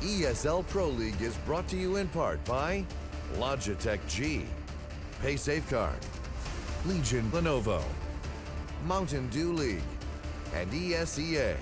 ESL Pro League is brought to you in part by Logitech G, Pay Safeguard, Legion Lenovo, Mountain Dew League, and ESEA.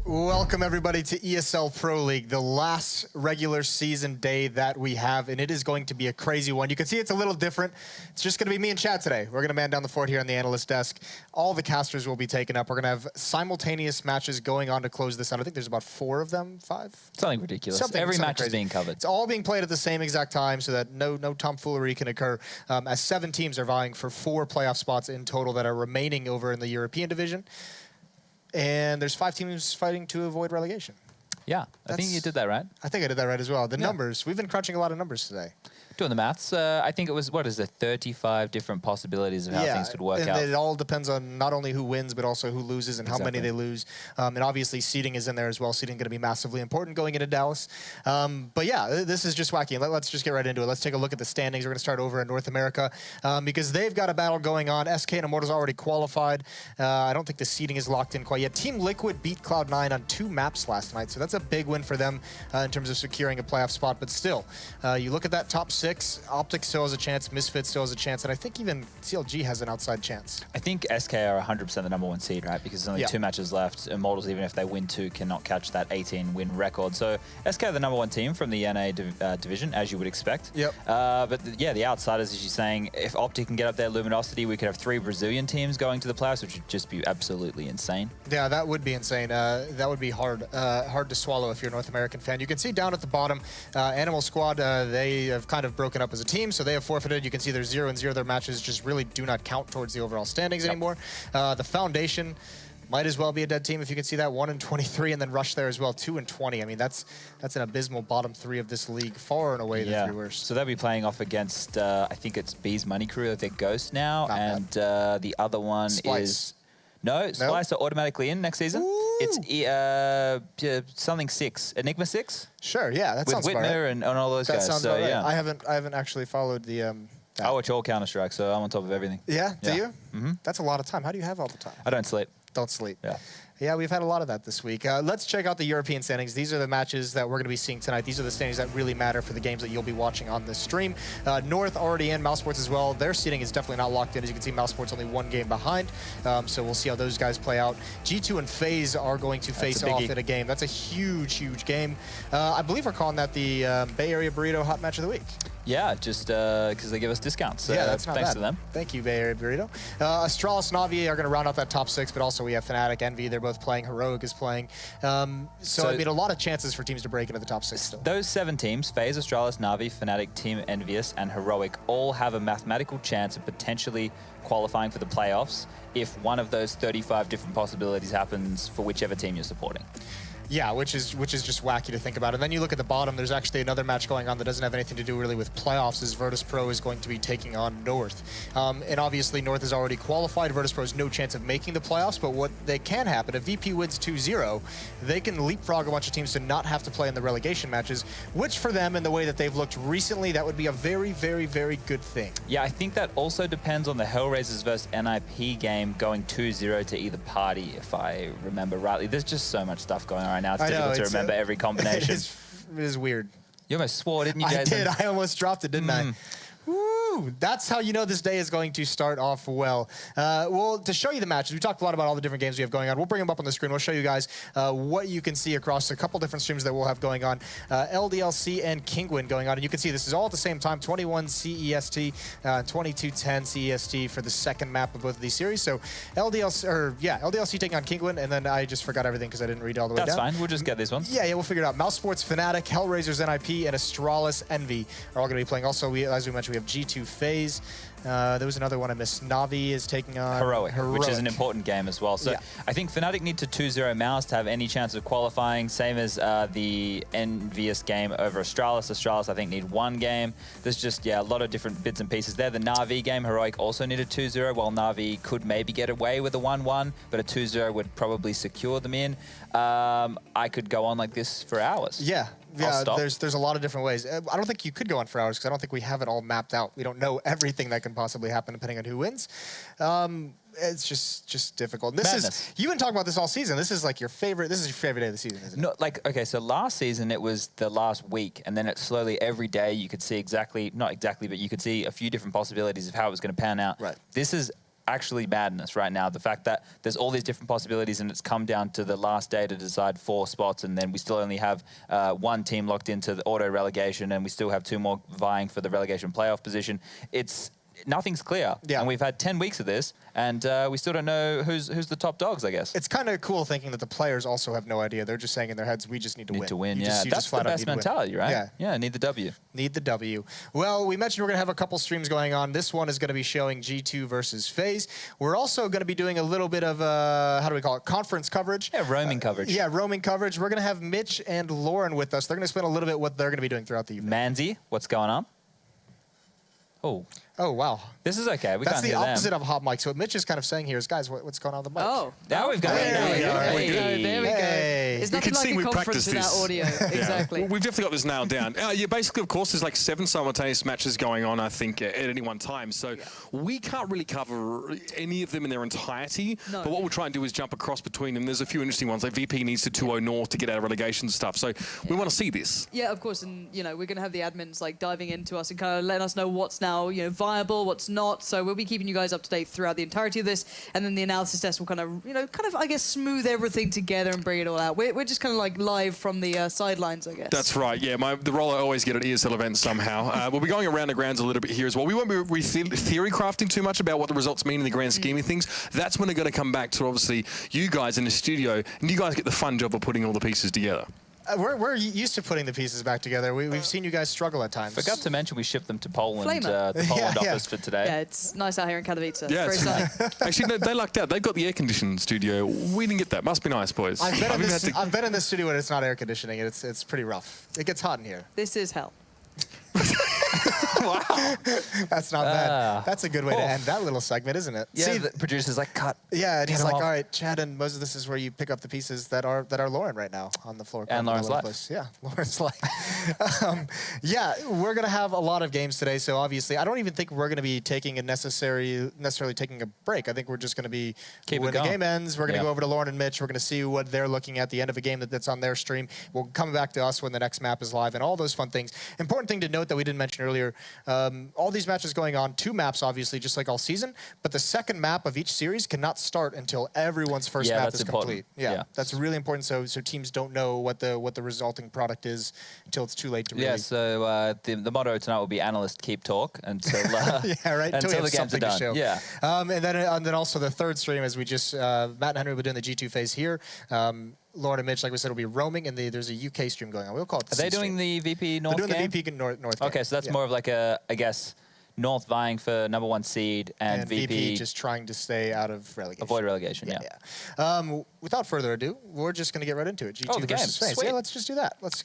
Welcome everybody to ESL Pro League, the last regular season day that we have, and it is going to be a crazy one. You can see it's a little different. It's just going to be me and Chad today. We're going to man down the fort here on the analyst desk. All the casters will be taken up. We're going to have simultaneous matches going on to close this out. I think there's about 4 of them, 5? Something ridiculous. Every match is being covered. It's all being played at the same exact time so that no tomfoolery can occur, as 7 teams are vying for 4 playoff spots in total that are remaining over in the European division. And there's 5 teams fighting to avoid relegation. Yeah, I think you did that right. I think I did that right as well. The numbers, we've been crunching a lot of numbers today. Doing the maths, I think it was, what is it, 35 different possibilities of how things could work out. And it all depends on not only who wins, but also who loses and how many they lose. And obviously seeding is in there as well. Seeding going to be massively important going into Dallas. But yeah, this is just wacky. Let's just get right into it. Let's take a look at the standings. We're going to start over in North America because they've got a battle going on. SK and Immortals already qualified. I don't think the seeding is locked in quite yet. Team Liquid beat Cloud9 on 2 maps last night, so that's a big win for them in terms of securing a playoff spot. But still, you look at that top 6, Optic still has a chance, Misfit still has a chance, and I think even CLG has an outside chance. I think SK are 100% the #1 seed, right? Because there's only 2 matches left. Immortals, even if they win 2, cannot catch that 18-win record. So SK are the #1 team from the NA division, as you would expect. Yep. But yeah, the outsiders, as you're saying, if Optic can get up their Luminosity, we could have 3 Brazilian teams going to the playoffs, which would just be absolutely insane. Yeah, that would be insane. That would be hard to swallow if you're a North American fan. You can see down at the bottom, Animal Squad, they have kind of broken up as a team, so they have forfeited. You can see their 0-0. Their matches just really do not count towards the overall standings anymore. The Foundation might as well be a dead team if you can see that, 1-23, and then Rush there as well, 2-20. I mean, that's an abysmal bottom 3 of this league, far and away the 3 worst. So they'll be playing off against, I think it's B's Money Crew, they're Ghost now, and the other one is... No, Splice are automatically in next season. Ooh. It's something 6, Enigma 6. Sure, yeah, that sounds with Whitmer and all those guys. Sounds so right. yeah, I haven't actually followed the. I watch all Counter-Strike, so I'm on top of everything. Yeah, do you? Mm-hmm. That's a lot of time. How do you have all the time? I don't sleep. Don't sleep. Yeah. Yeah, we've had a lot of that this week. Let's check out the European standings. These are the matches that we're going to be seeing tonight. These are the standings that really matter for the games that you'll be watching on this stream. North already in, Mousesports as well. Their seeding is definitely not locked in. As you can see, Mousesports only 1 game behind. So we'll see how those guys play out. G2 and FaZe are going to face off in a game. That's a huge, huge game. I believe we're calling that the Bay Area Burrito Hot Match of the Week. Yeah, just because they give us discounts. Yeah, that's not thanks bad. to them. Thank you, Bay Area Burrito. Astralis and Navi are going to round out that top 6, but also we have Fnatic, Envy. They're both playing. Heroic is playing. So I mean, a lot of chances for teams to break into the top 6 still. Those 7 teams, FaZe, Astralis, Navi, Fnatic, Team Envious, and Heroic, all have a mathematical chance of potentially qualifying for the playoffs if one of those 35 different possibilities happens for whichever team you're supporting. Yeah, which is just wacky to think about. And then you look at the bottom, there's actually another match going on that doesn't have anything to do really with playoffs, as Virtus Pro is going to be taking on North. And obviously North is already qualified. Virtus Pro has no chance of making the playoffs, but what they can happen, if VP wins 2-0, they can leapfrog a bunch of teams to not have to play in the relegation matches, which for them, in the way that they've looked recently, that would be a very, very, very good thing. Yeah, I think that also depends on the Hellraisers versus NIP game going 2-0 to either party, if I remember rightly. There's just so much stuff going on right now. It's difficult to remember every combination. It is weird. You almost swore, didn't you, Jason? I did. I almost dropped it, didn't I? Woo! That's how you know this day is going to start off well. Well, to show you the matches, we talked a lot about all the different games we have going on. We'll bring them up on the screen. We'll show you guys what you can see across a couple different streams that we'll have going on. LDLC and Kingwin going on. And you can see this is all at the same time, 21 CEST, 2210 CEST for the second map of both of these series. So LDLC taking on Kingwin, and then I just forgot everything because I didn't read all the way down. That's fine. We'll just get these ones. Yeah, we'll figure it out. Mousesports, Fnatic, Hellraisers, NIP, and Astralis Envy are all going to be playing. Also, as we mentioned, we have G2 G2 FaZe. There was another one I missed. Navi is taking on Heroic, which is an important game as well. So yeah. I think Fnatic need to 2-0 Mouse to have any chance of qualifying, same as the Envious game over Astralis. Astralis, I think, need 1 game. There's just, yeah, a lot of different bits and pieces there. The Na'Vi game, Heroic also needed 2-0, while Na'Vi could maybe get away with a 1-1, but a 2-0 would probably secure them in. I could go on like this for hours. Yeah. Yeah, there's a lot of different ways. I don't think you could go on for hours because I don't think we have it all mapped out. We don't know everything that can possibly happen depending on who wins. It's just difficult. You've been talking about this all season. This is like your favorite. This is your favorite day of the season, isn't it? No, like, okay, so last season it was the last week, and then it slowly every day you could see not exactly, but you could see a few different possibilities of how it was going to pan out. Right. This is actually madness right now. The fact that there's all these different possibilities and it's come down to the last day to decide 4 spots, and then we still only have 1 team locked into the auto relegation, and we still have 2 more vying for the relegation playoff position. Nothing's clear. Yeah. And we've had 10 weeks of this, and we still don't know who's the top dogs, I guess. It's kind of cool thinking that the players also have no idea. They're just saying in their heads, we just need to win. Need to win, That's the best mentality, right? Yeah. Yeah, need the W. Need the W. Well, we mentioned we're going to have a couple streams going on. This one is going to be showing G2 versus FaZe. We're also going to be doing a little bit of, how do we call it, conference coverage. Yeah, roaming coverage. Yeah, roaming coverage. We're going to have Mitch and Lauren with us. They're going to explain a little bit what they're going to be doing throughout the evening. Manzi, what's going on? Oh, wow. This is okay. We That's can't the hear opposite them. of hot mic. So what Mitch is kind of saying here is, guys, what's going on with the mic? Oh. Now we've got There we go. Hey, there we go. Hey. It's You nothing can see like we a conference practiced without this. audio. Exactly. Well, we've definitely got this nailed down. Yeah, basically, of course, there's like 7 simultaneous matches going on, I think, at any one time. So we can't really cover any of them in their entirety. No. But what we'll try and do is jump across between them. There's a few interesting ones, like VP needs to 2-0 North to get out of relegation stuff. So we want to see this. Yeah, of course, and we're going to have the admins like diving into us and kind of letting us know what's now viable, what's not. So we'll be keeping you guys up to date throughout the entirety of this, and then the analysis desk will kind of I guess smooth everything together and bring it all out. We're just kind of like live from the sidelines, I guess. That's right. Yeah, the role I always get at ESL events somehow. We'll be going around the grounds a little bit here as well. We won't be theory crafting too much about what the results mean in the grand scheme of things. That's when they're going to come back to obviously you guys in the studio, and you guys get the fun job of putting all the pieces together. We're used to putting the pieces back together. We've seen you guys struggle at times. Forgot to mention we shipped them to Poland, Flamer. the Poland office for today. Yeah, it's nice out here in Katowice. Yeah, Very it's sunny. actually, no, they lucked out. They've got the air-conditioned studio. We didn't get that. Must be nice, boys. I've been in this studio when it's not air conditioning. It's pretty rough. It gets hot in here. This is hell. Wow. That's not bad. That's a good way to end that little segment, isn't it? Yeah, the producer's like, cut. Yeah, and he's Get like, him all off. right, Chad and Moses, this is where you pick up the pieces that are Lauren right now on the floor. And Lauren's all over the life. place. Yeah, Lauren's life. Yeah, we're going to have a lot of games today, so obviously I don't even think we're going to be taking necessarily taking a break. I think we're just going to be, when the game ends, we're going to go over to Lauren and Mitch. We're going to see what they're looking at the end of a game that's on their stream. We'll come back to us when the next map is live and all those fun things. Important thing to note that we didn't mention earlier, all these matches going on, 2 maps obviously, just like all season, but the second map of each series cannot start until everyone's first map is complete. Yeah, that's really important so teams don't know what the resulting product is until it's too late to really... Yeah, so the motto tonight will be analyst keep talk until, yeah, right, until we the have games are done. to show. Yeah. And then also the third stream, as we just, Matt and Henry will be doing the G2 phase here. Lauren and Mitch, like we said, will be roaming, and there's a UK stream going on. We'll call it the Are they doing the VP North They're doing game? the VP North game. Okay, so that's more of like a, I guess, North vying for #1 seed and VP just trying to stay out of relegation. avoid relegation, yeah. Without further ado, we're just going to get right into it. G2 the game. versus FaZe. Sweet. Yeah, let's just do that. Let's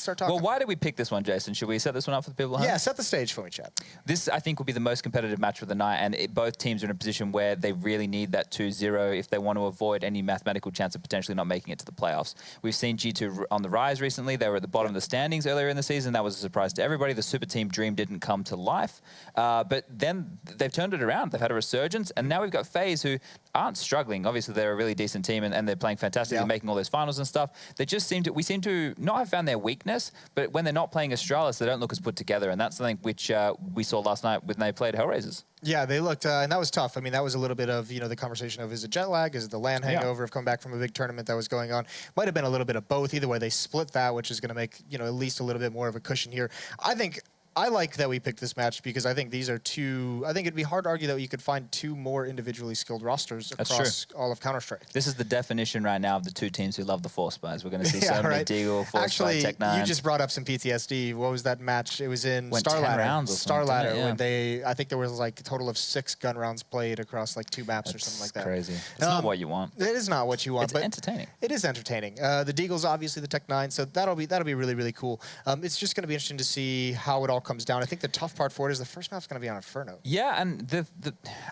start talking. Well, why did we pick this one, Jason? Should we set this one up for the people at home? Yeah, set the stage for me, Chad. This, I think, will be the most competitive match of the night, and both teams are in a position where they really need that 2-0 if they want to avoid any mathematical chance of potentially not making it to the playoffs. We've seen G2 on the rise recently. They were at the bottom of the standings earlier in the season. That was a surprise to everybody. The super team dream didn't come to life. But then they've turned it around. They've had a resurgence, and now we've got FaZe, who aren't struggling. Obviously, they're a really decent team, and they're playing fantastically, making all those finals and stuff. They just seem to not have found their weakness, but when they're not playing Astralis, they don't look as put together, and that's something which we saw last night when they played Hellraisers. Yeah, they looked, and that was tough. I mean, that was a little bit of, the conversation of, is it jet lag? Is it the LAN hangover of coming back from a big tournament that was going on? Might have been a little bit of both. Either way, they split that, which is going to make, at least a little bit more of a cushion here. I think I like that we picked this match because I think these are two. I think it'd be hard to argue that you could find two more individually skilled rosters across all of Counter-Strike. This is the definition right now of the two teams who love the Force Spies. We're going to see so many Deagle, Force Spy, Tech9. Actually, you just brought up some PTSD. What was that match? It was in Went Star 10 Ladder. rounds or Star something, Ladder, yeah. when they, I think there was like a total of 6 gun rounds played across like 2 maps or something like that. Crazy. It's not what you want. It is not what you want, It's but entertaining. It is entertaining. The Deagle's obviously the Tech9, so that'll be really, really cool. It's just going to be interesting to see how it all comes down. I think the tough part for it is the first map's going to be on Inferno. Yeah, and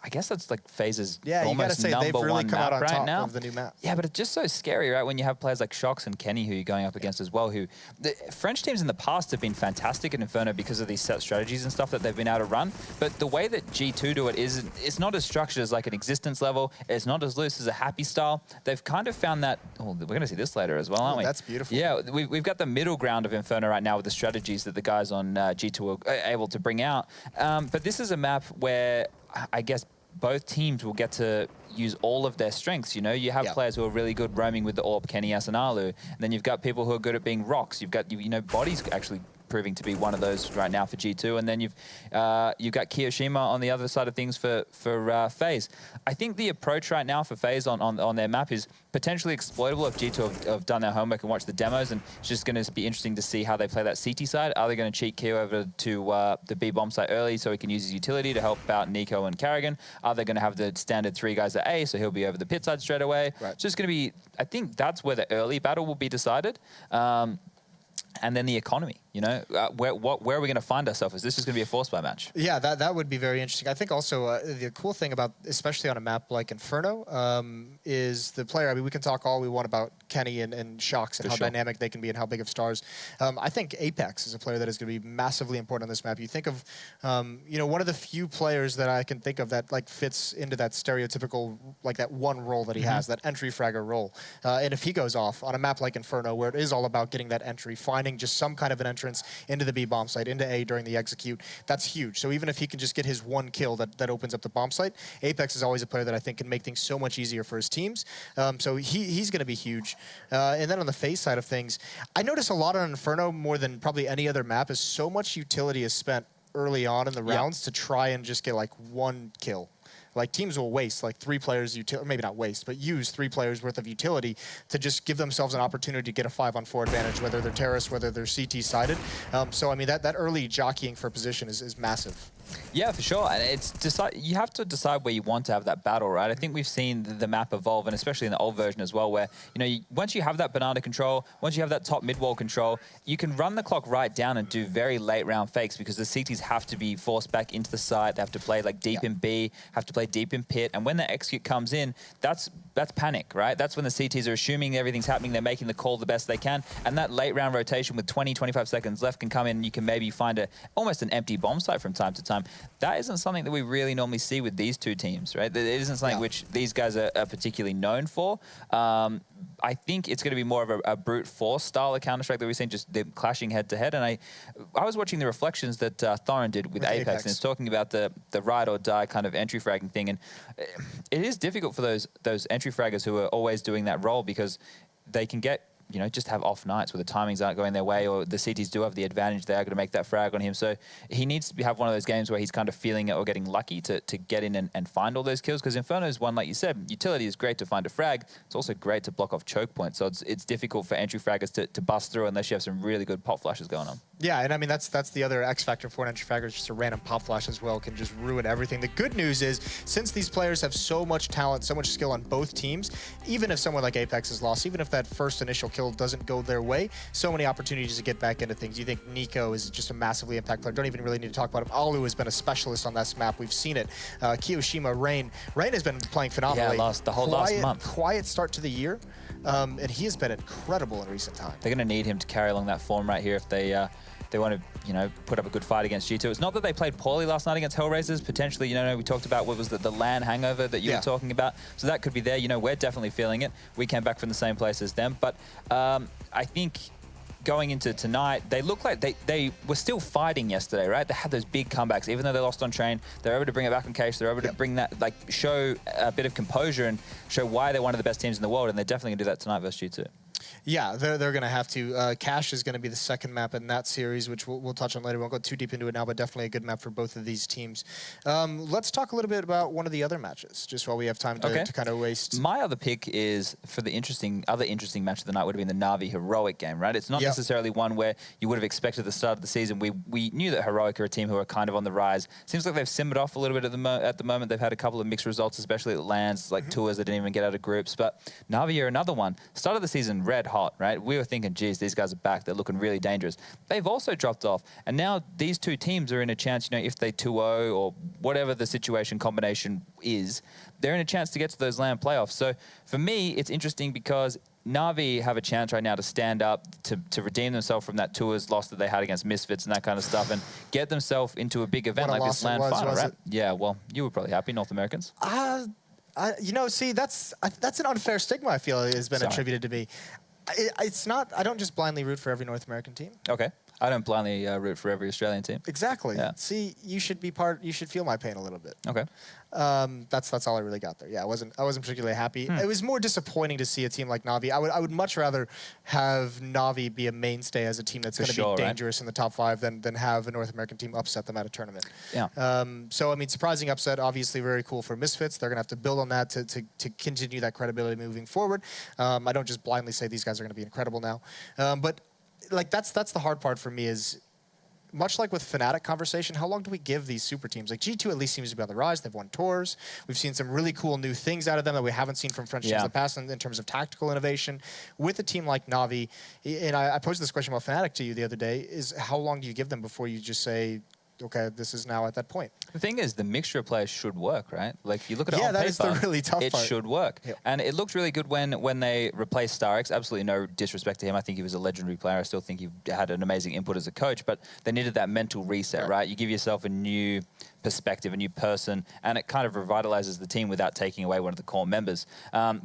I guess that's like FaZe's you gotta almost say, they've number really one come map out on right top now. of the new map. Yeah, but it's just so scary, right? When you have players like Shox and Kenny who you're going up against as well, who the French teams in the past have been fantastic at Inferno because of these set strategies and stuff that they've been able to run. But the way that G2 do it is it's not as structured as like an existence level. It's not as loose as a happy style. They've kind of found that. Oh, we're going to see this later as well, aren't we? That's beautiful. Yeah, we've got the middle ground of Inferno right now with the strategies that the guys on G2 are able to bring out. But this is a map where I guess both teams will get to use all of their strengths. You know, you have players who are really good roaming with the AWP, Kenny Asanalu, and then you've got people who are good at being rocks. You've got, you know, Body's actually proving to be one of those right now for G2, and then you've got Kiyoshima on the other side of things for FaZe. I think the approach right now for FaZe on their map is potentially exploitable if G2 have done their homework and watched the demos, and it's just going to be interesting to see how they play that CT side. Are they going to cheat Keo over to the B bomb site early so he can use his utility to help out Nico and Carrigan? Are they going to have the standard 3 guys at A so he'll be over the pit side straight away? Right. It's just going to be, I think that's where the early battle will be decided. And then the economy, you know, where are we going to find ourselves? Is this just going to be a Force Spy match? Yeah, that would be very interesting. I think also the cool thing about, especially on a map like Inferno, is the player. I mean, we can talk all we want about Kenny and Shox and how dynamic they can be and how big of stars. I think Apex is a player that is going to be massively important on this map. You think of, you know, one of the few players that I can think of that like fits into that stereotypical, like that one role that he has, that entry fragger role. And if he goes off on a map like Inferno, where it is all about getting that entry, finding just some kind of an entrance into the B bomb site, into A during the execute, that's huge. So even if he can just get his one kill that opens up the bomb site, Apex is always a player that I think can make things so much easier for his teams. So he's going to be huge. And then on the FaZe side of things, I notice a lot on Inferno more than probably any other map is so much utility is spent early on in the rounds to try and just get like one kill. Like teams will waste like 3 players, maybe not waste, but use 3 players worth of utility to just give themselves an opportunity to get a 5-on-4 advantage, whether they're terrorists, whether they're CT-sided. So I mean that early jockeying for position is massive. Yeah, for sure. And it's you have to decide where you want to have that battle, right? I think we've seen the map evolve, and especially in the old version as well, where once you have that banana control, once you have that top mid wall control, you can run the clock right down and do very late round fakes because the CTs have to be forced back into the site. They have to play like deep in B, have to play deep in pit, and when the execute comes in, that's panic, right? That's when the CTs are assuming everything's happening, they're making the call the best they can, and that late round rotation with 20-25 seconds left can come in, and you can maybe find almost an empty bomb site from time to time. That isn't something that we really normally see with these two teams, right? It isn't something which these guys are particularly known for. I think it's going to be more of a brute force style of Counter-Strike that we've seen, just them clashing head to head. And I was watching the reflections that Thorin did with Apex, and it's talking about the ride or die kind of entry fragging thing. And it is difficult for those entry fraggers who are always doing that role because they can get, just have off nights where the timings aren't going their way, or the CTs do have the advantage. They are going to make that frag on him. So he needs to have one of those games where he's kind of feeling it or getting lucky to get in and find all those kills. Because Inferno is one, like you said, utility is great to find a frag. It's also great to block off choke points. So it's difficult for entry fraggers to bust through unless you have some really good pop flashes going on. Yeah, and I mean, that's the other X factor for an entry fragger, is just a random pop flash as well can just ruin everything. The good news is, since these players have so much talent, so much skill on both teams, even if someone like Apex is lost, even if that first initial kill doesn't go their way, so many opportunities to get back into things. You think Nico is just a massively impact player. Don't even really need to talk about him. Alu has been a specialist on this map. We've seen it. Kiyoshima, Rain has been playing phenomenally. Yeah, the whole last month. Quiet start to the year, and he has been incredible in recent time. They're going to need him to carry along that form right here if they want to, put up a good fight against G2. It's not that they played poorly last night against Hellraisers. Potentially, we talked about what was the LAN hangover that you were talking about. So that could be there. We're definitely feeling it. We came back from the same place as them. But I think going into tonight, they look like they were still fighting yesterday, right? They had those big comebacks. Even though they lost on train, they're able to bring it back on case. They're able to bring that, show a bit of composure and show why they're one of the best teams in the world. And they're definitely going to do that tonight versus G2. Yeah, they're going to have to. Cash is going to be the second map in that series, which we'll touch on later. We won't go too deep into it now, but definitely a good map for both of these teams. Let's talk a little bit about one of the other matches, just while we have time to kind of waste. My other pick is for the other interesting match of the night would have been the Na'Vi Heroic game, right? It's not necessarily one where you would have expected at the start of the season. We knew that Heroic are a team who are kind of on the rise. Seems like they've simmered off a little bit at the moment. They've had a couple of mixed results, especially at LANs, like tours that didn't even get out of groups. But Na'Vi are another one. Start of the season, red hot, right? We were thinking, geez, these guys are back. They're looking really dangerous. They've also dropped off. And now these two teams are in a chance, if they 2-0 or whatever the situation combination is, they're in a chance to get to those LAN playoffs. So for me, it's interesting because Na'Vi have a chance right now to stand up, to redeem themselves from that tours loss that they had against Misfits and that kind of stuff, and get themselves into a big event like this LAN final, right? Yeah, well, you were probably happy, North Americans. See, that's an unfair stigma I feel has been attributed to me. It's not. I don't just blindly root for every North American team. Okay. I don't blindly root for every Australian team. Exactly. Yeah. See, you should feel my pain a little bit. Okay. That's all I really got there. Yeah, I wasn't particularly happy. It was more disappointing to see a team like Na'Vi. I would much rather have Na'Vi be a mainstay as a team that's going to be dangerous in the top 5 than have a North American team upset them at a tournament. Yeah. So I mean, surprising upset. Obviously, very cool for Misfits. They're going to have to build on that to continue that credibility moving forward. I don't just blindly say these guys are going to be incredible now, but like that's the hard part for me is, much like with Fnatic conversation, how long do we give these super teams? Like G2 at least seems to be on the rise. They've won tours. We've seen some really cool new things out of them that we haven't seen from French teams in the past in terms of tactical innovation. With a team like Na'Vi, and I posed this question about Fnatic to you the other day, is how long do you give them before you just say, okay, this is now at that point? The thing is, the mixture of players should work, right? Like, you look at it on that paper, is the really tough it part. should work. Yep. And it looked really good when they replaced StarX. Absolutely no disrespect to him. I think he was a legendary player. I still think he had an amazing input as a coach, but they needed that mental reset, right? You give yourself a new perspective, a new person, and it kind of revitalizes the team without taking away one of the core members.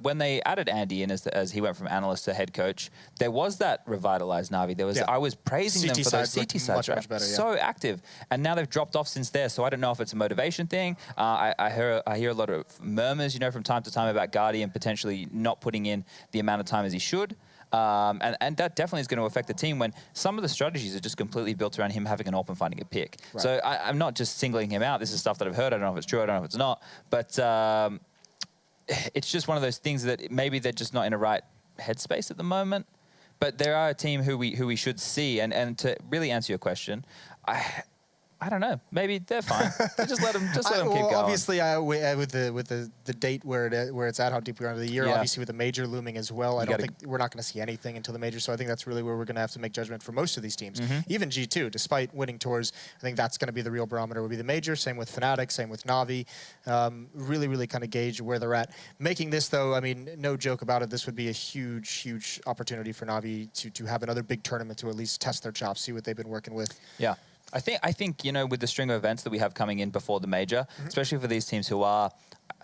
When they added Andy in as he went from analyst to head coach, there was that revitalized Na'Vi. There was I was praising them for those CT sides, right? Much better, so active, and now they've dropped off since there. So I don't know if it's a motivation thing. I hear a lot of murmurs, from time to time about Guardian potentially not putting in the amount of time as he should. And that definitely is going to affect the team when some of the strategies are just completely built around him having an AWP and finding a pick. Right. So I'm not just singling him out. This is stuff that I've heard. I don't know if it's true. I don't know if it's not. But it's just one of those things that maybe they're just not in a right headspace at the moment. But there are a team who we should see. And to really answer your question, I don't know. Maybe they're fine. Just let them keep going. Obviously, with the date where it's at, how deep we're into the year. Obviously, with the major looming as well, I don't think we're not going to see anything until the major. So I think that's really where we're going to have to make judgment for most of these teams. Even G2, despite winning tours, I think that's going to be the real barometer. Will be the major. Same with Fnatic. Same with Na'Vi. Really kind of gauge where they're at. Making this though, I mean, no joke about it. This would be a huge opportunity for Na'Vi to have another big tournament to at least test their chops, see what they've been working with. Yeah. I think with the string of events that we have coming in before the major, especially for these teams who are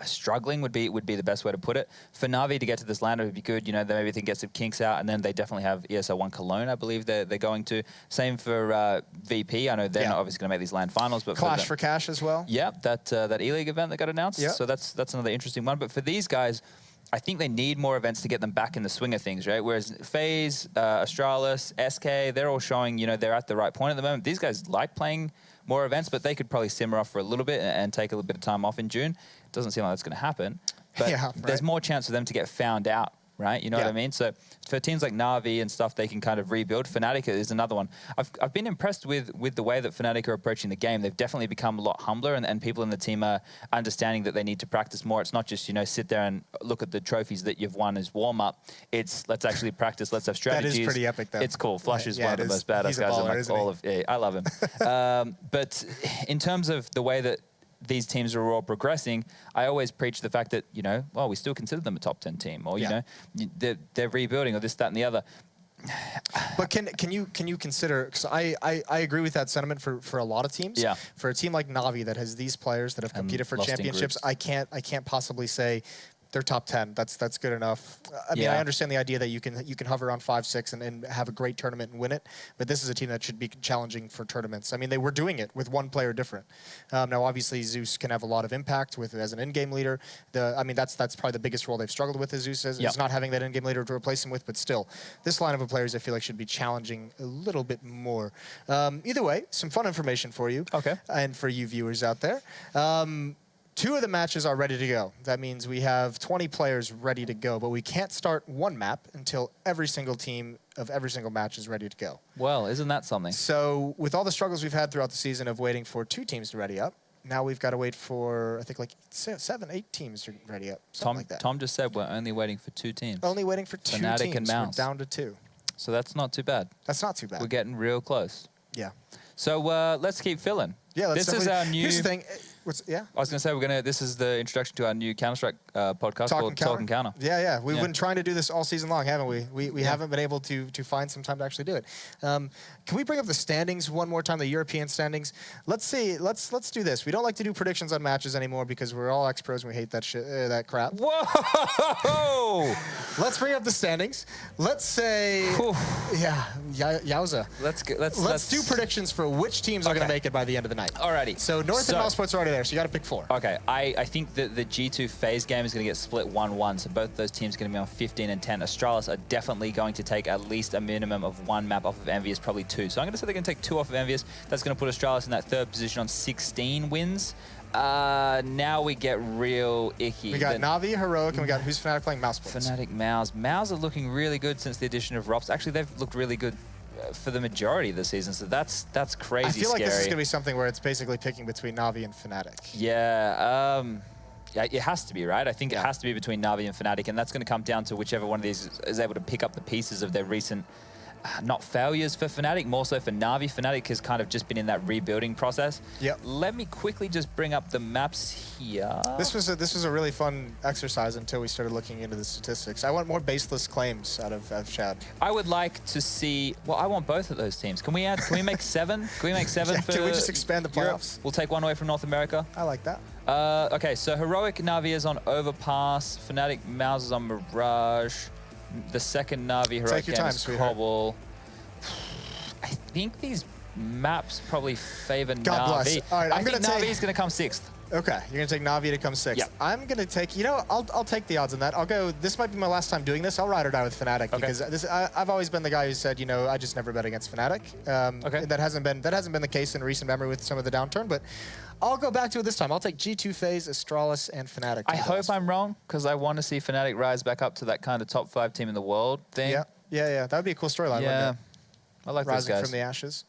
struggling would be the best way to put it. For Na'Vi to get to this land, it would be good. Maybe they can get some kinks out, and then they definitely have ESL 1 Cologne, I believe they're going to. Same for VP. I know they're not obviously going to make these land finals, but Clash for Cash as well. Yeah, that E-League event that got announced. Yep. So that's another interesting one. But for these guys, I think they need more events to get them back in the swing of things, right? Whereas FaZe, Astralis, SK, they're all showing, they're at the right point at the moment. These guys like playing more events, but they could probably simmer off for a little bit and take a little bit of time off in June. It doesn't seem like that's going to happen. But there's more chance for them to get found out, right? You know what I mean? So for teams like Na'Vi and stuff, they can kind of rebuild. Fnatic is another one. I've been impressed with the way that Fnatic are approaching the game. They've definitely become a lot humbler, and people in the team are understanding that they need to practice more. It's not just, sit there and look at the trophies that you've won as warm-up. It's let's actually practice, let's have strategies. That is pretty epic, though. It's cool. Flush is one of the most badass guys in all of... I love him. But in terms of the way that these teams are all progressing, I always preach the fact that, we still consider them a top 10 team, or, they're rebuilding, or this, that, and the other. But can you consider, because I agree with that sentiment for a lot of teams. Yeah. For a team like Na'Vi that has these players that have competed for championships, I can't possibly say They're top 10. That's good enough. I mean, Yeah. I understand the idea that you can hover on 5, 6 and have a great tournament and win it, but this is a team that should be challenging for tournaments. I mean, they were doing it with one player different. Now, obviously, Zeus can have a lot of impact as an in-game leader. I mean, that's probably the biggest role they've struggled with. Is Zeus is not having that in-game leader to replace him with, but still, this lineup of players I feel like should be challenging a little bit more. Either way, some fun information for you, and for you viewers out there. 2 of the matches are ready to go. That means we have 20 players ready to go, but we can't start one map until every single team of every single match is ready to go. Well, isn't that something? So with all the struggles we've had throughout the season of waiting for 2 teams to ready up, now we've got to wait for, I think, like 7, 8 teams to ready up, something like that. Tom just said we're only waiting for 2 teams. Only waiting for 2 Fnatic teams. and Mouse. We're down to 2. So that's not too bad. That's not too bad. We're getting real close. Yeah. So let's keep filling. Yeah, this is our new. Here's the thing. I was going to say this is the introduction to our new Counter-Strike podcast called Talk and Counter. Yeah. We've been trying to do this all season long, haven't we? We haven't been able to find some time to actually do it. Can we bring up the standings one more time, the European standings? Let's see. Let's do this. We don't like to do predictions on matches anymore because we're all ex-pros and we hate that shit, that crap. Whoa! Let's bring up the standings. Let's say, yowza. Let's do predictions for which teams are going to make it by the end of the night. Alrighty. So North and Mouse Sports are already there, so you got to pick 4. Okay, I think that the G2 FaZe game is going to get split 1-1, so both those teams are going to be on 15 and 10. Astralis are definitely going to take at least a minimum of 1 map off of Envious, probably 2. So I'm going to say they're going to take 2 off of Envious. That's going to put Astralis in that 3rd position on 16 wins. Now we get real icky. We got Na'Vi, Heroic, and we got who's Fnatic playing? Mouse Sports. Fnatic, Mouse. Mouse are looking really good since the addition of Rops. Actually, they've looked really good for the majority of the season, so that's crazy. I feel like scary. this is going to be something where it's basically picking between Na'Vi and Fnatic. Yeah, it has to be, right? I think it has to be between Na'Vi and Fnatic, and that's going to come down to whichever one of these is able to pick up the pieces of their recent, not failures for Fnatic, more so for Na'Vi. Fnatic has kind of just been in that rebuilding process. Yep. Let me quickly just bring up the maps here. This was a really fun exercise until we started looking into the statistics. I want more baseless claims out of Chad. I would like to see. Well, I want both of those teams. Can we make 7? Can we make 7 for? Can we just expand the Europe? playoffs? We'll take 1 away from North America. I like that. Okay, so Heroic Na'Vi is on Overpass. Fnatic Mouse is on Mirage. The second Na'Vi Heroic game is Cobble. I think these maps probably favor Na'Vi. God bless. All right, I think Na'Vi's going to come 6th. Okay, you're going to take Na'Vi to come 6th. Yep. I'm going to take, I'll take the odds on that. I'll go, this might be my last time doing this. I'll ride or die with Fnatic because I've always been the guy who said, I just never bet against Fnatic. That hasn't been the case in recent memory with some of the downturn, but I'll go back to it this time. I'll take G2 FaZe, Astralis, and Fnatic. I hope I'm wrong because I want to see Fnatic rise back up to that kind of top 5 team in the world thing. Yeah. That would be a cool storyline, yeah. wouldn't it? I like Rising those guys. from the ashes.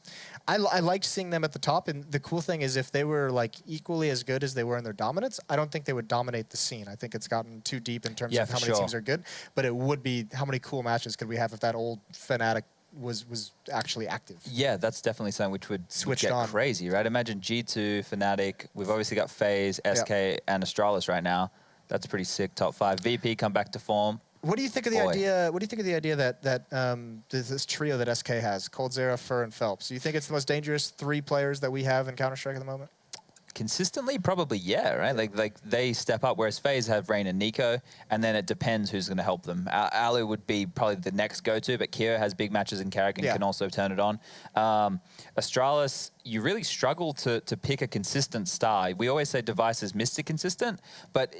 I liked seeing them at the top, and the cool thing is if they were like equally as good as they were in their dominance, I don't think they would dominate the scene. I think it's gotten too deep in terms of how many teams are good, but it would be how many cool matches could we have if that old Fnatic was actually active. Yeah, that's definitely something which would get on. crazy, right? Imagine G2, Fnatic. We've obviously got FaZe, SK, and Astralis right now. That's pretty sick. Top 5. VP come back to form. What do you think of the idea? What do you think of the idea that this trio that SK has, coldzera, Fur, and Phelps? Do you think it's the most dangerous 3 players that we have in Counter-Strike at the moment? Consistently, probably, yeah, right? Like they step up, whereas FaZe have Rain and Nico, and then it depends who's going to help them. Alu would be probably the next go-to, but Kira has big matches in Carrick and can also turn it on. Astralis, you really struggle to pick a consistent star. We always say Device is Mr. Consistent, but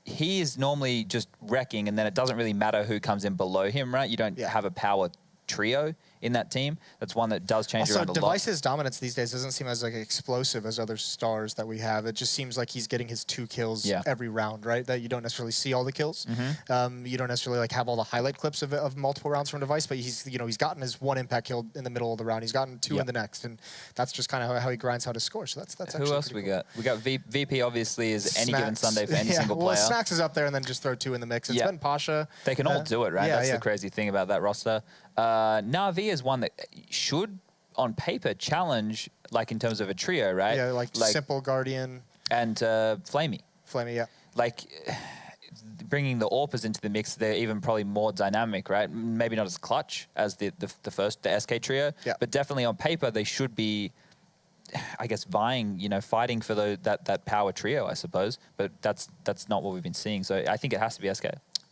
he is normally just wrecking, and then it doesn't really matter who comes in below him, right? You don't have a power trio in that team. That's one that does change around a lot. Device's dominance these days doesn't seem as like explosive as other stars that we have. It just seems like he's getting his 2 kills every round, right? That you don't necessarily see all the kills. You don't necessarily like have all the highlight clips of multiple rounds from Device, but he's he's gotten his 1 impact kill in the middle of the round. He's gotten 2 in the next, and that's just kind of how he grinds out his score. So that's actually who else we got? We got VP. Obviously, is any given Sunday for any single player. Well, Snacks is up there, and then just throw 2 in the mix. It's been Pasha. They can all do it, right? That's the crazy thing about that roster. Na'Vi is one that should, on paper, challenge, like in terms of a trio, right? Yeah, like Simple, Guardian. And Flamey. Flamey, yeah. Like, bringing the AWPers into the mix, they're even probably more dynamic, right? Maybe not as clutch as the SK trio, but definitely on paper, they should be I guess, vying, fighting for that power trio, I suppose. But that's not what we've been seeing. So I think it has to be SK.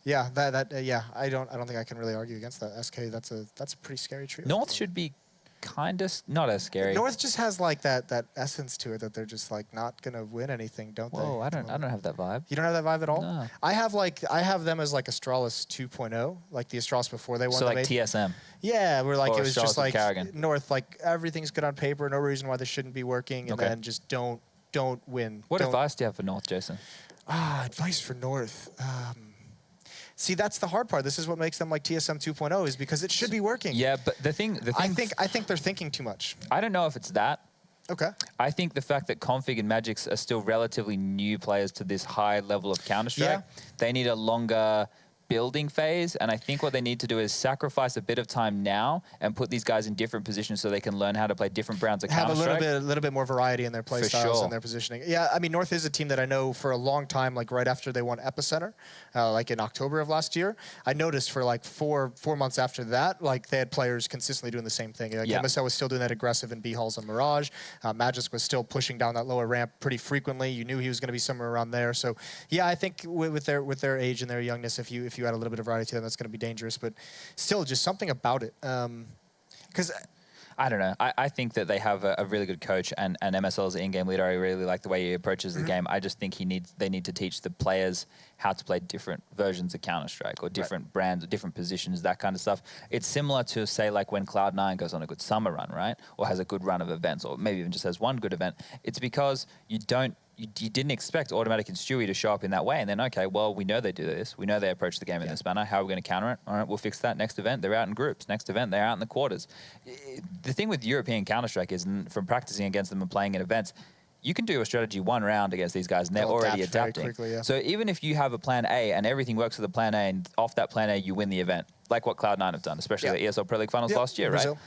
Yeah, yeah. I don't think I can really argue against that. SK, that's a pretty scary trio. North should be kind of not as scary. North just has like that essence to it that they're just like not gonna win anything, don't they? Whoa, I don't have that vibe. You don't have that vibe at all? No. I have them as like Astralis 2.0, like the Astralis before they won. So the like TSM. Yeah, we're like Or it was Astralis just with like Carrigan. North, like everything's good on paper, no reason why this shouldn't be working, and Okay. then just don't win. What Don't- advice do you have for North, Jason? Advice for North. See, that's the hard part. This is what makes them like TSM 2.0 is because it should be working. Yeah, but the thing. I think they're thinking too much. I don't know if it's that. Okay. I think the fact that Config and Magix are still relatively new players to this high level of Counter-Strike, Yeah. they need a longer building phase, and I think what they need to do is sacrifice a bit of time now and put these guys in different positions so they can learn how to play different brands of Have Counter-Strike. a little bit more variety in their play For styles sure. and their positioning. Yeah, I mean, North is a team that I know for a long time, like right after they won Epicenter, like in October of last year. I noticed for like four months after that, like they had players consistently doing the same thing. Like Yeah. MSL was still doing that aggressive in B-Halls and Mirage. Magisk was still pushing down that lower ramp pretty frequently. You knew he was going to be somewhere around there. So yeah, I think with their age and their youngness, if you add a little bit of variety to them, that's going to be dangerous. But still, just something about it. Because I don't know. I think that they have a really good coach, and MSL's in-game leader. I really like the way he approaches the game. I just think they need to teach the players how to play different versions of Counter-Strike or different brands or different positions, that kind of stuff. It's similar to, say, like when Cloud9 goes on a good summer run, right? Or has a good run of events, or maybe even just has one good event. It's because you didn't expect Automatic and Stewie to show up in that way. And then, okay, well, we know they do this. We know they approach the game in this manner. How are we going to counter it? All right, we'll fix that. Next event, they're out in groups. Next event, they're out in the quarters. The thing with European Counter-Strike is, from practicing against them and playing in events, you can do a strategy one round against these guys, and they're They'll already adapt very adapting. quickly, yeah. So even if you have a plan A and everything works with the plan A, and off that plan A, you win the event, like what Cloud9 have done, especially the ESL Pro League Finals last year, right? Brazil.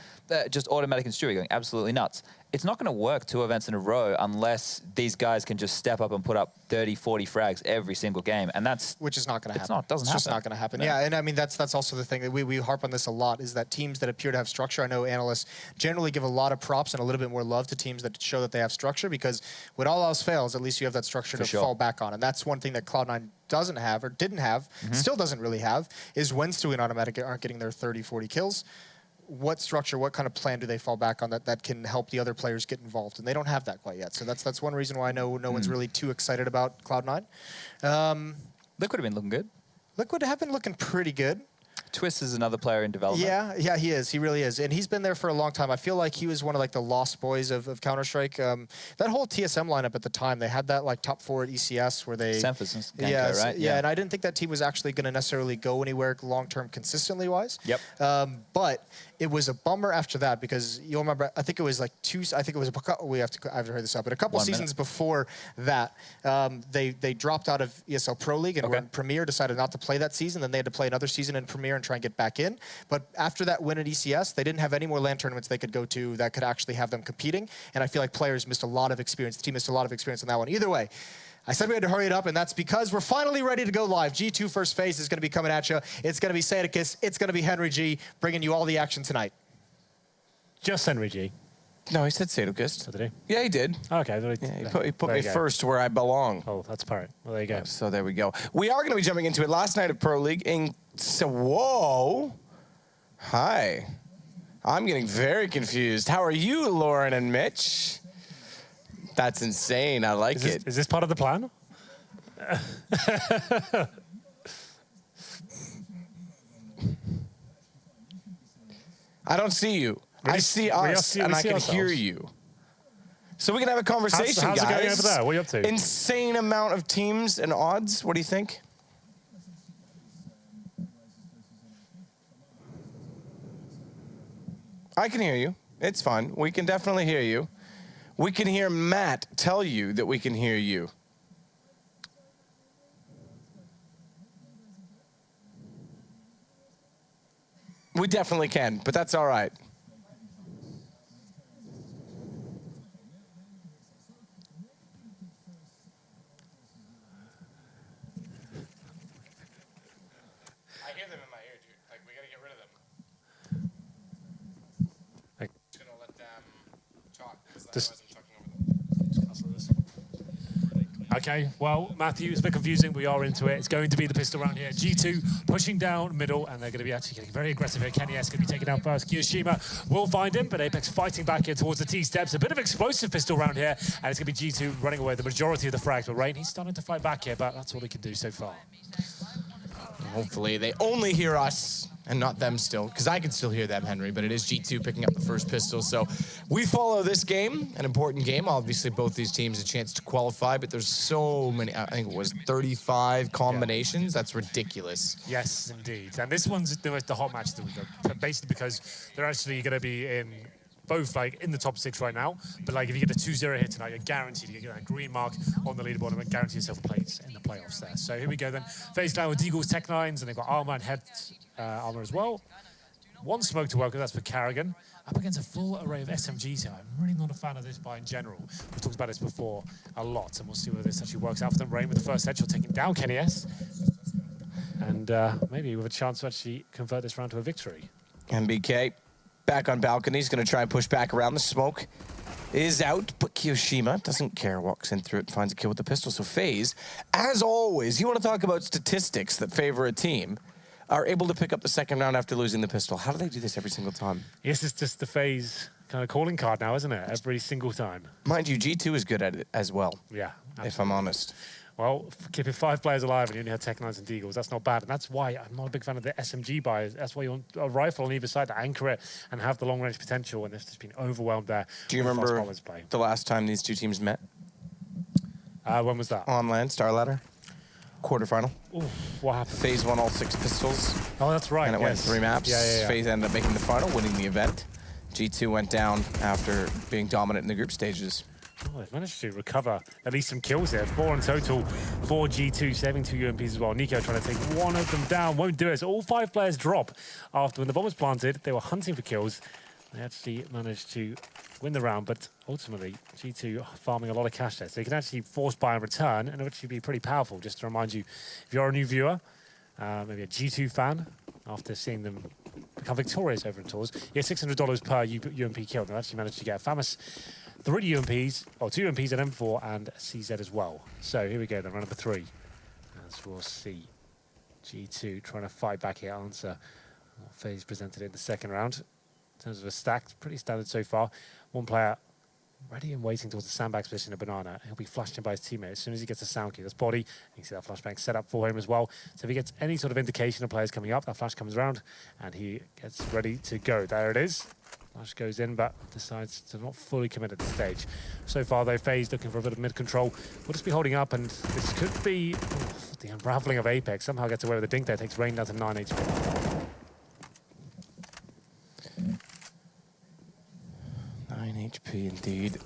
Just Automatic and Stewie going absolutely nuts. It's not going to work 2 events in a row unless these guys can just step up and put up 30, 40 frags every single game, and that's which is not going to happen. Doesn't it's just happen. not going to happen. No. Yeah, and I mean that's also the thing that we harp on this a lot is that teams that appear to have structure. I know analysts generally give a lot of props and a little bit more love to teams that show that they have structure because when all else fails, at least you have that structure to fall back on, and that's one thing that Cloud9 doesn't have or didn't have, still doesn't really have, is when Stewie and Automatic aren't getting their 30, 40 kills. What structure, what kind of plan do they fall back on that can help the other players get involved? And they don't have that quite yet. So that's one reason why I know no one's really too excited about Cloud9. Liquid have been looking good. Liquid have been looking pretty good. Twist is another player in development. Yeah, he is. He really is. And he's been there for a long time. I feel like he was one of like the lost boys of Counter-Strike. That whole TSM lineup at the time, they had that like top 4 at ECS where they... Semphis and Genko, right? Yeah, and I didn't think that team was actually going to necessarily go anywhere long-term consistently wise. Yep. But it was a bummer after that because you'll remember, I think it was like I haven't heard this up, but a couple seasons before that, they dropped out of ESL Pro League and were in Premier, decided not to play that season. Then they had to play another season in Premier and try and get back in. But after that win at ECS, they didn't have any more LAN tournaments they could go to that could actually have them competing. And I feel like players missed a lot of experience. The team missed a lot of experience on that one. Either way, I said we had to hurry it up, and that's because we're finally ready to go live. G2 first phase is going to be coming at you. It's going to be Sadicus. It's going to be Henry G bringing you all the action tonight. Just Henry G. No, he said Sadocus. Oh, did he? Yeah, he did. Okay. Yeah, he put There me you go. first where I belong. Oh, that's part. Well, there you go. So there we go. We are going to be jumping into it. Last night of Pro League whoa. Hi. I'm getting very confused. How are you, Lauren and Mitch? That's insane. I like it. Is this part of the plan? I don't see you. I see us, and I can hear you. So we can have a conversation, how's guys. it going over there? What are you up to? Insane amount of teams and odds. What do you think? I can hear you. It's fine. We can definitely hear you. We can hear Matt tell you that we can hear you. We definitely can, but that's all right. I hear them in my ear, dude. Like, we gotta get rid of them. Like- Just gonna let them talk, because Just- otherwise I'm talking Okay, well, Matthew, it's a bit confusing. We are into it. It's going to be the pistol round here. G2 pushing down middle, and they're going to be actually getting very aggressive here. Kenny S going to be taken down first. Kiyoshima will find him, but Apex fighting back here towards the T-steps. A bit of explosive pistol round here, and it's going to be G2 running away the majority of the frags. But Rain, he's starting to fight back here, but that's all he can do so far. Hopefully they only hear us and not them still, because I can still hear them, Henry, but it is G2 picking up the first pistol. So we follow this game, an important game. Obviously, both these teams a chance to qualify, but there's so many, I think it was 35 combinations. That's ridiculous. Yes, indeed. And this one's the hot match that we got, basically because they're actually going to be in both like in the top 6 right now, but like if you get a 2-0 hit tonight, you're guaranteed to get that green mark on the leaderboard and guarantee yourself a place in the playoffs there. So here we go then. FaZe down with Deagle's Tech 9s, and they've got armor and head armor as well. One smoke to work with, that's for Karrigan. Up against a full array of SMGs here. I'm really not a fan of this buy in general. We've talked about this before a lot, and we'll see whether this actually works out for them. Rain with the first headshot taking down Kenny S. And maybe with a chance to actually convert this round to a victory. MBK back on balcony. He's going to try and push back around. The smoke is out, but Kiyoshima doesn't care. Walks in through it, finds a kill with the pistol. So FaZe, as always, you want to talk about statistics that favor a team, are able to pick up the second round after losing the pistol. How do they do this every single time? Yes, it's just the FaZe kind of calling card now, isn't it? Every single time. Mind you, G2 is good at it as well. Yeah, absolutely. If I'm honest. Well, keeping 5 players alive and you only have Tech 9s and Deagles, that's not bad. And that's why I'm not a big fan of the SMG buys. That's why you want a rifle on either side to anchor it and have the long-range potential, and they've just been overwhelmed there. Do you remember the last time these two teams met? When was that? On land, Star Ladder. Quarterfinal. Ooh, what happened? FaZe won all 6 pistols. Oh, that's right. And it went 3 maps. Yeah. FaZe ended up making the final, winning the event. G2 went down after being dominant in the group stages. Oh, they've managed to recover at least some kills here. 4 in total for G2, saving 2 UMPs as well. Nico trying to take one of them down. Won't do it. So all 5 players drop after when the bomb was planted. They were hunting for kills. They actually managed to win the round, but ultimately G2 farming a lot of cash there. So they can actually force buy and return, and it would actually be pretty powerful. Just to remind you, if you're a new viewer, maybe a G2 fan, after seeing them become victorious over in tours, you get $600 per UMP kill. They actually managed to get a famous 3 UMPs, or 2 UMPs, an M4 and a CZ as well. So here we go then, round number 3. As we'll see, G2 trying to fight back here, answer what FaZe presented in the second round. In terms of a stack, pretty standard so far. One player ready and waiting towards the sandbags position of Banana. He'll be flashed in by his teammate as soon as he gets a sound cue. That's Body. You can see that flashbang set up for him as well. So if he gets any sort of indication of players coming up, that flash comes around and he gets ready to go. There it is. Flash goes in, but decides to not fully commit at this stage. So far, though, FaZe looking for a bit of mid-control. We'll just be holding up, and this could be the unraveling of Apex. Somehow gets away with a dink there. Takes Rain down to 9 HP. 9 HP indeed.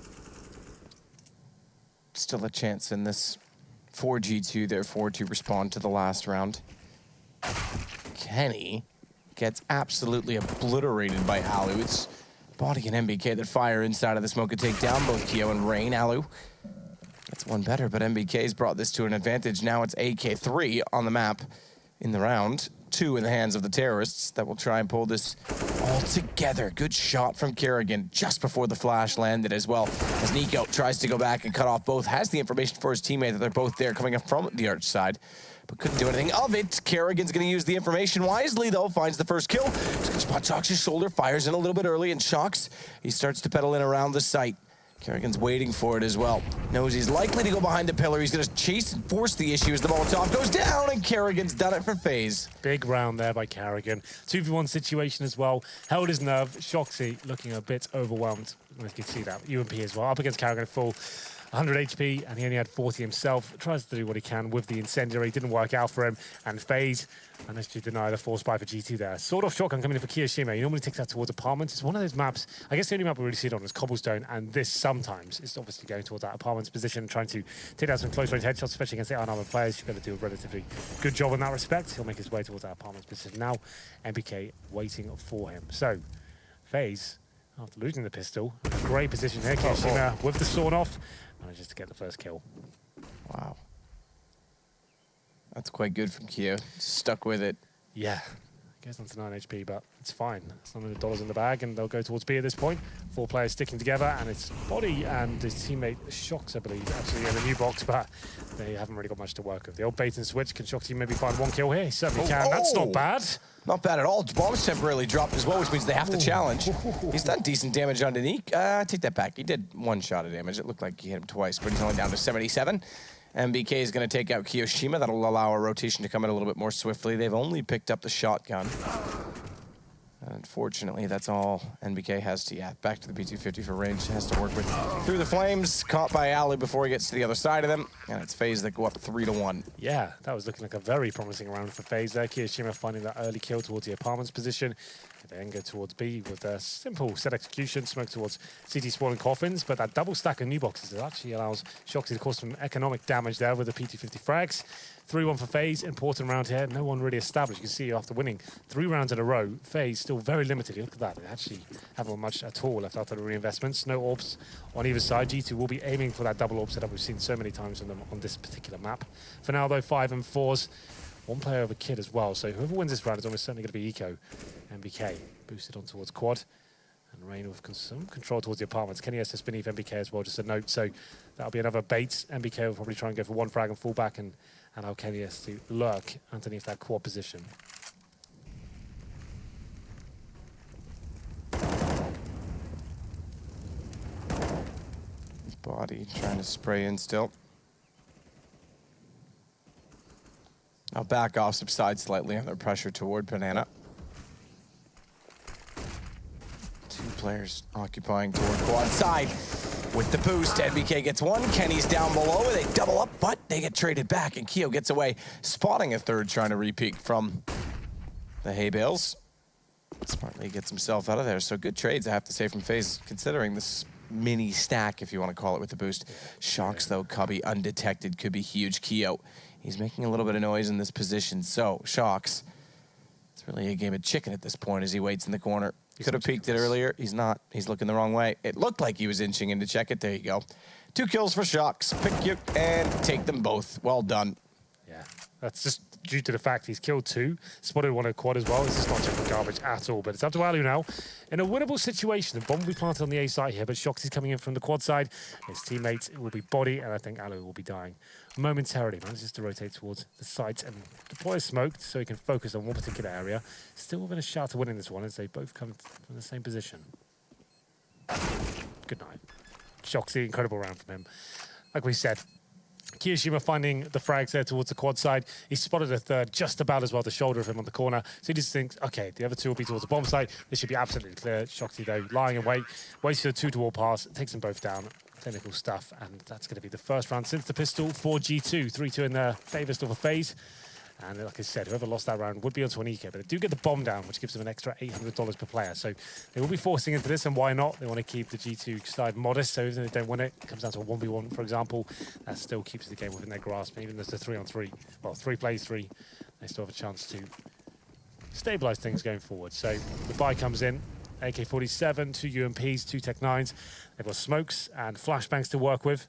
Still a chance in this for G2, therefore, to respond to the last round. Kenny gets absolutely obliterated by Alu. It's Body and MBK that fire inside of the smoke and take down both Kyo and Rain. Alu gets one better, but MBK's brought this to an advantage. Now it's AK3 on the map in the round. 2 in the hands of the terrorists that will try and pull this all together. Good shot from Karrigan just before the flash landed as well. As Nico tries to go back and cut off both, has the information for his teammate that they're both there coming up from the arch side, but couldn't do anything of it. Karrigan's going to use the information wisely, though. Finds the first kill. Spot Shocks his shoulder, fires in a little bit early, and Shocks, he starts to pedal in around the site. Karrigan's waiting for it as well. Knows he's likely to go behind the pillar. He's going to chase and force the issue as the Molotov goes down, and Karrigan's done it for FaZe. Big round there by Karrigan. 2v1 situation as well. Held his nerve. Shoxy looking a bit overwhelmed. You can see that. UMP as well. Up against Karrigan full 100 HP, and he only had 40 himself. Tries to do what he can with the incendiary. Didn't work out for him. And FaZe managed to deny the force buy for G2 there. Sort of shotgun coming in for Kiyoshima. He normally takes that towards apartments. It's one of those maps. I guess the only map we really see it on is Cobblestone, and this sometimes is obviously going towards that apartments position, trying to take out some close-range headshots, especially against the unarmored players. You've got to do a relatively good job in that respect. He'll make his way towards that apartments position. Now, MBK waiting for him. So, FaZe, after losing the pistol, in a great position here. Kiyoshima with the sawn off, manages to get the first kill. Wow. That's quite good from Kyo. Stuck with it. Yeah. Goes on to 9 HP, but it's fine. It's $100 in the bag, and they'll go towards B at this point. 4 players sticking together, and it's Body and his teammate Shox, I believe, actually in the new box, but they haven't really got much to work with. The old bait and switch. Can Shoxy maybe find 1 kill here? He certainly can. That's not bad. Not bad at all. Bomb's temporarily dropped as well, which means they have to challenge. He's done decent damage on Danique. Take that back. He did 1 shot of damage. It looked like he hit him twice, but he's only down to 77. MBK is going to take out Kiyoshima. That'll allow a rotation to come in a little bit more swiftly. They've only picked up the shotgun. Unfortunately, that's all NBK has to, back to the P250 for range. Has to work with through the flames. Caught by Ali before he gets to the other side of them. And it's FaZe that go up 3-1. Yeah, that was looking like a very promising round for FaZe there. Kiyoshima finding that early kill towards the apartments position. They then go towards B with a simple set execution, smoke towards CT spawning coffins, but that double stack of new boxes that actually allows Shoxy to cause some economic damage there with the P250 frags. 3-1 for FaZe, important round here. No one really established. You can see after winning 3 rounds in a row, FaZe still very limited. Look at that. They actually haven't much at all left after the reinvestments. No orbs on either side. G2 will be aiming for that double orb setup we've seen so many times on this particular map. For now, though, 5 and 4s. 1 player over Kid as well. So whoever wins this round is almost certainly going to be Eco. MBK boosted on towards Quad. And Rain with some control towards the apartments. Kenny SS beneath MBK as well, just a note. So that'll be another bait. MBK will probably try and go for 1 frag and fall back and allow Kenny S to lurk underneath that Quad position. Body trying to spray in still. I'll back off, subside slightly under pressure toward Banana. 2 players occupying toward Quad side. With the boost, NBK gets 1. Kenny's down below. They double up, but they get traded back, and Keo gets away, spotting a 3rd, trying to repeat from the hay bales. Smartly gets himself out of there. So good trades, I have to say, from FaZe, considering this mini stack, if you want to call it, with the boost. Shox, though, Cubby undetected, could be huge. Keo, he's making a little bit of noise in this position. So, Shox, it's really a game of chicken at this point as he waits in the corner. Could have peeked it earlier. He's not. He's looking the wrong way. It looked like he was inching in to check it. There you go. 2 kills for Shox. Pick you and take them both. Well done. Yeah, that's just due to the fact he's killed 2, spotted 1 at Quad as well. This is not chicken garbage at all, but it's up to Alu now. In a winnable situation, the bomb will be planted on the A side here, but Shox is coming in from the Quad side. His teammate will be Body, and I think Alu will be dying momentarily. Manages to rotate towards the site and deploy a smoke so he can focus on one particular area. Still within a shout to winning this one as they both come from the same position. Good night. Shoxy, incredible round from him. Like we said, Kiyoshima finding the frags there towards the Quad side. He spotted a 3rd just about as well the shoulder of him on the corner. So he just thinks, okay, the other 2 will be towards the bomb side. This should be absolutely clear. Shoxy, though, lying in wait. Waits for the 2-to-wall pass. Takes them both down. Clinical stuff. And that's going to be the first round since the pistol for G2. 3-2 in their favour still for FaZe. And like I said, whoever lost that round would be onto an EK, but they do get the bomb down, which gives them an extra $800 per player. So they will be forcing into this, and why not? They want to keep the G2 side modest, so even if they don't win it, it comes down to a 1v1, for example. That still keeps the game within their grasp. And even though it's a 3-on-3, well, 3 plays 3, they still have a chance to stabilize things going forward. So the buy comes in. AK-47, 2 UMPs, 2 Tech-9s. They've got smokes and flashbangs to work with.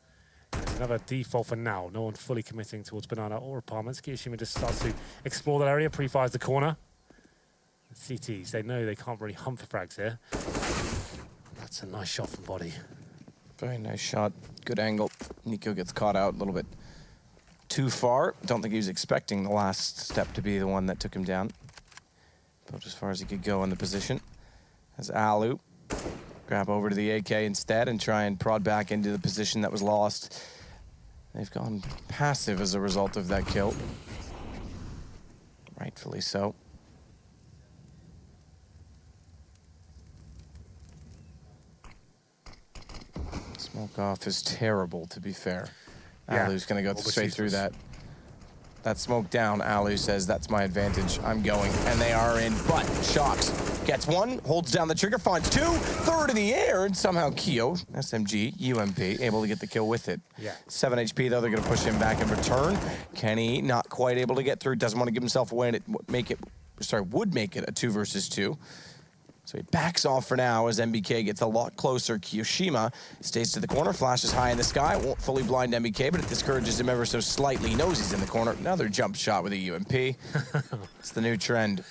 Another default for now. No one fully committing towards Banana or apartments. Kiyoshima just starts to explore that area, pre-fires the corner. The CTs, they know they can't really hunt for frags here. That's a nice shot from Body. Very nice shot. Good angle. Nico gets caught out a little bit too far. Don't think he was expecting the last step to be the one that took him down. About as far as he could go in the position. As Alu grab over to the AK instead and try and prod back into the position that was lost. They've gone passive as a result of that kill. Rightfully so. Smoke off is terrible, to be fair. Yeah. Alu's going to go straight through that. That smoke down, Alu says, that's my advantage. I'm going. And they are in, but Shox gets 1, holds down the trigger, finds 2, 3rd in the air, and somehow Keo, SMG, UMP, able to get the kill with it. Yeah. 7 HP, though, they're going to push him back in return. Kenny not quite able to get through, doesn't want to give himself away, and it would make it a 2 versus 2. So he backs off for now as MBK gets a lot closer. Kiyoshima stays to the corner, flashes high in the sky, won't fully blind MBK, but it discourages him ever so slightly. He knows he's in the corner. Another jump shot with a UMP. It's the new trend.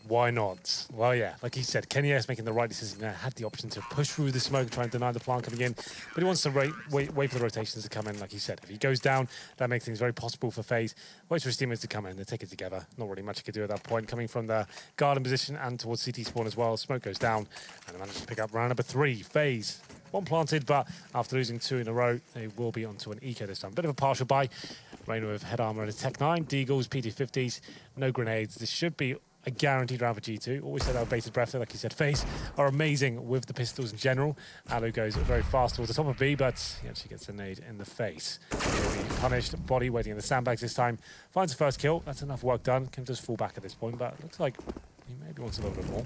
Why not? Well, yeah, like he said, Kenny S making the right decision there. Had the option to push through the smoke, try and deny the plant coming in, but he wants to wait for the rotations to come in. Like he said, if he goes down, that makes things very possible for FaZe. Waits for his teammates to come in. They take it together. Not really much he could do at that point. Coming from the garden position and towards CT spawn as well. Smoke goes down, and they manage to pick up round number 3. FaZe. One planted, but after losing 2 in a row, they will be onto an eco this time. Bit of a partial buy. Rainer with head armor and a Tech 9, Deagles, PT50s, no grenades. This should be a guaranteed round for G2. Always said that with bated breath, like you said. FaZe are amazing with the pistols in general. Alu goes very fast towards the top of B, but he actually gets a nade in the face. He'll be punished. Body waiting in the sandbags this time. Finds the first kill. That's enough work done. Can just fall back at this point, but looks like he maybe wants a little bit more.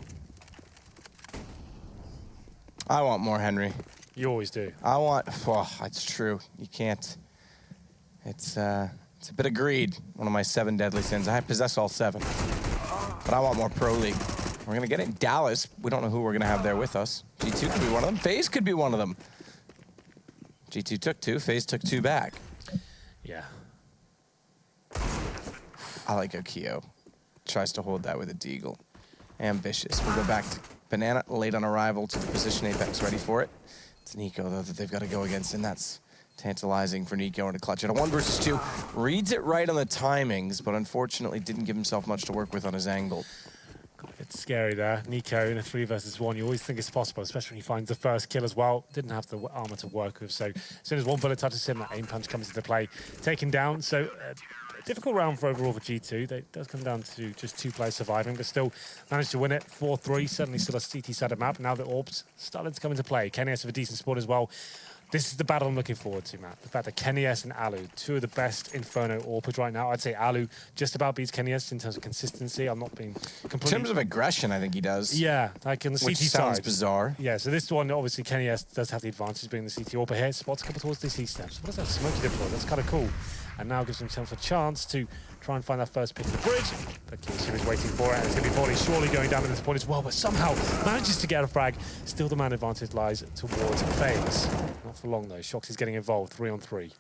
I want more, Henry. You always do. I want... Oh, it's true. You can't... It's a bit of greed. One of my 7 deadly sins. I possess all 7. But I want more Pro League. We're going to get it in Dallas. We don't know who we're going to have there with us. G2 could be one of them. FaZe could be one of them. G2 took 2. FaZe took 2 back. Yeah. I like how Keo tries to hold that with a deagle. Ambitious. We'll go back to Banana, late on arrival to the position. Apex ready for it. It's Nico, though, that they've got to go against, and that's tantalizing for Nico to clutch it. A 1 versus 2. Reads it right on the timings, but unfortunately didn't give himself much to work with on his angle. It's scary there. Nico in a 3 versus 1. You always think it's possible, especially when he finds the first kill as well. Didn't have the armor to work with, so as soon as one bullet touches him, that aim punch comes into play. Taken down, so a difficult round for overall for G2. It does come down to just 2 players surviving, but still managed to win it. 4-3, certainly still a CT-sided map. Now the orbs starting to come into play. Kenny S with a decent spawn as well. This is the battle I'm looking forward to, Matt. The fact that Kenny S and Alu, 2 of the best Inferno AWPers right now. I'd say Alu just about beats Kenny S in terms of consistency. I'm not being completely... In terms of aggression, I think he does. Yeah, like on the Which CT sounds side. bizarre. Yeah, so this one, obviously, Kenny S does have the advantage being the CT AWPer here. Spots a couple towards the C steps. What is that smoky deploy? That's kind of cool. And now gives himself a chance to try and find that first pick of the bridge. But Kiyoshi is waiting for it, and it's going to be Volley surely going down at this point as well, but somehow manages to get a frag. Still the man advantage lies towards FaZe. Not for long, though. Shox is getting involved, 3 on 3.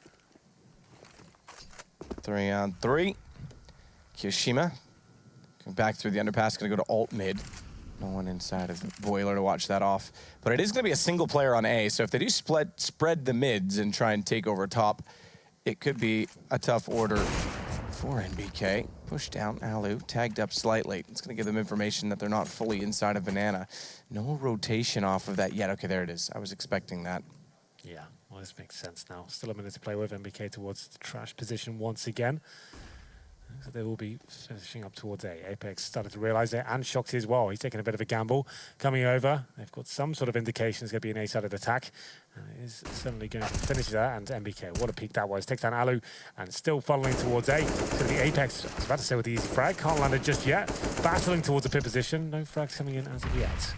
3 on 3. Kiyoshima going back through the underpass, going to go to alt mid. No one inside of the boiler to watch that off. But it is going to be a single player on A, so if they do spread the mids and try and take over top, it could be a tough order for NBK. Push down, Alu, tagged up slightly. It's going to give them information that they're not fully inside of Banana. No rotation off of that yet. Okay, there it is. I was expecting that. Yeah, well, this makes sense now. Still a minute to play with. NBK towards the trash position once again. So they will be finishing up towards A. Apex started to realize it, and Shoxy as well. He's taking a bit of a gamble. Coming over, they've got some sort of indication it's going to be an A-sided attack. It is certainly going to finish that, and NBK, what a peek that was. Takes down Alu, and still funneling towards A. So the Apex, I was about to say with the easy frag, can't land it just yet. Battling towards the pit position. No frags coming in as of yet.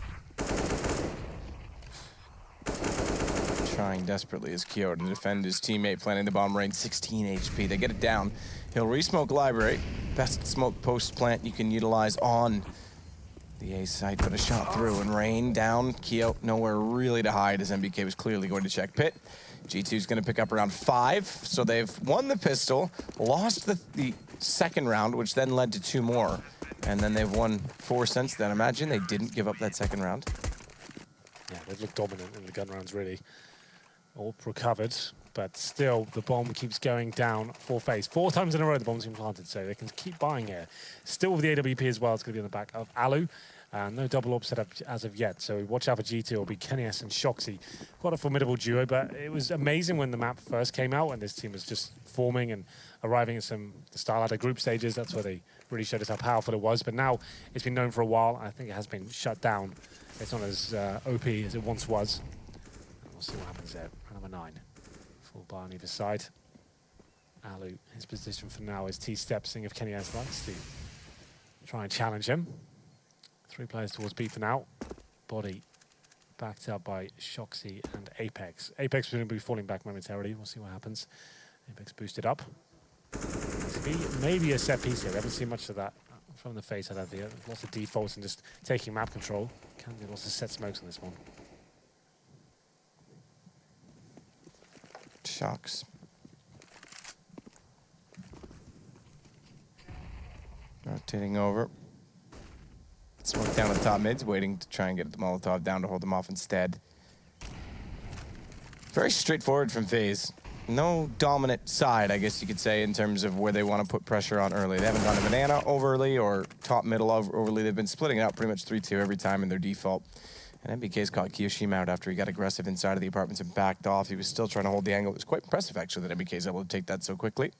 Trying desperately as Kyo to defend his teammate, planting the bomb range, 16 HP. They get it down. He'll re-smoke library. Best smoke post plant you can utilize on the A site, but a shot through and rain down. Kyo nowhere really to hide as NBK was clearly going to check pit. G2's going to pick up around 5, so they've won the pistol, lost the second round, which then led to 2 more, and then they've won 4 since then. Imagine they didn't give up that second round. Yeah, they've looked dominant in the gun rounds, really. All recovered, but still the bomb keeps going down for FaZe. 4 times in a row the bomb's been planted, so they can keep buying here. Still with the AWP as well, it's going to be on the back of Alu. No double AWP set up as of yet, so watch out for G2. It'll be Kenny S and Shoxy. Quite a formidable duo, but it was amazing when the map first came out and this team was just forming and arriving at the style out of group stages. That's where they really showed us how powerful it was, but now it's been known for a while. I think it has been shut down. It's not as OP as it once was. We'll see what happens there. Round number 9. Full bar on either side. Alu, his position for now is T-step, seeing if Kenny S likes to try and challenge him. 3 players towards B for now. Body backed up by Shoxy and Apex. Apex is going to be falling back momentarily. We'll see what happens. Apex boosted up. Maybe a set piece here. We haven't seen much of that from the FaZe side. Lots of defaults and just taking map control. Can do lots of set smokes on this one. Shocks. Rotating over. Smoke down the top mid's waiting to try and get the Molotov down to hold them off instead. Very straightforward from FaZe. No dominant side, I guess you could say, in terms of where they want to put pressure on early. They haven't gone to banana overly or top middle overly. They've been splitting it out pretty much 3-2 every time in their default. And MBK's caught Kiyoshima out after he got aggressive inside of the apartments and backed off. He was still trying to hold the angle. It was quite impressive, actually, that MBK's able to take that so quickly.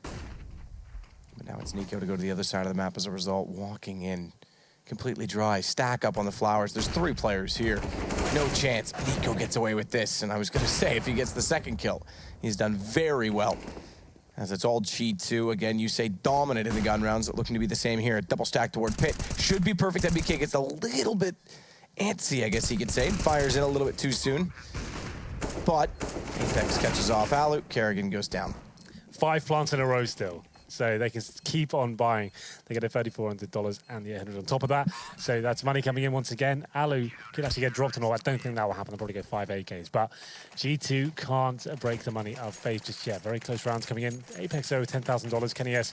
But now it's Nico to go to the other side of the map as a result, walking in completely dry, stack up on the flowers. There's 3 players here. No chance Nico gets away with this. And I was going to say, if he gets the second kill, he's done very well. As it's all G2. Again, you say dominant in the gun rounds. Looking to be the same here. Double stack toward Pit. Should be perfect. MBK gets a little bit antsy, I guess you could say. Fires in a little bit too soon. But Apex catches off Alu. Kerrigan goes down. 5 plants in a row still. So they can keep on buying. They get a $3,400 and the 800 on top of that. So that's money coming in once again. Alu could actually get dropped and all. I don't think that will happen. They'll probably get 5 AKs. But G2 can't break the money of FaZe just yet. Very close rounds coming in. Apex though, $10,000. Kenny S,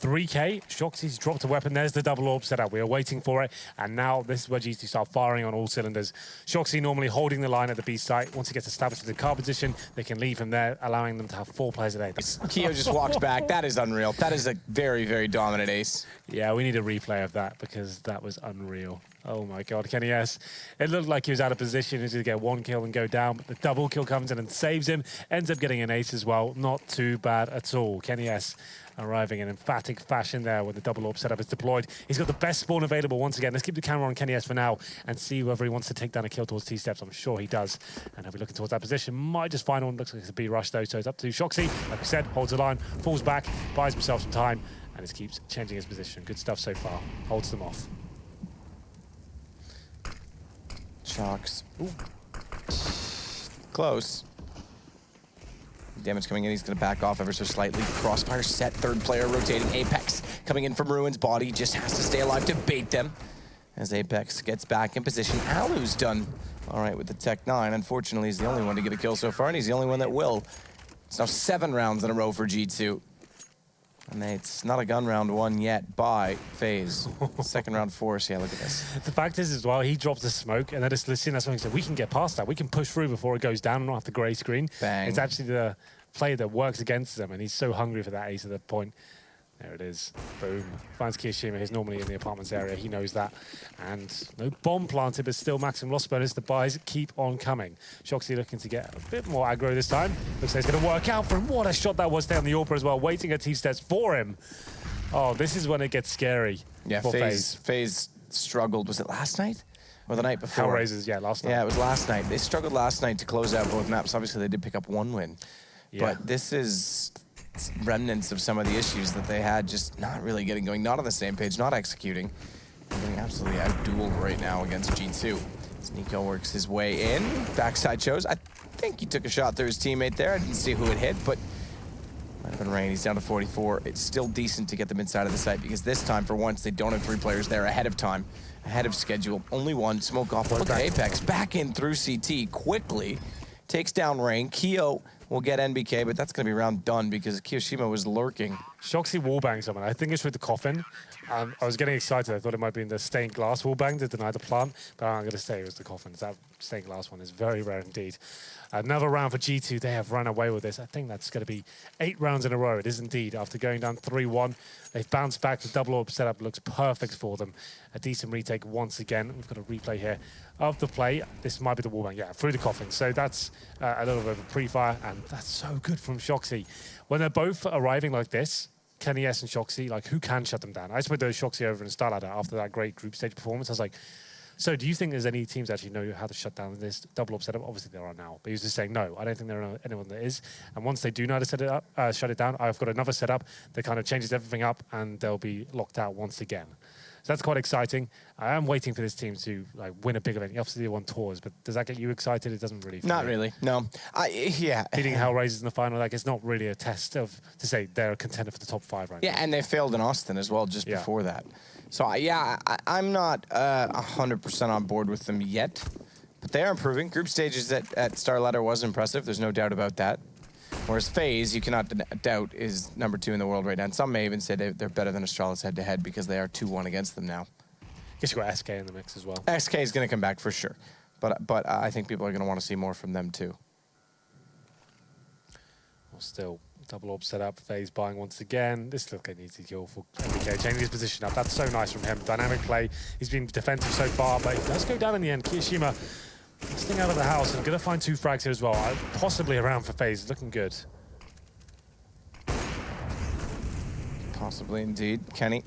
3K. Shoxy's dropped a weapon. There's the double orb setup. We are waiting for it. And now this is where G2 start firing on all cylinders. Shoxy normally holding the line at the B site. Once he gets established in the car position, they can leave him there, allowing them to have 4 players a day. Keo just walks back. That is unreal. That is a very, very dominant ace. Yeah, we need a replay of that because that was unreal. Oh my God, Kenny S. It looked like he was out of position. He was going to get 1 kill and go down, but the double kill comes in and saves him. Ends up getting an ace as well. Not too bad at all. Kenny S arriving in emphatic fashion there when the double orb setup is deployed. He's got the best spawn available once again. Let's keep the camera on Kenny S for now and see whether he wants to take down a kill towards T-steps. I'm sure he does. And he'll be looking towards that position. Might just find one. Looks like it's a B rush though, so it's up to Shoxy. Like we said, holds the line, falls back, buys himself some time, and just keeps changing his position. Good stuff so far. Holds them off. Shocks. Ooh. Close. Damage coming in. He's going to back off ever so slightly. Crossfire set. 3rd player rotating. Apex coming in from Ruin's body. Just has to stay alive to bait them. As Apex gets back in position. Alu's done all right with the Tech 9. Unfortunately, he's the only one to get a kill so far, and he's the only one that will. It's now 7 rounds in a row for G2. And it's not a gun round won yet by FaZe. 2nd round force. Yeah, look at this. The fact is as well, he drops the smoke and then just listening to something, so we can get past that. We can push through before it goes down and not have the grey screen. Bang. It's actually the player that works against them, and he's so hungry for that ace at that point. There it is. Boom. Finds Kiyoshima. He's normally in the apartments area. He knows that. And no bomb planted, but still maximum loss bonus. The buys keep on coming. Shoxy looking to get a bit more aggro this time. Looks like it's going to work out for him. What a shot that was down the AWP as well. Waiting at T-steps for him. Oh, this is when it gets scary. Yeah, for FaZe struggled. Was it last night? Or the night before? Hellraisers, yeah, last night. Yeah, it was last night. They struggled last night to close out both maps. Obviously, they did pick up 1 win. Yeah. But this is remnants of some of the issues that they had, just not really getting going, not on the same page, not executing. They're getting absolutely out-dueled right now against G2. As Nico works his way in, backside shows. I think he took a shot through his teammate there. I didn't see who it hit, but might have been Rain. He's down to 44. It's still decent to get them inside of the site because this time, for once, they don't have 3 players there ahead of time, ahead of schedule. Only 1. Smoke off. Look at Apex. Back in through CT quickly. Takes down Rain. Keo will get NBK, but that's going to be round done because Kiyoshima was lurking. Shoxy wallbang someone. I think it's with the coffin. I was getting excited. I thought it might be in the stained glass wallbang to deny the plant, but I'm going to say it was the coffin. That stained glass one is very rare indeed. Another round for G2. They have run away with this. I think that's going to be 8 rounds in a row. It is indeed. After going down 3-1, they've bounced back. The double orb setup looks perfect for them. A decent retake once again. We've got a replay here of the play. This might be the wallbang. Yeah, through the coffin. So that's a little bit of a pre-fire, and that's so good from Shoxy. When they're both arriving like this, Kenny S and Shoxy, like, who can shut them down? I just put those Shoxy over in Starladder after that great group stage performance. I was like, so do you think there's any teams that actually know how to shut down this double orb setup? Obviously there are now, but he was just saying, no, I don't think there are anyone that is. And once they do know how to set it up, shut it down, I've got another setup that kind of changes everything up and they'll be locked out once again. So that's quite exciting. I am waiting for this team to like win a big event. Obviously they won tours, but does that get you excited? It doesn't really. Not really, no. Yeah. Beating Hellraisers in the final, like, it's not really a test of to say they're a contender for the top 5 right now. Yeah, and they failed in Austin as well just before that. So yeah, I'm not 100% on board with them yet, but they are improving. Group stages at Starladder was impressive. There's no doubt about that. Whereas FaZe, you cannot doubt, is #2 in the world right now. And some may even say they're better than Astralis head-to-head because they are 2-1 against them now. guess you got SK in the mix as well. SK is going to come back for sure. But I think people are going to want to see more from them too. Well, still, double orb set up. FaZe buying once again. This looks like an easy kill for MBK. Changing his position up. That's so nice from him. Dynamic play. He's been defensive so far, but he does go down in the end. Kiyoshima, staying out of the house and going to find 2 frags here as well. Possibly around for FaZe. Looking good. Possibly indeed. Kenny,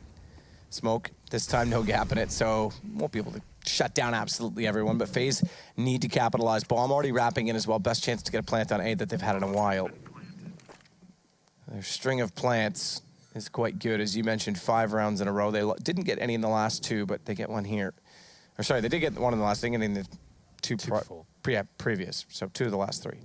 smoke. This time no gap in it, so won't be able to shut down absolutely everyone, but FaZe need to capitalize. Bomb already wrapping in as well. Best chance to get a plant on A that they've had in a while. Their string of plants is quite good. As you mentioned, 5 rounds in a row. They didn't get any in the last 2, but they get one here. Or sorry, they did get one in the last. They didn't get in the 2 previous, so 2 of the last 3.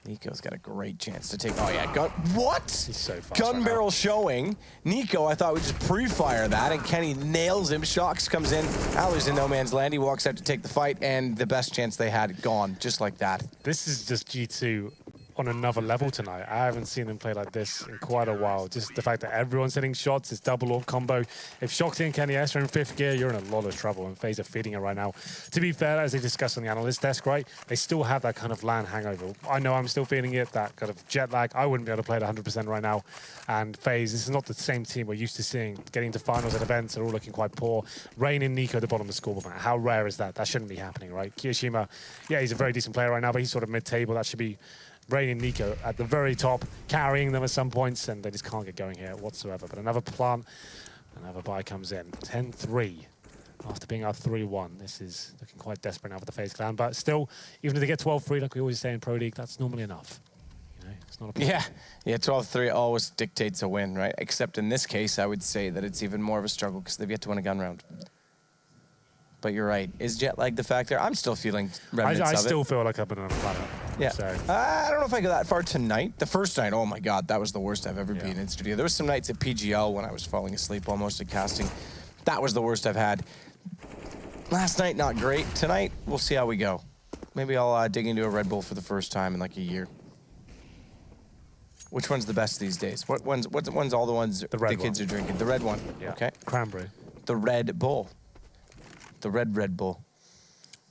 Nico's got a great chance to take. Oh yeah, what? He's so fast Gun right barrel now. showing. Nico, I thought would just pre-fire that, and Kenny nails him. Shocks comes in. Alu's in no man's land. He walks out to take the fight, and the best chance they had gone, just like that. This is just G2 on another level tonight. I haven't seen them play like this in quite a while. Just the fact that everyone's hitting shots, this double orb combo. If Shoxy and Kenny S are in 5th gear, you're in a lot of trouble, and FaZe are feeding it right now. To be fair, as they discussed on the analyst desk, right, they still have that kind of LAN hangover. I know I'm still feeling it, that kind of jet lag. I wouldn't be able to play it 100% right now. And FaZe, this is not the same team we're used to seeing. Getting to finals at events are all looking quite poor. Rain and Nico at the bottom of the scoreboard, man. How rare is that? That shouldn't be happening, right? Kiyoshima, yeah, he's a very decent player right now, but he's sort of mid-table. That should be Rain and Nico at the very top, carrying them at some points, and they just can't get going here whatsoever. But another plant, another buy comes in. 10-3 after being out 3-1. This is looking quite desperate now for the FaZe clan. But still, even if they get 12-3, like we always say in Pro League, that's normally enough. You know, it's not a problem. Yeah, 12-3 always dictates a win, right? Except in this case, I would say that it's even more of a struggle because they've yet to win a gun round. But you're right. Is jet lag the factor? I'm still feeling remnants of it. I still feel like I've been on a planet. Yeah. So. I don't know if I go that far tonight. The first night, oh my God, that was the worst I've ever been in studio. There was some nights at PGL when I was falling asleep almost at casting. That was the worst I've had. Last night, not great. Tonight, we'll see how we go. Maybe I'll dig into a Red Bull for the first time in like a year. Which one's the best these days? What one's all the ones the kids are drinking? The red one. Yeah. Okay. Cranberry. The Red Bull. The Red Bull.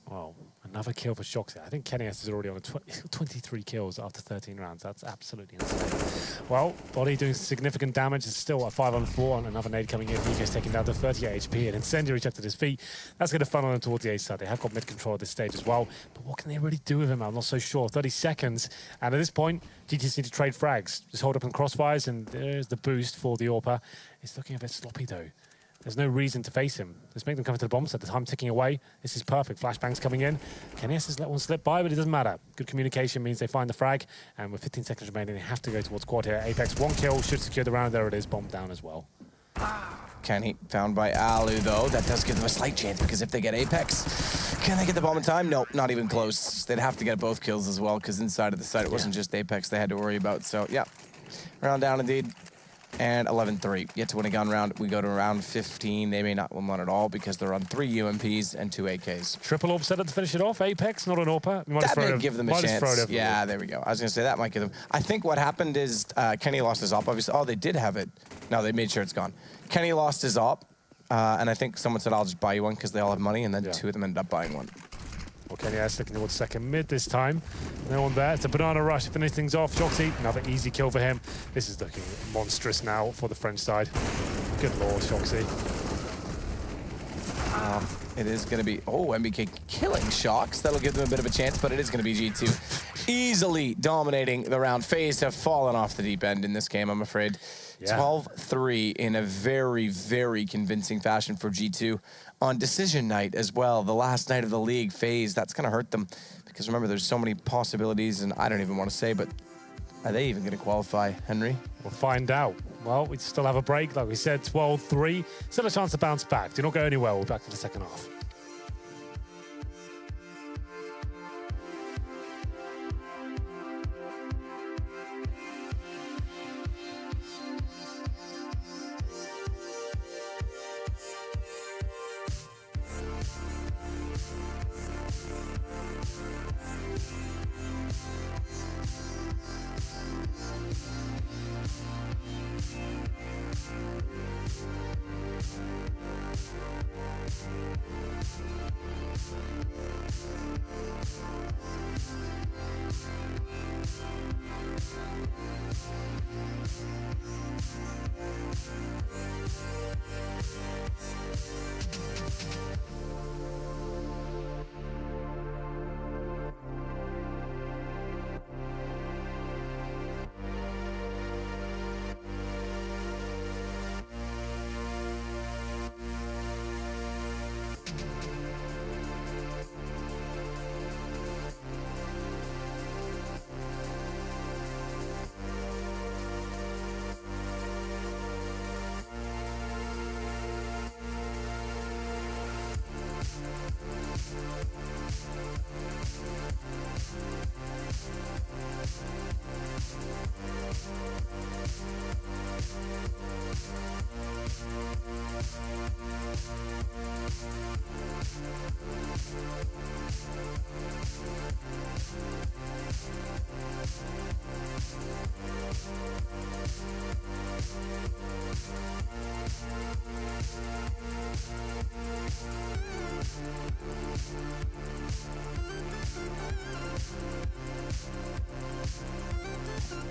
Wow, another kill for Shoxy. I think Kenny S is already on 23 kills after 13 rounds. That's absolutely insane. Well, Body doing significant damage. It's still a 5-on-4 and another nade coming in. Nico's taking down to 38 HP. An incendiary checked at his feet. That's going to funnel him towards the A side. They have got mid control at this stage as well. But what can they really do with him? I'm not so sure. 30 seconds. And at this point, GTs need to trade frags. Just hold up in crossfires, and there's the boost for the AWPer. It's looking a bit sloppy though. There's no reason to face him. Let's make them come to the bomb set. The time ticking away. This is perfect. Flashbangs coming in. Kenny S has let one slip by, but it doesn't matter. Good communication means they find the frag, and with 15 seconds remaining, they have to go towards quad here. Apex, 1 kill, should secure the round. There it is, bomb down as well. Kenny found by Alu though. That does give them a slight chance because if they get Apex, can they get the bomb in time? Nope, not even close. They'd have to get both kills as well because inside of the site, it wasn't just Apex they had to worry about. So yeah, round down indeed. And 11-3. Yet to win a gun round. We go to round 15. They may not win one at all because they're on 3 UMPs and 2 AKs. Triple AWP set up to finish it off. Apex, not an AWPer. That may give them a chance. Yeah, there we go. I was going to say that might give them. I think what happened is Kenny lost his AWP. Obviously, oh, they did have it. No, they made sure it's gone. Kenny lost his AWP. And I think someone said, I'll just buy you one because they all have money. And then 2 of them ended up buying one. Well, Kenny S looking towards second mid this time. No one there. It's a banana rush to finish things off. Shoxy, another easy kill for him. This is looking monstrous now for the French side. Good lord, Shoxy. It is going to be, MBK killing Shocks. That'll give them a bit of a chance, but it is going to be G2 easily dominating the round. FaZe have fallen off the deep end in this game, I'm afraid. 12-3 in a very, very convincing fashion for G2 on decision night as well. The last night of the league, FaZe, that's going to hurt them because remember, there's so many possibilities, and I don't even want to say, but are they even going to qualify, Henry? We'll find out. Well, we still have a break. Like we said, 12-3. Still a chance to bounce back. Do not go anywhere. We're back to the second half.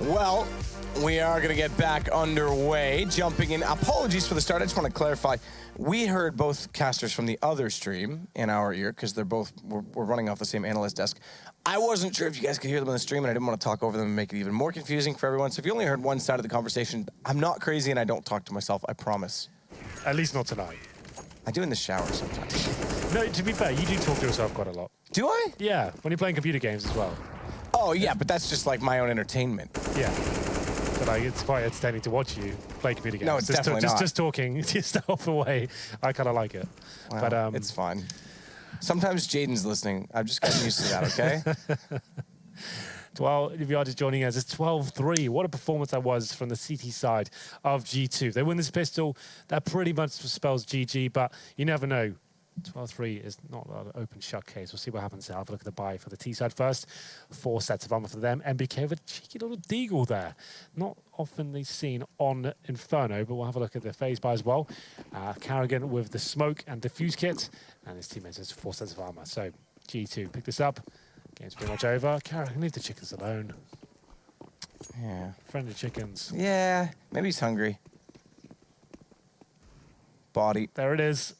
Well, we are going to get back underway. Jumping in. Apologies for the start. I just want to clarify. We heard both casters from the other stream in our ear because they're both we're running off the same analyst desk. I wasn't sure if you guys could hear them on the stream, and I didn't want to talk over them and make it even more confusing for everyone. So if you only heard one side of the conversation, I'm not crazy and I don't talk to myself. I promise. At least not tonight. I do in the shower sometimes. No, to be fair, you do talk to yourself quite a lot. Do I? Yeah, when you're playing computer games as well. Oh, yeah, but that's just like my own entertainment. Yeah. But like, it's quite entertaining to watch you play computer games. No, it's definitely not. Just talking to yourself away. I kind of like it. Well, but it's fine. Sometimes Jaden's listening. I've just gotten used to that, okay? Well, if you are just joining us, it's 12-3. What a performance that was from the CT side of G2. They win this pistol. That pretty much spells GG, but you never know. 12-3 is not an open shut case. We'll see what happens there. I'll have a look at the buy for the T side first. 4 sets of armor for them. MBK with a cheeky little deagle there. Not often seen on Inferno, but we'll have a look at the FaZe buy as well. Carrigan with the smoke and diffuse kit, and his teammates has 4 sets of armor. So G2 pick this up. Game's pretty much over. Carrigan, leave the chickens alone. Yeah. Friendly chickens. Yeah, maybe he's hungry. Body. There it is.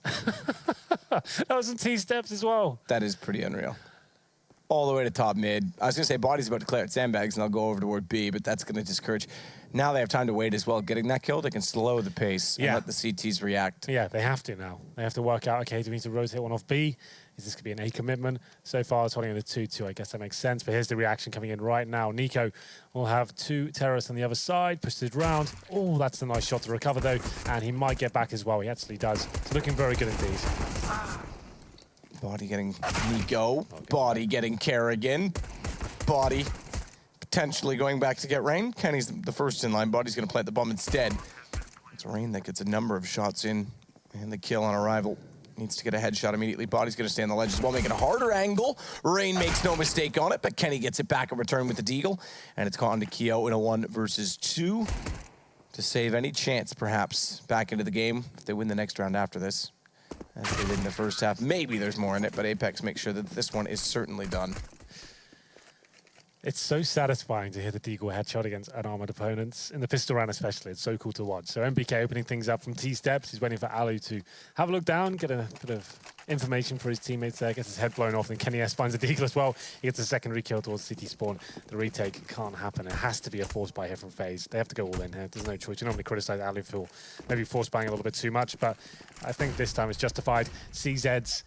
That was some T-steps as well. That is pretty unreal. All the way to top mid. I was going to say Body's about to clear out sandbags and they'll go over toward B, but that's going to discourage. Now they have time to wait as well. Getting that kill, they can slow the pace and let the CTs react. Yeah, they have to now. They have to work out, okay, do we need to rotate one off B? Is this going to be an A commitment? So far, it's holding in a 2-2. I guess that makes sense. But here's the reaction coming in right now. Nico will have 2 terrorists on the other side. Pushes it round. Oh, that's a nice shot to recover, though. And he might get back as well. He actually does. It's looking very good indeed. Body getting Nico. Okay. Body getting Carrigan. Body potentially going back to get Rain. Kenny's the first in line. Body's going to plant the bomb instead. It's Rain that gets a number of shots in. And the kill on arrival. Needs to get a headshot immediately. Body's going to stay on the ledge as well, making a harder angle. Rain makes no mistake on it, but Kenny gets it back in return with the deagle. And it's gone to Keo in a 1 versus 2 to save any chance, perhaps, back into the game if they win the next round after this. As they did in the first half. Maybe there's more in it, but Apex makes sure that this one is certainly done. It's so satisfying to hear the deagle headshot against unarmored opponents. In the pistol round especially, it's so cool to watch. So MBK opening things up from T-steps. He's waiting for Alu to have a look down, get a bit of information for his teammates there, gets his head blown off, and Kenny S finds the deagle as well. He gets a secondary kill towards City Spawn. The retake can't happen. It has to be a force buy here from FaZe. They have to go all in here. There's no choice. You normally criticize Alu for maybe force buying a little bit too much, but I think this time it's justified. CZs,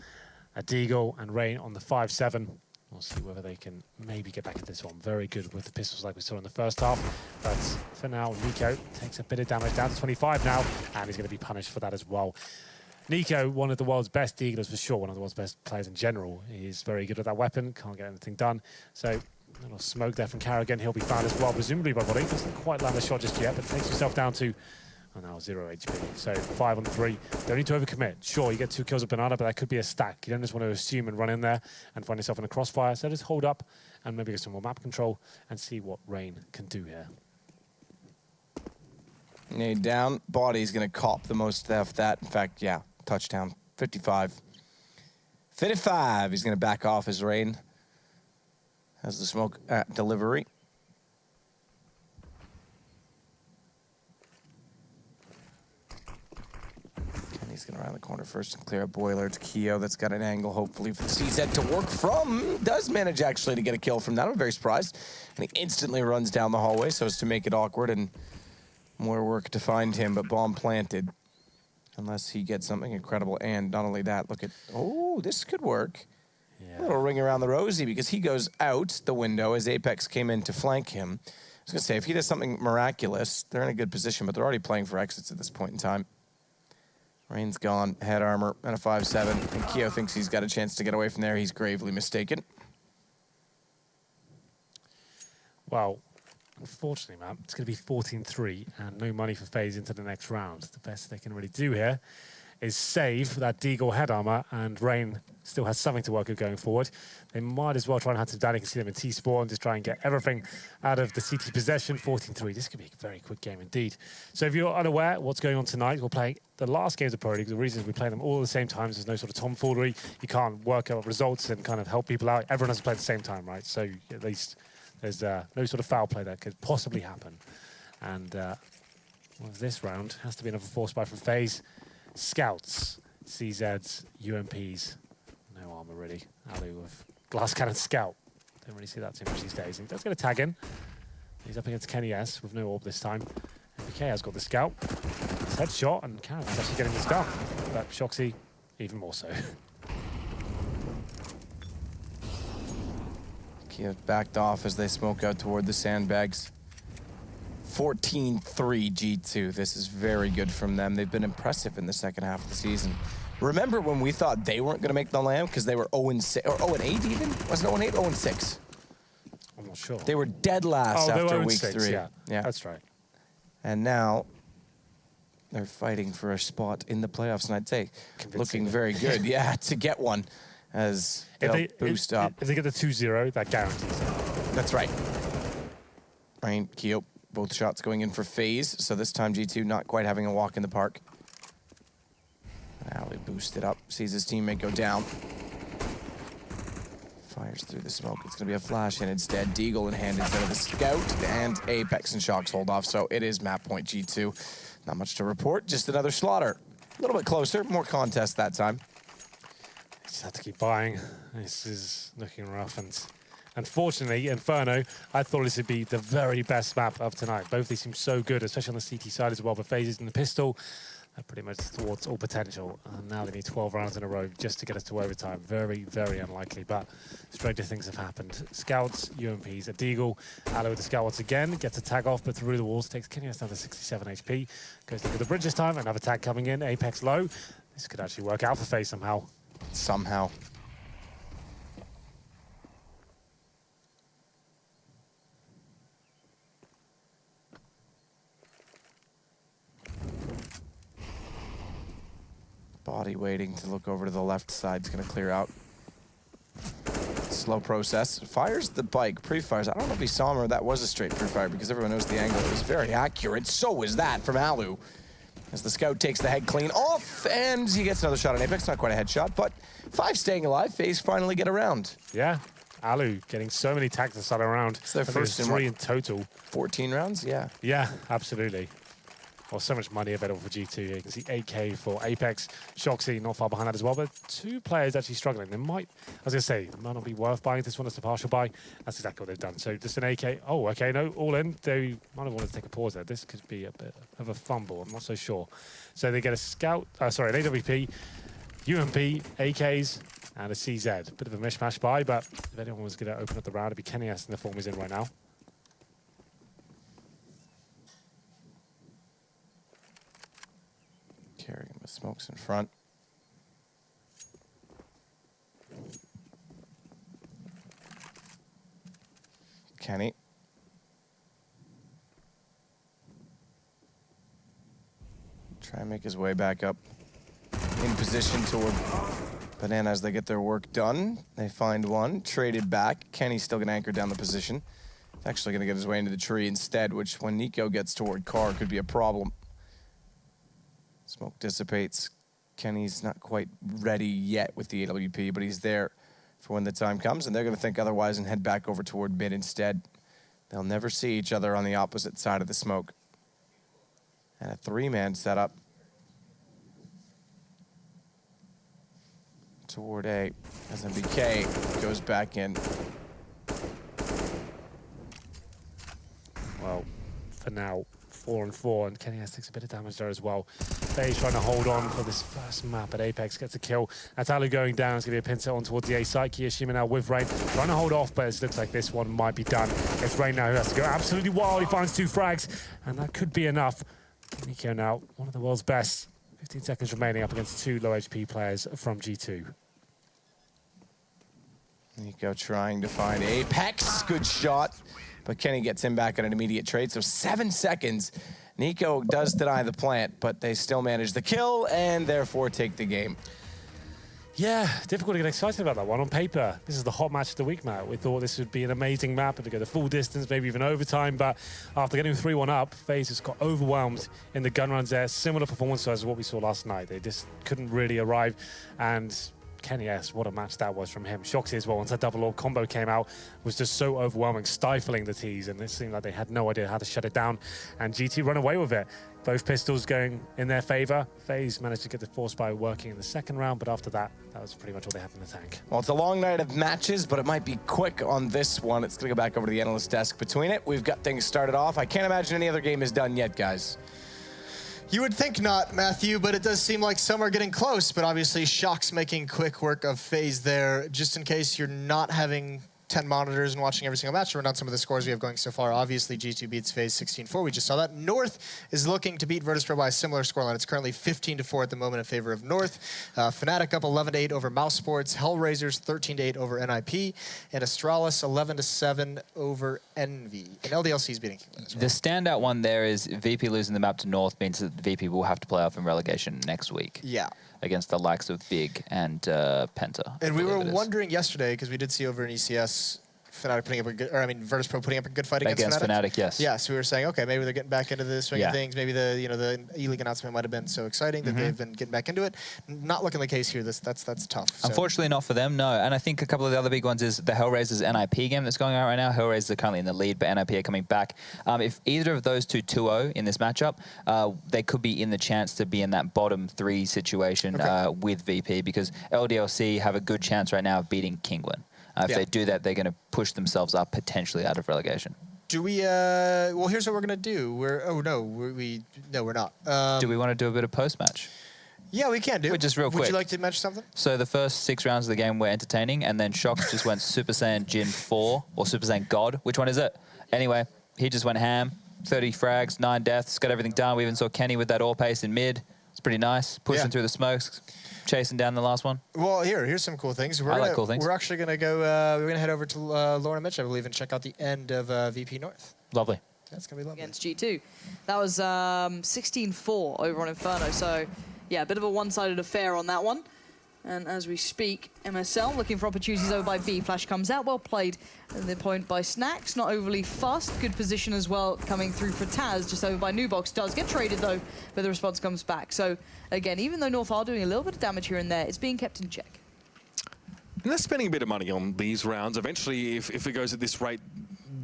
a deagle, and Rain on the 5-7. We'll see whether they can maybe get back at this one. Very good with the pistols like we saw in the first half. But for now, Nico takes a bit of damage, down to 25 now, and he's going to be punished for that as well. Nico, one of the world's best deaglers for sure, one of the world's best players in general. He's very good at that weapon, can't get anything done. So a little smoke there from Carrigan. He'll be found as well, presumably by Body. Doesn't quite land the shot just yet, but takes himself down to, oh no, 0 HP. So 5 on 3. Don't need to overcommit. Sure, you get 2 kills with Banana, but that could be a stack. You don't just want to assume and run in there and find yourself in a crossfire. So just hold up and maybe get some more map control and see what Rain can do here. Nade down. Body's going to cop the most of that. In fact, yeah, touchdown. 55. 55. He's going to back off as Rain has the smoke delivery. He's going to round the corner first and clear up Boiler. It's Keo that's got an angle, hopefully, for the CZ to work from. Does manage, actually, to get a kill from that. I'm very surprised. And he instantly runs down the hallway so as to make it awkward and more work to find him, but bomb planted. Unless he gets something incredible. And not only that, look at... Oh, this could work. Yeah. A little ring around the rosy because he goes out the window as Apex came in to flank him. I was going to say, if he does something miraculous, they're in a good position, but they're already playing for exits at this point in time. Rain's gone, head armor, and a 5-7. And Keo thinks he's got a chance to get away from there. He's gravely mistaken. Well, unfortunately, man, it's going to be 14-3 and no money for FaZe into the next round. The best they can really do here is save that Deagle head armor, and Rain still has something to work with going forward. They might as well try and hunt him down. You can see them in T-spawn, just try and get everything out of the CT possession. 14-3. This could be a very quick game indeed. So if you're unaware what's going on tonight, we're playing the last games of Pro League. The reason is we play them all at the same time. There's no sort of tomfoolery. You can't work out results and kind of help people out. Everyone has to play at the same time, right? So at least there's no sort of foul play that could possibly happen. And well, this round has to be another force buy from FaZe. Scouts, CZs, UMPs. No armor really. Alu with glass cannon scout. Don't really see that too much these days. He does get a tag in. He's up against Kenny S with no orb this time. MPK has got the scout. His headshot, and Karen is actually getting the stuff. But Shoxy, even more so. Kiev backed off as they smoke out toward the sandbags. 14-3 G2. This is very good from them. They've been impressive in the second half of the season. Remember when we thought they weren't going to make the LAM because they were 0-6 or 0-8 even? Wasn't it 0-8? 0-6. I'm not sure. They were dead last after week 3. Yeah, that's right. And now they're fighting for a spot in the playoffs, and I'd say looking very good, yeah, to get one as they'll boost up. If they get the 2-0, that guarantees it. That's right. Ryan, Keo, both shots going in for FaZe, so this time G2 not quite having a walk in the park. Now he boosted up, sees his teammate go down. Fires through the smoke. It's going to be a flash in instead. Deagle in hand instead of the scout, and Apex and Shox hold off, so it is map point G2. Not much to report, just another slaughter. A little bit closer, more contest that time. Just have to keep buying. This is looking rough, and unfortunately, Inferno, I thought this would be the very best map of tonight. Both these seem so good, especially on the CT side as well, but FaZe in the pistol, pretty much towards all potential. And now they need 12 rounds in a row just to get us to overtime. Very, very unlikely, but stranger things have happened. Scouts, UMPs, a Deagle. Alu with the scout once again, gets a tag off, but through the walls, takes Kenya's down to 67 HP. Goes to the bridge this time, another tag coming in, Apex low. This could actually work out for FaZe somehow. Somehow. Body waiting to look over to the left side. It's going to clear out. Slow process. Fires the bike. Pre-fires. I don't know if he saw him or that was a straight pre-fire because everyone knows the angle. It was very accurate. So was that from Alu. As the scout takes the head clean off and he gets another shot on Apex. Not quite a headshot, but 5 staying alive. FaZe finally get around. Yeah. Alu getting so many tags to start around. It's their first 3 in total. 14 rounds? Yeah. Yeah, absolutely. Well, so much money available for G2. You can see 8K for Apex. Shoxy not far behind that as well, but 2 players actually struggling. They might, I was going to say, it might not be worth buying this one as a partial buy. That's exactly what they've done. So just an AK. Oh, okay, no, all in. They might have wanted to take a pause there. This could be a bit of a fumble. I'm not so sure. So they get a scout, an AWP, UMP, AKs, and a CZ. Bit of a mishmash buy, but if anyone was going to open up the round, it'd be Kenny S in the form he's in right now. Carrying him with smokes in front. Kenny. Try and make his way back up in position toward Banana as they get their work done. They find one, traded back. Kenny's still going to anchor down the position. He's actually going to get his way into the tree instead, which when Nico gets toward Carr could be a problem. Smoke dissipates. Kenny's not quite ready yet with the AWP, but he's there for when the time comes, and they're going to think otherwise and head back over toward mid instead. They'll never see each other on the opposite side of the smoke. And a 3-man setup. toward A. As MBK goes back in. Well, for now, 4-4, and Kenny takes a bit of damage there as well. FaZe trying to hold on for this first map, but Apex gets a kill. Atalu going down, it's going to be a pincer on towards the A site. Kiyashima now with Rain, trying to hold off, but it looks like this one might be done. It's Rain now who has to go absolutely wild. He finds 2 frags, and that could be enough. Nico now, one of the world's best. 15 seconds remaining up against 2 low HP players from G2. Nico trying to find Apex. Good shot. But Kenny gets him back on an immediate trade. So 7 seconds. Nico does deny the plant, but they still manage the kill and therefore take the game. Yeah, difficult to get excited about that one. On paper, this is the hot match of the week, Matt. We thought this would be an amazing map and to go the full distance, maybe even overtime. But after getting 3-1 up, FaZe just got overwhelmed in the gun runs there. Similar performance as what we saw last night. They just couldn't really arrive. And Kenny S, what a match that was from him. Shoxy as well, once that double orb combo came out, was just so overwhelming, stifling the T's, and it seemed like they had no idea how to shut it down, and GT run away with it. Both pistols going in their favor. FaZe managed to get the force by working in the second round, but after that, that was pretty much all they had in the tank. Well, it's a long night of matches, but it might be quick on this one. It's going to go back over to the analyst desk. Between it, we've got things started off. I can't imagine any other game is done yet, guys. You would think not, Matthew, but it does seem like some are getting close. But obviously, Shock's making quick work of FaZe there. Just in case you're not having 10 monitors and watching every single match, to run out some of the scores we have going so far. Obviously, G2 beats FaZe 16-4. We just saw that. North is looking to beat Virtus.pro by a similar scoreline. It's currently 15-4 at the moment in favor of North. Fnatic up 11-8 over Mouse Sports. Hellraisers 13-8 over NIP. And Astralis 11-7 over Envy. And LDLC is beating England as well. The standout one there is VP losing the map to North means that VP will have to play off in relegation next week. Yeah. Against the likes of Big and Penta. And we were wondering yesterday, because we did see over in ECS, Fnatic putting up a good, or I mean, Virtus.pro putting up a good fight against Fnatic, yes. Yeah, so we were saying, okay, maybe they're getting back into the swing of things. Maybe the the E-League announcement might have been so exciting that they've been getting back into it. Not looking the case here. That's tough. So. Unfortunately, not for them, no. And I think a couple of the other big ones is the Hellraisers NIP game that's going on right now. Hellraisers are currently in the lead, but NIP are coming back. If either of those two 2-0 in this matchup, they could be in the chance to be in that bottom 3 situation with VP, because LDLC have a good chance right now of beating Kingwin. If they do that, they're going to push themselves up potentially out of relegation. Do we? Well, here's what we're gonna do. We're not. Do we want to do a bit of post-match? Yeah, we can do. But just real quick. Would you like to mention something? So the first 6 rounds of the game were entertaining, and then Shox just went Super Saiyan Jin 4 or Super Saiyan God. Which one is it? Anyway, he just went ham. 30 frags, 9 deaths, got everything done. We even saw Kenny with that ore pace in mid. It's pretty nice, pushing through the smokes. Chasing down the last one. Well, here's some cool things. I like cool things. We're actually going to go, we're going to head over to Lauren and Mitch, I believe, and check out the end of VP North. Lovely. That's going to be lovely. Against G2. That was 16-4 over on Inferno. So, yeah, a bit of a one-sided affair on that one. And as we speak, MSL looking for opportunities over by B. Flash comes out, well played. And the point by Snacks, not overly fast. Good position as well coming through for Taz, just over by Nubox. Does get traded though, but the response comes back. So again, even though North are doing a little bit of damage here and there, it's being kept in check. And they're spending a bit of money on these rounds. Eventually, if it goes at this rate,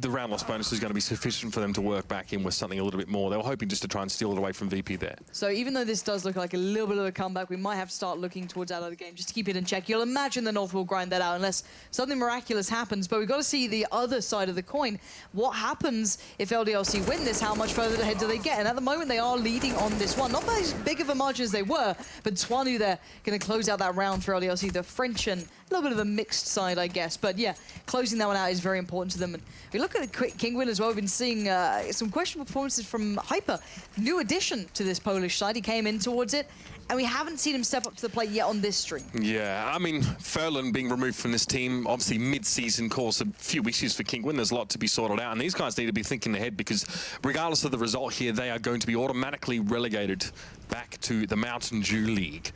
the round loss bonus is going to be sufficient for them to work back in with something a little bit more. They were hoping just to try and steal it away from VP there. So even though this does look like a little bit of a comeback, we might have to start looking towards that other game just to keep it in check. You'll imagine the North will grind that out unless something miraculous happens. But we've got to see the other side of the coin. What happens if LDLC win this? How much further ahead do they get? And at the moment, they are leading on this one. Not by as big of a margin as they were, but Twanu there going to close out that round for LDLC. The French and a little bit of a mixed side, I guess. But yeah, closing that one out is very important to them. And we look at the Kingwin as well. We've been seeing some questionable performances from Hyper. New addition to this Polish side. He came in towards it, and we haven't seen him step up to the plate yet on this stream. Yeah, I mean, Furlan being removed from this team, obviously mid-season caused a few issues for Kingwin. There's a lot to be sorted out, and these guys need to be thinking ahead because regardless of the result here, they are going to be automatically relegated back to the Mountain Dew League.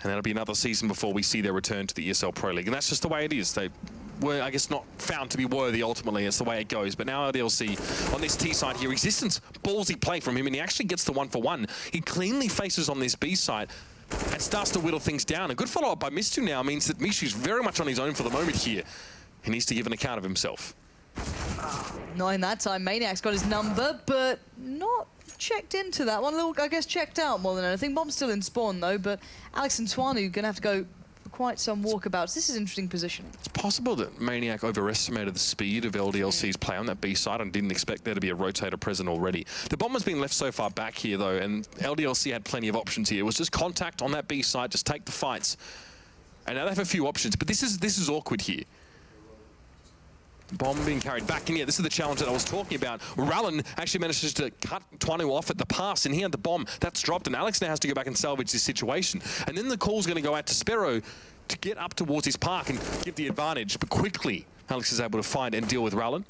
And that'll be another season before we see their return to the ESL Pro League. And that's just the way it is. They were, I guess, not found to be worthy ultimately. It's the way it goes. But now LDLC on this T side here, Existence, ballsy play from him, and he actually gets the 1-for-1. He cleanly faces on this B side and starts to whittle things down. A good follow-up by Mistu now means that Mishu's very much on his own for the moment here. He needs to give an account of himself. Not in that time. Maniac's got his number, but not checked into that one. A little, I guess, checked out more than anything. Bomb's still in spawn, though, but Alex and Twanu going to have to go for quite some walkabouts. This is interesting positioning. It's possible that Maniac overestimated the speed of LDLC's play on that B side and didn't expect there to be a rotator present already. The bomb has been left so far back here, though, and LDLC had plenty of options here. It was just contact on that B side, just take the fights. And now they have a few options, but this is awkward here. Bomb being carried back in here. This is the challenge that I was talking about. Rallen actually manages to cut Twanu off at the pass, and he had the bomb. That's dropped, and Alex now has to go back and salvage this situation. And then the call's going to go out to Sparrow to get up towards his park and give the advantage. But quickly, Alex is able to find and deal with Rallen.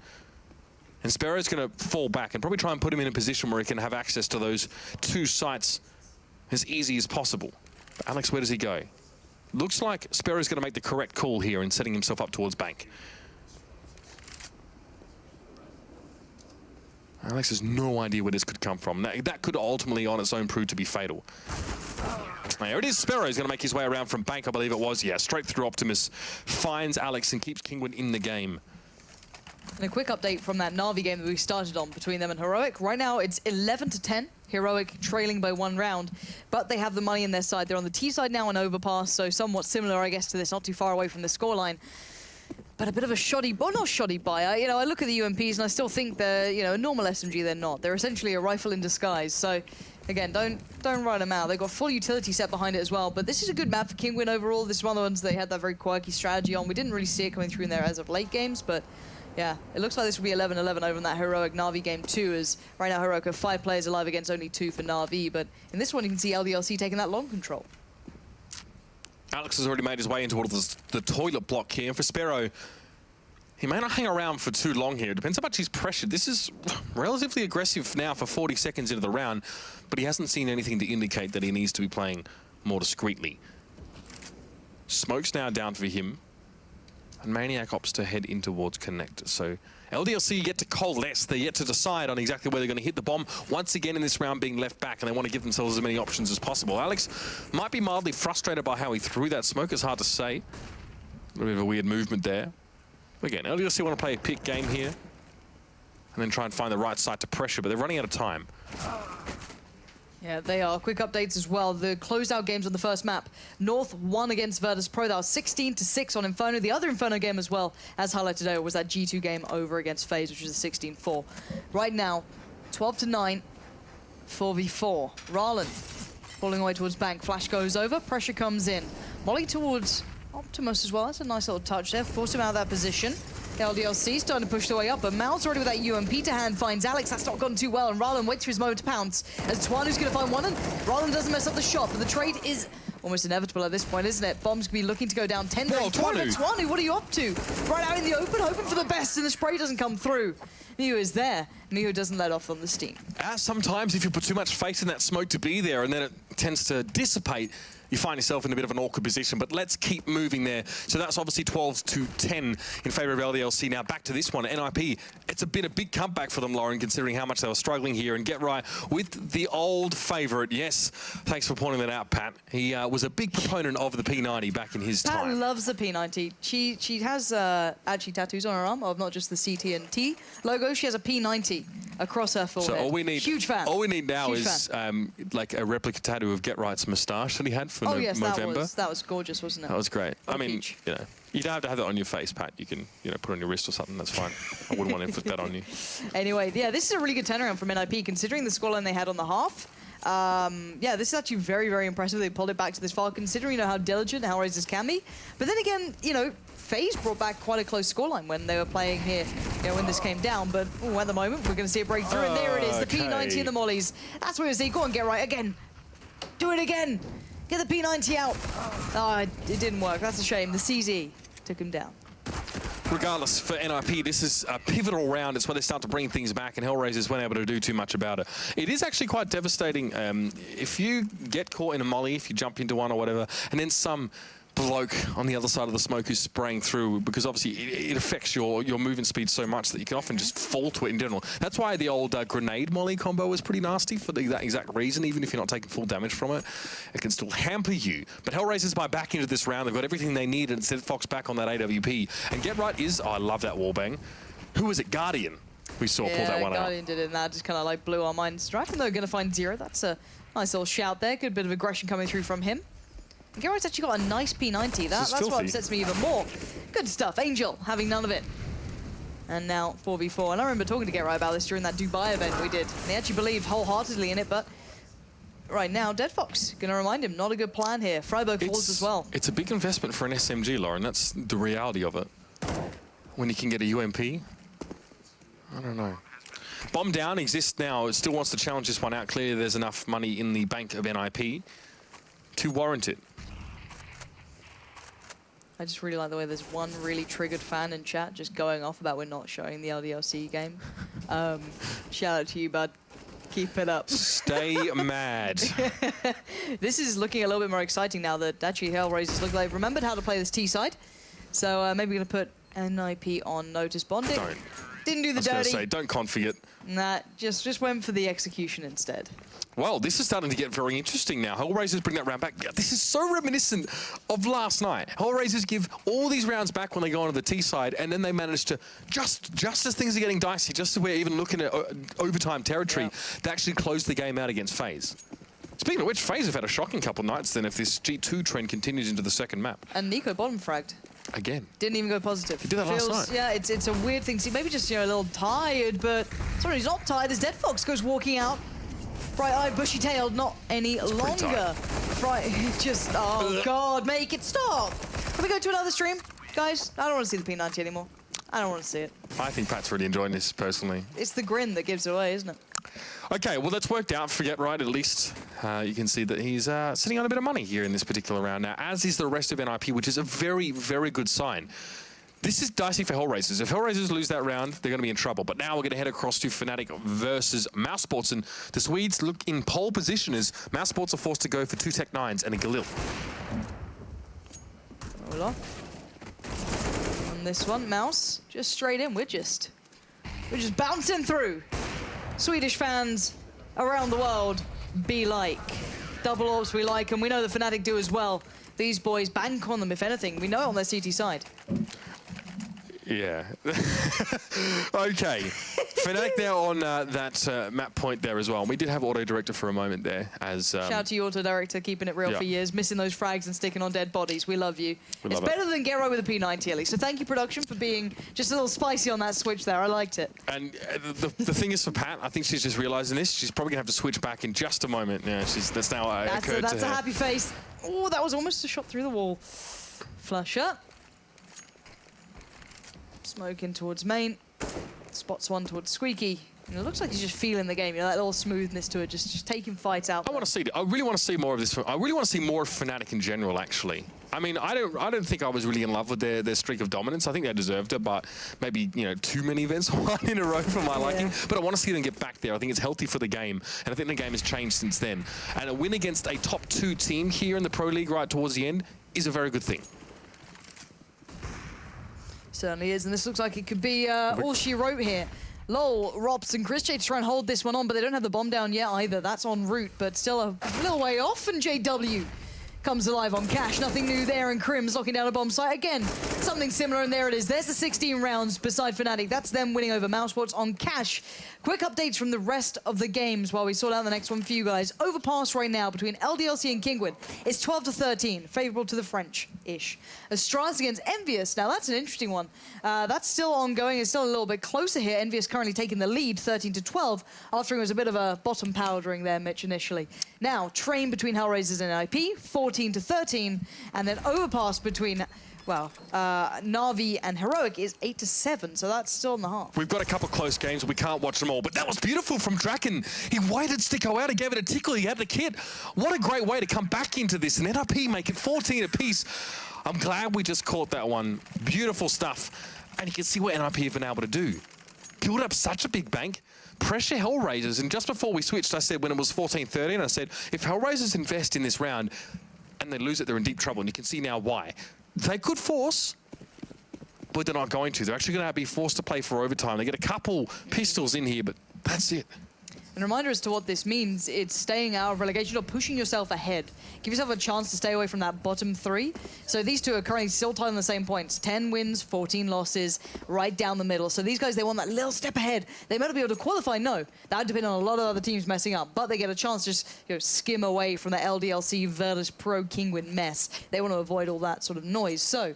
And Sparrow's going to fall back and probably try and put him in a position where he can have access to those two sites as easy as possible. But Alex, where does he go? Looks like Sparrow's going to make the correct call here in setting himself up towards bank. Alex has no idea where this could come from. That could ultimately on its own prove to be fatal. There it is. Sparrow's going to make his way around from bank, I believe it was. Yeah, straight through Optimus. Finds Alex and keeps Kingwin in the game. And a quick update from that Na'Vi game that we started on between them and Heroic. Right now, it's 11-10. Heroic trailing by 1 round, but they have the money in their side. They're on the T side now on overpass, so somewhat similar, I guess, to this, not too far away from the scoreline. But a bit of a shoddy, well, not shoddy buy. I look at the UMPs and I still think they're, a normal SMG. They're not. They're essentially a rifle in disguise. So, again, don't write them out. They've got full utility set behind it as well. But this is a good map for Kingwin overall. This is one of the ones they had that very quirky strategy on. We didn't really see it coming through in there as of late games, but yeah, it looks like this will be 11-11 over in that Heroic Na'Vi game too, as right now Heroic have 5 players alive against only 2 for Na'Vi. But in this one, you can see LDLC taking that long control. Alex has already made his way into the toilet block here, and for Sparrow, he may not hang around for too long here. It depends how much he's pressured. This is relatively aggressive now for 40 seconds into the round, but he hasn't seen anything to indicate that he needs to be playing more discreetly. Smoke's now down for him, and Maniac opts to head in towards Connect. So LDLC yet to coalesce. They're yet to decide on exactly where they're going to hit the bomb. Once again in this round being left back, and they want to give themselves as many options as possible. Alex might be mildly frustrated by how he threw that smoke. It's hard to say. A little bit of a weird movement there. Again, LDLC want to play a pick game here and then try and find the right side to pressure, but they're running out of time. Yeah, they are. Quick updates as well. The closed-out games on the first map. North won against Virtus Pro. That was 16-6 on Inferno. The other Inferno game as well, as highlighted today, was that G2 game over against FaZe, which was a 16-4. Right now, 12-9, 4v4. Rallen falling away towards bank. Flash goes over. Pressure comes in. Molly towards Optimus as well. That's a nice little touch there. Forced him out of that position. LDLC starting to push their way up, but Mal's already with that UMP to hand finds Alex. That's not gone too well, and Rallen waits for his moment to pounce as Twanu's going to find one, and Rallen doesn't mess up the shot, but the trade is almost inevitable at this point, isn't it? Bomb's going to be looking to go down 10. Whoa, Twanu, what are you up to? Right out in the open, hoping for the best, and the spray doesn't come through. Miho is there. Miho doesn't let off on the steam. Sometimes if you put too much faith in that smoke to be there and then it tends to dissipate, you find yourself in a bit of an awkward position, but let's keep moving there. So that's obviously 12-10 in favor of LDLC. Now back to this one, NIP. It's been a big comeback for them, Lauren, considering how much they were struggling here. And Get Right with the old favourite. Yes, thanks for pointing that out, Pat. He was a big proponent of the P90 back in his time. Pat loves the P90. She has actually tattoos on her arm of not just the CT and T logo. She has a P90 across her forehead. So all we need, huge fan. All we need now Huge is like a replica tattoo of Get Right's moustache that he had for November. That was gorgeous, wasn't it? That was great. Or I mean, peach. you don't have to have that on your face, Pat. You can, put it on your wrist or something. That's fine. I wouldn't want to inflict that on you. Anyway, yeah, this is a really good turnaround from NIP, considering the scoreline they had on the half. Yeah, this is actually very, very impressive. They pulled it back to this far, considering how diligent Hellraisers can be. But then again, FaZe brought back quite a close scoreline when they were playing here, when this came down. But at the moment, we're going to see a breakthrough, and there it is, the P90 and the mollies. That's what we see. Go on, Get Right again. Do it again. Get the P90 out. Oh, it didn't work. That's a shame. The CZ took him down. Regardless, for NIP, this is a pivotal round. It's where they start to bring things back, and Hellraisers weren't able to do too much about it. It is actually quite devastating if you get caught in a molly, if you jump into one or whatever, and then some bloke on the other side of the smoke who's spraying through, because obviously it affects your movement speed so much that you can often just fall to it in general. That's why the old grenade molly combo was pretty nasty for that exact reason. Even if you're not taking full damage from it, it can still hamper you. But Hellraisers buy back into this round. They've got everything they need and set Fox back on that AWP. And Get Right is, I love that wallbang. Who was it? Guardian. We saw pull that one out. Guardian did it, and that just kind of blew our minds. I reckon they're going to find Zero. That's a nice little shout there. Good bit of aggression coming through from him. Garrett's actually got a nice P90. That's what upsets me even more. Good stuff. Angel having none of it. And now 4v4. And I remember talking to Get Right about this during that Dubai event we did. And they actually believed wholeheartedly in it, but right now, Dead Fox going to remind him, not a good plan here. Freiburg falls as well. It's a big investment for an SMG, Lauren. That's the reality of it. When you can get a UMP, I don't know. Bomb down exists now. It still wants to challenge this one out. Clearly, there's enough money in the bank of NIP to warrant it. I just really like the way there's one really triggered fan in chat just going off about we're not showing the LDLC game. Shout out to you, bud. Keep it up. Stay mad. This is looking a little bit more exciting now that actually Hellraisers look like they've remembered how to play this T side. So maybe we're going to put NIP on notice bonding. Don't. Didn't do the I was going dirty. to say, don't config it. Nah, just went for the execution instead. Well, this is starting to get very interesting now. Hellraisers bring that round back. Yeah, this is so reminiscent of last night. Hellraisers give all these rounds back when they go onto the T side, and then they manage to, just as things are getting dicey, just as we're even looking at overtime territory, they actually close the game out against FaZe. Speaking of which, FaZe have had a shocking couple nights then if this G2 trend continues into the second map. And Nico bottom fragged. Again. Didn't even go positive. He did that last night. Yeah, it's a weird thing. See, maybe just a little tired, but someone who's not tired is Dead Fox goes walking out. Bright-eyed, bushy-tailed, not any longer. Just, oh God, make it stop. Can we go to another stream? Guys, I don't want to see the P90 anymore. I don't want to see it. I think Pat's really enjoying this, personally. It's the grin that gives it away, isn't it? Okay, well, that's worked out. Forget right, at least. You can see that he's sitting on a bit of money here in this particular round now, as is the rest of NIP, which is a very, very good sign. This is dicey for Hellraisers. If Hellraisers lose that round, they're going to be in trouble. But now we're going to head across to Fnatic versus Mousesports. And the Swedes look in pole position as Mousesports are forced to go for 2 Tech 9s and a Galil. Hold on. On this one, Mouse, just straight in. We're just bouncing through. Swedish fans around the world be like. Double orbs, we like them. We know the Fnatic do as well. These boys bank on them, if anything. We know it on their CT side. Yeah. Okay. Fnatic now on that map point there as well. We did have Auto Director for a moment there. As shout out to you, Auto Director, keeping it real for years, missing those frags and sticking on dead bodies. We love you. It's better than Gero with a P90 at least. So thank you, production, for being just a little spicy on that switch there. I liked it. And the thing is for Pat, I think she's just realising this. She's probably going to have to switch back in just a moment. Yeah, that's now occurred to her. That's a happy face. Oh, that was almost a shot through the wall. Flusher. Smoking towards main. Spots one towards Squeaky. And it looks like he's just feeling the game. You know, that little smoothness to it, just taking fights out. I really want to see more of this. I really want to see more of Fnatic in general, actually. I mean, I don't think I was really in love with their streak of dominance. I think they deserved it, but maybe, you know, too many events one in a row for my liking. But I want to see them get back there. I think it's healthy for the game, and I think the game has changed since then. And a win against a top 2 team here in the Pro League right towards the end is a very good thing. Certainly is, and this looks like it could be all she wrote here. Lol, Robs and Chris J to try and hold this one on, but they don't have the bomb down yet either. That's en route, but still a little way off, and JW comes alive on Cash. Nothing new there, and Crim's locking down a bomb site. Again, something similar, and there it is. There's the 16 rounds beside Fnatic. That's them winning over Mousesports on Cash. Quick updates from the rest of the games while we sort out the next one for you guys. Overpass right now between LDLC and Kingwin is 12-13, favorable to the French-ish. Astralis against Envious. Now, that's an interesting one. That's still ongoing. It's still a little bit closer here. Envious currently taking the lead, 13-12, after it was a bit of a bottom powdering there, Mitch, initially. Now, train between Hellraisers and IP, 14-13, and then overpass between... well, Na'Vi and Heroic is 8-7, so that's still in the half. We've got a couple close games. We can't watch them all, but that was beautiful from Draken. He waited Sticko out. He gave it a tickle. He had the kit. What a great way to come back into this. And NIP make it 14 apiece. I'm glad we just caught that one. Beautiful stuff. And you can see what NIP have been able to do. Build up such a big bank. Pressure Hellraisers. And just before we switched, I said when it was 14-13, I said, if Hellraisers invest in this round and they lose it, they're in deep trouble. And you can see now why. They could force, but they're not going to. They're actually going to be forced to play for overtime. They get a couple pistols in here, but that's it. And a reminder as to what this means, it's staying out of relegation or pushing yourself ahead. Give yourself a chance to stay away from that bottom 3. So these two are currently still tied on the same points. 10 wins, 14 losses, right down the middle. So these guys, they want that little step ahead. They might not be able to qualify, no. That would depend on a lot of other teams messing up, but they get a chance to just skim away from the LDLC Virtus Pro Kingwin mess. They want to avoid all that sort of noise. So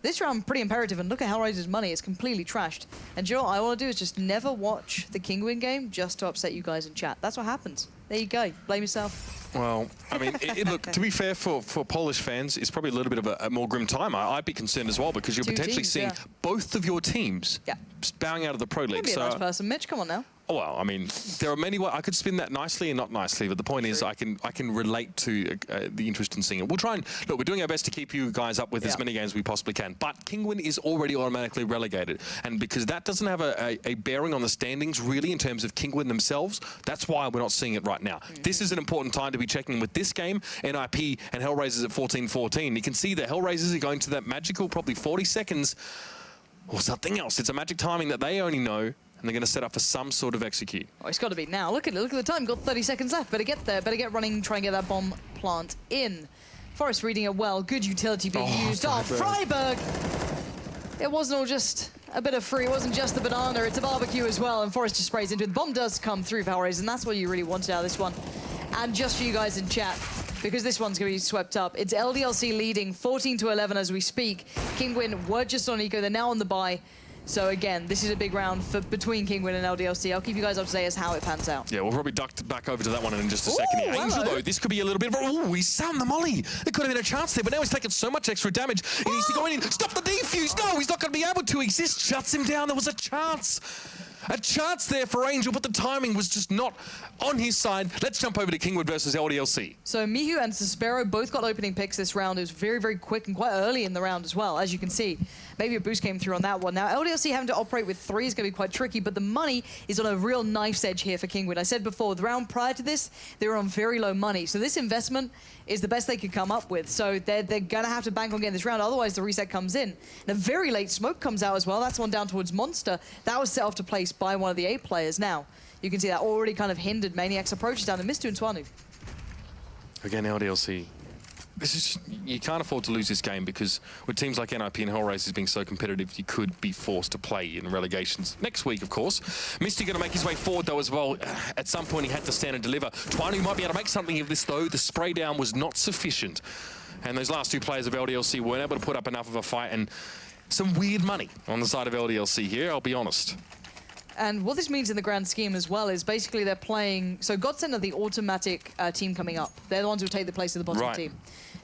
this round, pretty imperative, and look at Hellraiser's money. It's completely trashed. And you know what I want to do is just never watch the Kingwin game just to upset you guys in chat. That's what happens. There you go. Blame yourself. Well, I mean, look, to be fair, for Polish fans, it's probably a little bit of a more grim time. I'd be concerned as well because you're potentially seeing both of your teams bowing out of the Pro League. Be a nice person, Mitch. Come on now. Well, I mean, there are many ways. I could spin that nicely and not nicely, but the point is I can relate to the interest in seeing it. We'll try and, look, we're doing our best to keep you guys up with as many games as we possibly can, but Kingwin is already automatically relegated, and because that doesn't have a bearing on the standings, really, in terms of Kingwin themselves, that's why we're not seeing it right now. This is an important time to be checking with this game, NIP and Hellraisers at 14-14. You can see the Hellraisers are going to that magical, probably 40 seconds, or something else. It's a magic timing that they only know, and they're going to set up for some sort of execute. Oh, it's got to be now. Look at the time. Got 30 seconds left. Better get there. Better get running. Try and get that bomb plant in. Forest reading it well. Good utility being used. Oh, Freiburg! It wasn't all just a bit of free. It wasn't just the banana. It's a barbecue as well. And Forest just sprays into it. The bomb does come through for Hellraiser, and that's what you really wanted out of this one. And just for you guys in chat, because this one's going to be swept up, it's LDLC leading 14-11 as we speak. Kingwin were just on eco. They're now on the bye. So again, this is a big round between Kingwin and LDLC. I'll keep you guys up to date as how it pans out. Yeah, we'll probably duck back over to that one in just a second here. Angel, though, this could be a little bit of a... he's sound the molly. There could have been a chance there, but now he's taken so much extra damage. He needs to go in and stop the defuse. No, he's not going to be able to. He just shuts him down. There was a chance. A chance there for Angel, but the timing was just not on his side. Let's jump over to Kingwood versus LDLC. So Mihu and Suspero both got opening picks this round. It was very, very quick and quite early in the round as well, as you can see. Maybe a boost came through on that one. Now, LDLC having to operate with 3 is going to be quite tricky, but the money is on a real knife's edge here for Kingwood. I said before, the round prior to this, they were on very low money. So this investment is the best they could come up with. So they're going to have to bank on getting this round, otherwise the reset comes in. And a very late smoke comes out as well. That's one down towards Monster. That was set off to place by one of the A players. Now, you can see that already kind of hindered Maniac's approaches down to Mr. and Twanu. Again, LDLC. This is, you can't afford to lose this game because with teams like NIP and Hellraisers being so competitive, you could be forced to play in relegations next week, of course. Misty going to make his way forward, though, as well. At some point, he had to stand and deliver. Twanu might be able to make something of this, though. The spray down was not sufficient. And those last 2 players of LDLC weren't able to put up enough of a fight, and some weird money on the side of LDLC here, I'll be honest. And what this means in the grand scheme as well is basically they're playing... So Godsend are the automatic team coming up. They're the ones who take the place of the bottom team.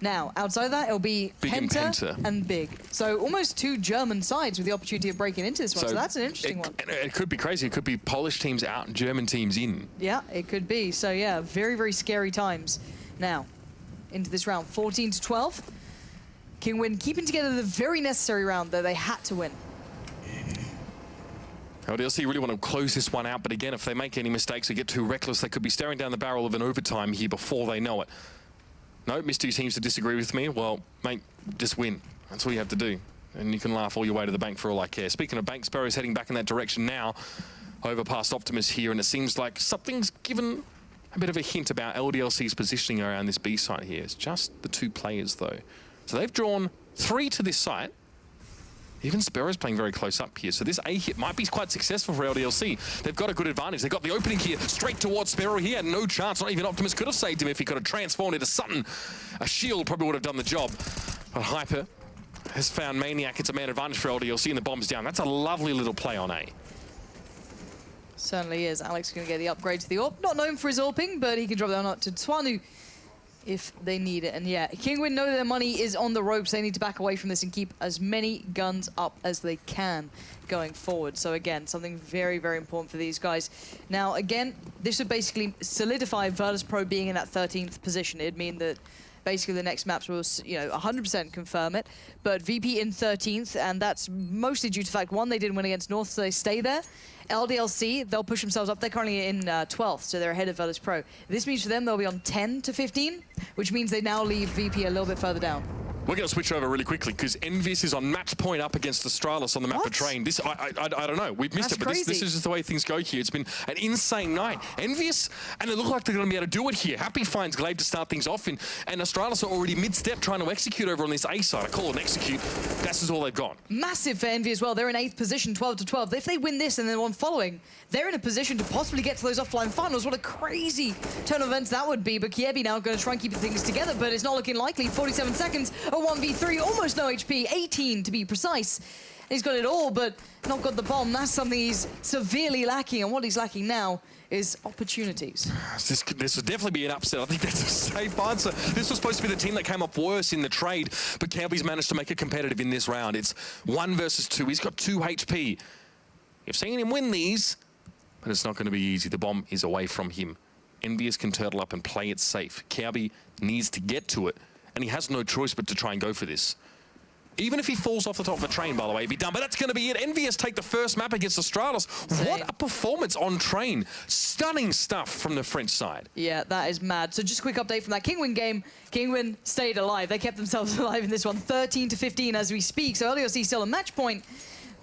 Now, outside of that, it'll be Big Penta and Big. So almost 2 German sides with the opportunity of breaking into this one. So that's an interesting one. It could be crazy. It could be Polish teams out and German teams in. Yeah, it could be. So yeah, very, very scary times. Now, into this round, 14-12. Kingwin keeping together the very necessary round that they had to win. LDLC really want to close this one out, but again, if they make any mistakes or get too reckless, they could be staring down the barrel of an overtime here before they know it. No, Misty seems to disagree with me. Well, mate, just win. That's all you have to do. And you can laugh all your way to the bank for all I care. Speaking of bank, Sparrow's heading back in that direction now, over past Optimus here, and it seems like something's given a bit of a hint about LDLC's positioning around this B site here. It's just the 2 players, though. So they've drawn 3 to this site. Even Sparrow's playing very close up here, so this A hit might be quite successful for LDLC. They've got a good advantage. They've got the opening here, straight towards Sparrow. He had no chance. Not even Optimus could have saved him if he could have transformed into something. A shield probably would have done the job. But Hyper has found Maniac. It's a man advantage for LDLC, and the bomb's down. That's a lovely little play on A. Certainly is. Alex going to get the upgrade to the AWP. Not known for his AWPing, but he can drop that on to Twanu if they need it. And yeah, Kingwin know their money is on the ropes. They need to back away from this and keep as many guns up as they can going forward. So again, something very, very important for these guys. Now, again, this would basically solidify Virtus Pro being in that 13th position. It'd mean that basically the next maps will, 100% confirm it. But VP in 13th, and that's mostly due to the fact, 1, they didn't win against North, so they stay there. LDLC, they'll push themselves up. They're currently in 12th, so they're ahead of Virtus Pro. This means for them, they'll be on 10 to 15, which means they now leave VP a little bit further down. We're going to switch over really quickly because Envious is on match point up against Astralis on the map of Train. This, I don't know. We've missed it, but this is just the way things go here. It's been an insane night. Envious, and it looked like they're going to be able to do it here. Happy finds Glaive to start things off, and Astralis are already mid-step trying to execute over on this A side. I call it an execute. That's just all they've got. Massive for Envy as well. They're in 8th position, 12-12. If they win this and then one following, they're in a position to possibly get to those offline finals. What a crazy turn of events that would be. But Kiebi now going to try and keep things together, but it's not looking likely. 47 seconds, a 1v3, almost no HP, 18 to be precise. He's got it all, but not got the bomb. That's something he's severely lacking, and what he's lacking now is opportunities. This would definitely be an upset. I think that's a safe answer. This was supposed to be the team that came up worse in the trade, but Kiebi's managed to make it competitive in this round. It's 1 versus 2. He's got 2 HP. You've seen him win these, but it's not going to be easy. The bomb is away from him. Envious can turtle up and play it safe. Kiebi needs to get to it, and he has no choice but to try and go for this. Even if he falls off the top of the Train, by the way, he'd be done. But that's going to be it. Envious take the first map against Astralis. What a performance on Train. Stunning stuff from the French side. Yeah, that is mad. So just a quick update from that Kingwin game. Kingwin stayed alive. They kept themselves alive in this one, 13-15 as we speak. So LDLC still a match point.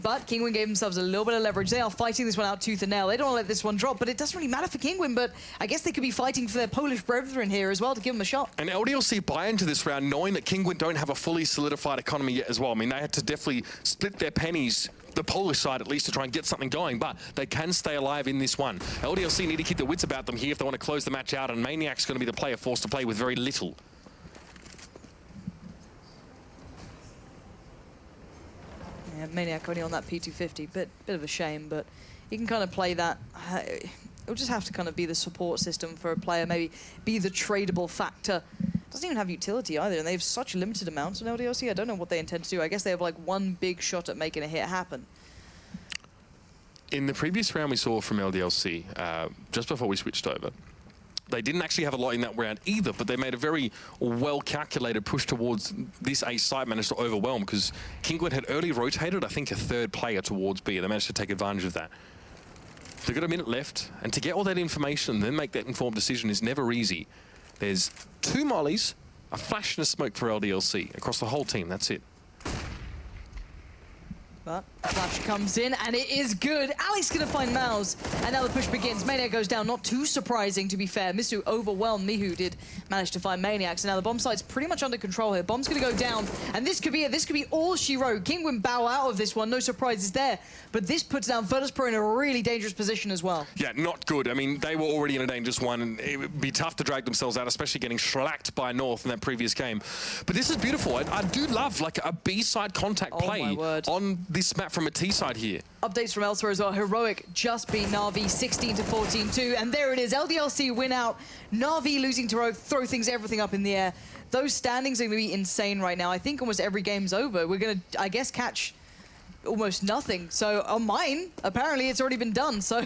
But Kingwin gave themselves a little bit of leverage. They are fighting this one out tooth and nail. They don't want to let this one drop, but it doesn't really matter for Kingwin, but I guess they could be fighting for their Polish brethren here as well to give them a shot. And LDLC buy into this round knowing that Kingwin don't have a fully solidified economy yet as well. I mean, they had to definitely split their pennies, the Polish side at least, to try and get something going, but they can stay alive in this one. LDLC need to keep their wits about them here if they want to close the match out, and Maniac's going to be the player forced to play with very little. Yeah, Maniac only on that P250, bit of a shame, but you can kind of play that. It'll just have to kind of be the support system for a player, maybe be the tradable factor. Doesn't even have utility either, and they have such limited amounts on LDLC. I don't know what they intend to do. I guess they have like one big shot at making a hit happen. In the previous round we saw from LDLC, just before we switched over, they didn't actually have a lot in that round either, but they made a very well-calculated push towards this A side, managed to overwhelm, because Kingwin had early rotated, I think, a 3rd player towards B. They managed to take advantage of that. They've got a minute left, and to get all that information and then make that informed decision is never easy. There's 2 mollies, a flash and a smoke for LDLC across the whole team. That's it. But flash comes in, and it is good. Alex gonna find Mouse, and now the push begins. Maniac goes down, not too surprising to be fair. Mistu overwhelmed. Mihu did manage to find Maniac, so now the bomb site's pretty much under control here. Bomb's gonna go down, and this could be it. This could be all she wrote. Kingwin bow out of this one, no surprises there. But this puts down Virtus.pro in a really dangerous position as well. Yeah, not good. I mean, they were already in a dangerous one, and it would be tough to drag themselves out, especially getting shellacked by North in that previous game. But this is beautiful. I do love like a B-side contact play on this map from a T side here. Updates from elsewhere as well. Heroic just beat Na'Vi 16-14 too, and there it is. LDLC win out. Na'Vi losing to Heroic, throw everything up in the air. Those standings are going to be insane right now. I think almost every game's over. We're going to, I guess, catch almost nothing. So on mine, apparently it's already been done. So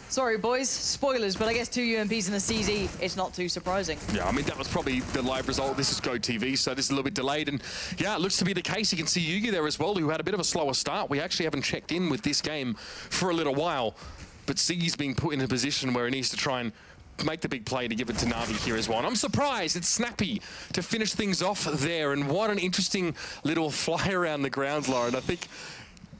sorry, boys, spoilers, but I guess 2 UMPs and a CZ, it's not too surprising. Yeah, I mean, that was probably the live result. This is Go TV, so this is a little bit delayed. And yeah, it looks to be the case. You can see Yugi there as well, who had a bit of a slower start. We actually haven't checked in with this game for a little while, but Siggy's being put in a position where he needs to try and make the big play to give it to Na'Vi here as well. And I'm surprised it's Snappy to finish things off there. And what an interesting little fly around the grounds, Lauren. I think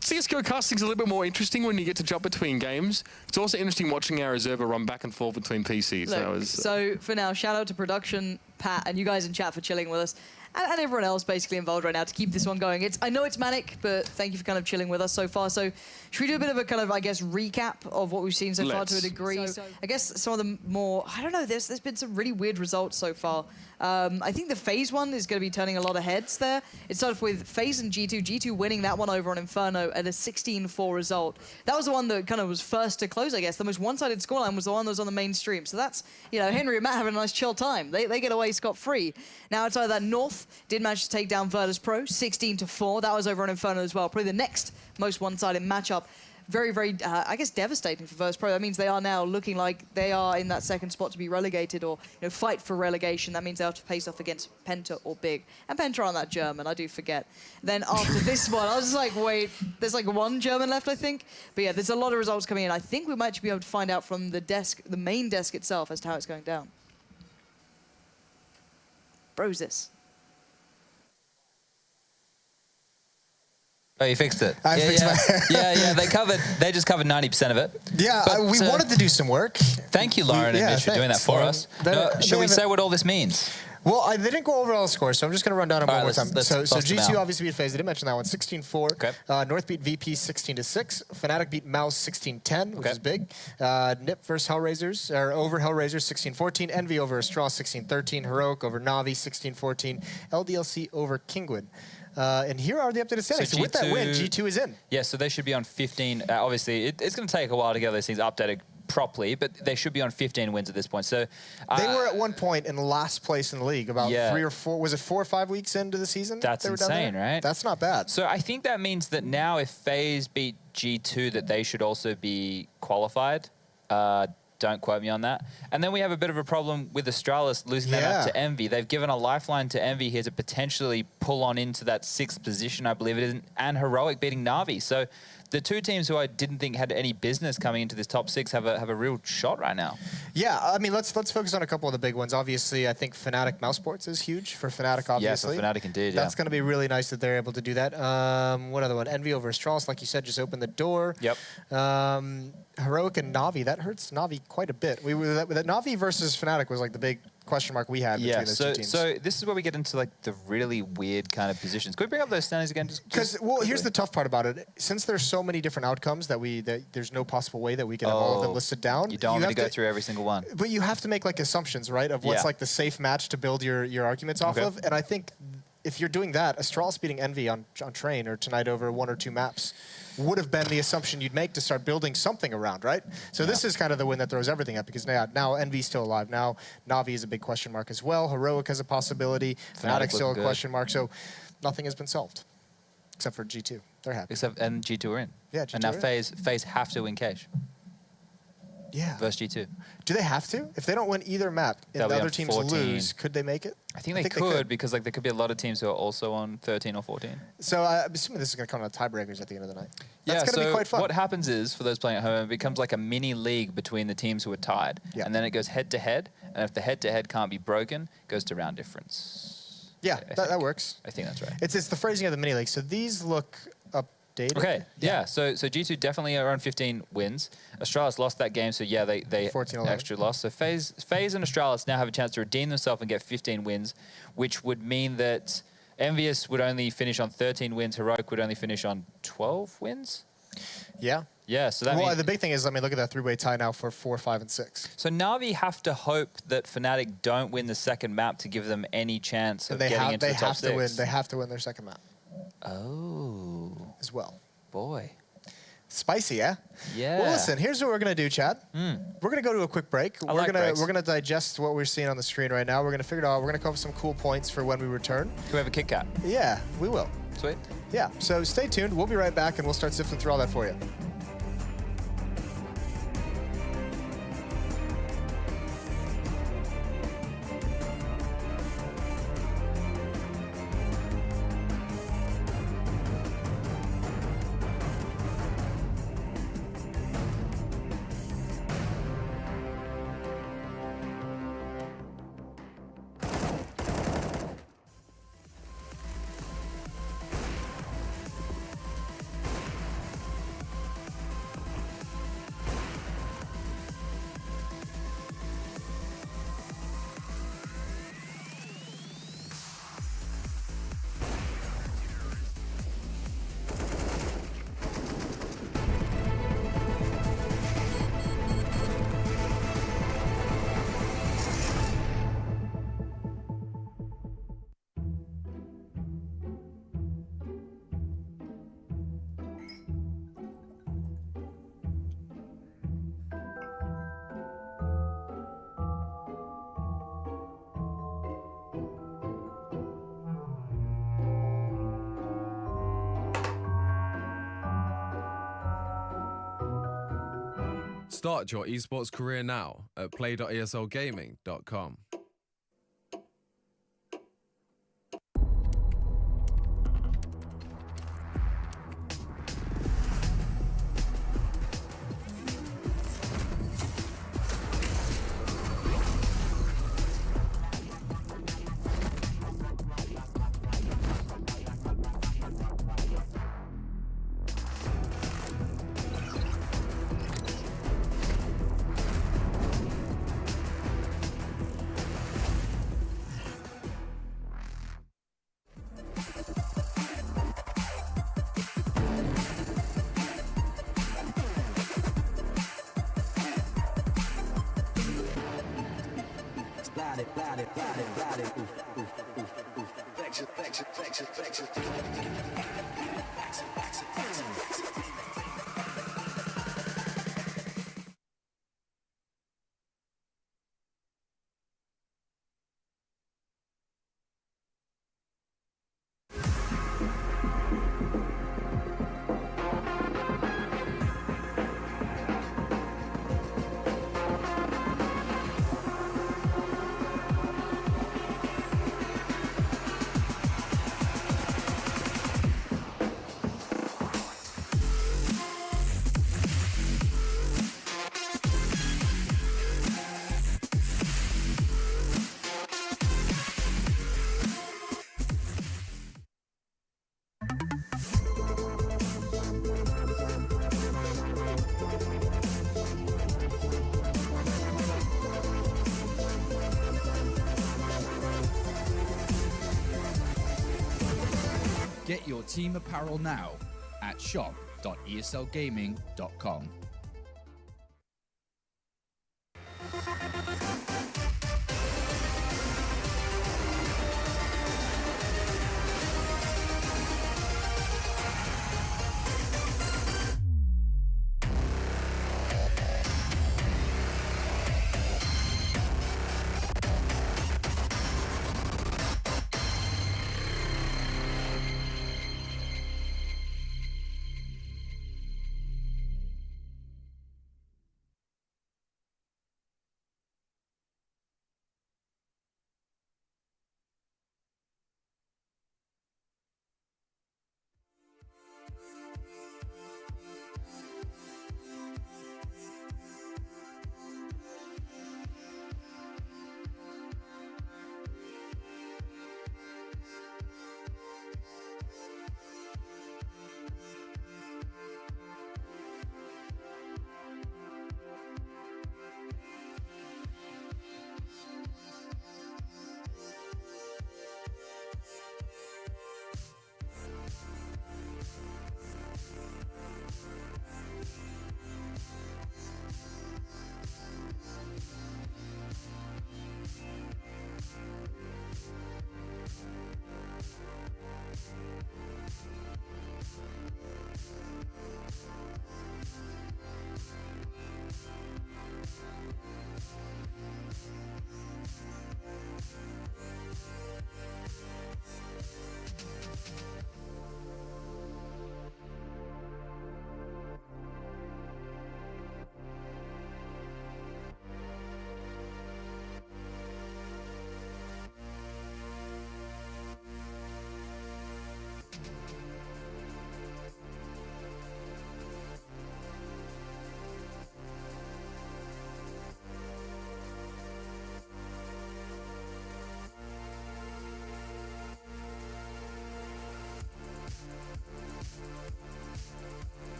CSGO casting's a little bit more interesting when you get to jump between games. It's also interesting watching our reserver run back and forth between PCs. Look, so for now, shout out to production, Pat, and you guys in chat for chilling with us, and everyone else basically involved right now to keep this one going. I know it's manic, but thank you for kind of chilling with us so far. So should we do a bit of a kind of, I guess, recap of what we've seen so far to a degree? So I guess some of the more, I don't know, there's been some really weird results so far. I think the FaZe one is going to be turning a lot of heads there. It started off with FaZe and G2. G2 winning that one over on Inferno at a 16-4 result. That was the one that kind of was first to close, I guess. The most one-sided scoreline was the one that was on the main stream. So that's, you know, Henry and Matt having a nice chill time. They get away scot-free. Now outside of that, North did manage to take down Virtus.pro, 16-4. That was over on Inferno as well. Probably the next most one-sided matchup. Very, very, I guess, devastating for Virtus.pro. That means they are now looking like they are in that second spot to be relegated or, you know, fight for relegation. That means they have to face off against Penta or Big. And Penta aren't that German, I do forget. Then after this one, I was just like, wait, there's like one German left, I think. But yeah, there's a lot of results coming in. I think we might be able to find out from the desk, the main desk itself, as to how it's going down. Bro's this. Oh, you fixed it. I fixed my yeah. They just covered 90% of it. Yeah, But, we wanted to do some work. Thank you, Lauren and Mitch, for doing that thanks, for Lauren. us. Should we say what all this means? Well, they didn't go over all the scores, so I'm just going to run down them one more time. let's So bust them G2 out. obviously beat FaZe. I didn't mention that one, 16-4. Okay. North beat VP 16-6. Fnatic beat Mouse 16-10, which Okay. is big. Nip versus Hellraisers, or over Hellraisers 16-14. Envy over Astral 16-13. Heroic over Navi 16-14. LDLC over Kingwood. And here are the updated standings. So with that win, G2 is in. Yeah, so they should be on 15. Obviously, it's going to take a while to get those things updated properly, but they should be on 15 wins at this point. So They were at one point in last place in the league, about Yeah. 3 or 4, was it 4 or 5 weeks into the season? That's they were down insane, there? right? That's not bad. So I think that means that now if FaZe beat G2, that they should also be qualified. Don't quote me on that. And then we have a bit of a problem with Astralis losing that up to Envy. They've given a lifeline to Envy here to potentially pull on into that 6th position, I believe it is, and Heroic beating Navi. So the two teams who I didn't think had any business coming into this top 6 have a real shot right now. Yeah, I mean, let's focus on a couple of the big ones. Obviously, I think Fnatic Mousesports is huge for Fnatic, obviously. Yeah, for Fnatic indeed, That's going to be really nice that they're able to do that. What other one? Envy over Astralis, like you said, just opened the door. Yep. Heroic and Navi, that hurts Navi quite a bit. That Navi versus Fnatic was like the big question mark we had between those two teams. So this is where we get into like the really weird kind of positions. Can we bring up those standings again? Because here's the tough part about it. Since there's so many different outcomes that there's no possible way that we can have all of them listed down. You don't want me to go through every single one. But you have to make like assumptions, right, of what's like the safe match to build your arguments off of. And I think if you're doing that, Astralis beating Envy on Train or tonight over 1 or 2 maps would have been the assumption you'd make to start building something around, right? So this is kind of the win that throws everything up, because now Envy's still alive. Now Navi is a big question mark as well. Heroic has a possibility. Fnatic's still a question mark. So nothing has been solved except for G2. They're happy. And G2 are in. Yeah, G2 and now are in. FaZe have to win Cage. Yeah. Versus G2. Do they have to? If they don't win either map and They'll the be other on teams 14. lose, could they make it? I think they could, because like there could be a lot of teams who are also on 13 or 14. So I'm assuming this is going to come out tiebreakers at the end of the night. That's Yeah, going to be quite fun. What happens is, for those playing at home, it becomes like a mini league between the teams who are tied. Yeah. And then it goes head-to-head, and if the head-to-head can't be broken, it goes to round difference. Yeah, that works. I think that's right. It's the phrasing of the mini league. So these look updated. Okay, yeah. So G2 definitely are on 15 wins. Astralis lost that game, so yeah, they 14-11. extra loss. So FaZe and Astralis now have a chance to redeem themselves and get 15 wins, which would mean that Envious would only finish on 13 wins. Heroic would only finish on 12 wins. Yeah. Yeah, so that means... the big thing is, I mean, look at that 3-way tie now for 4, 5, and 6. So Navi have to hope that Fnatic don't win the second map to give them any chance of getting into the top 6. They have to win their second map. Oh. As well. Boy. Spicy, yeah? Yeah. Well, listen, here's what we're going to do, Chad. We're going to go to a quick break. I like breaks. We're going to digest what we're seeing on the screen right now. We're going to figure it out. We're going to come up with some cool points for when we return. Can we have a Kit Kat? Yeah, we will. Sweet. Yeah, so stay tuned. We'll be right back, and we'll start sifting through all that for you. Start your esports career now at play.eslgaming.com. Get your team apparel now at shop.eslgaming.com.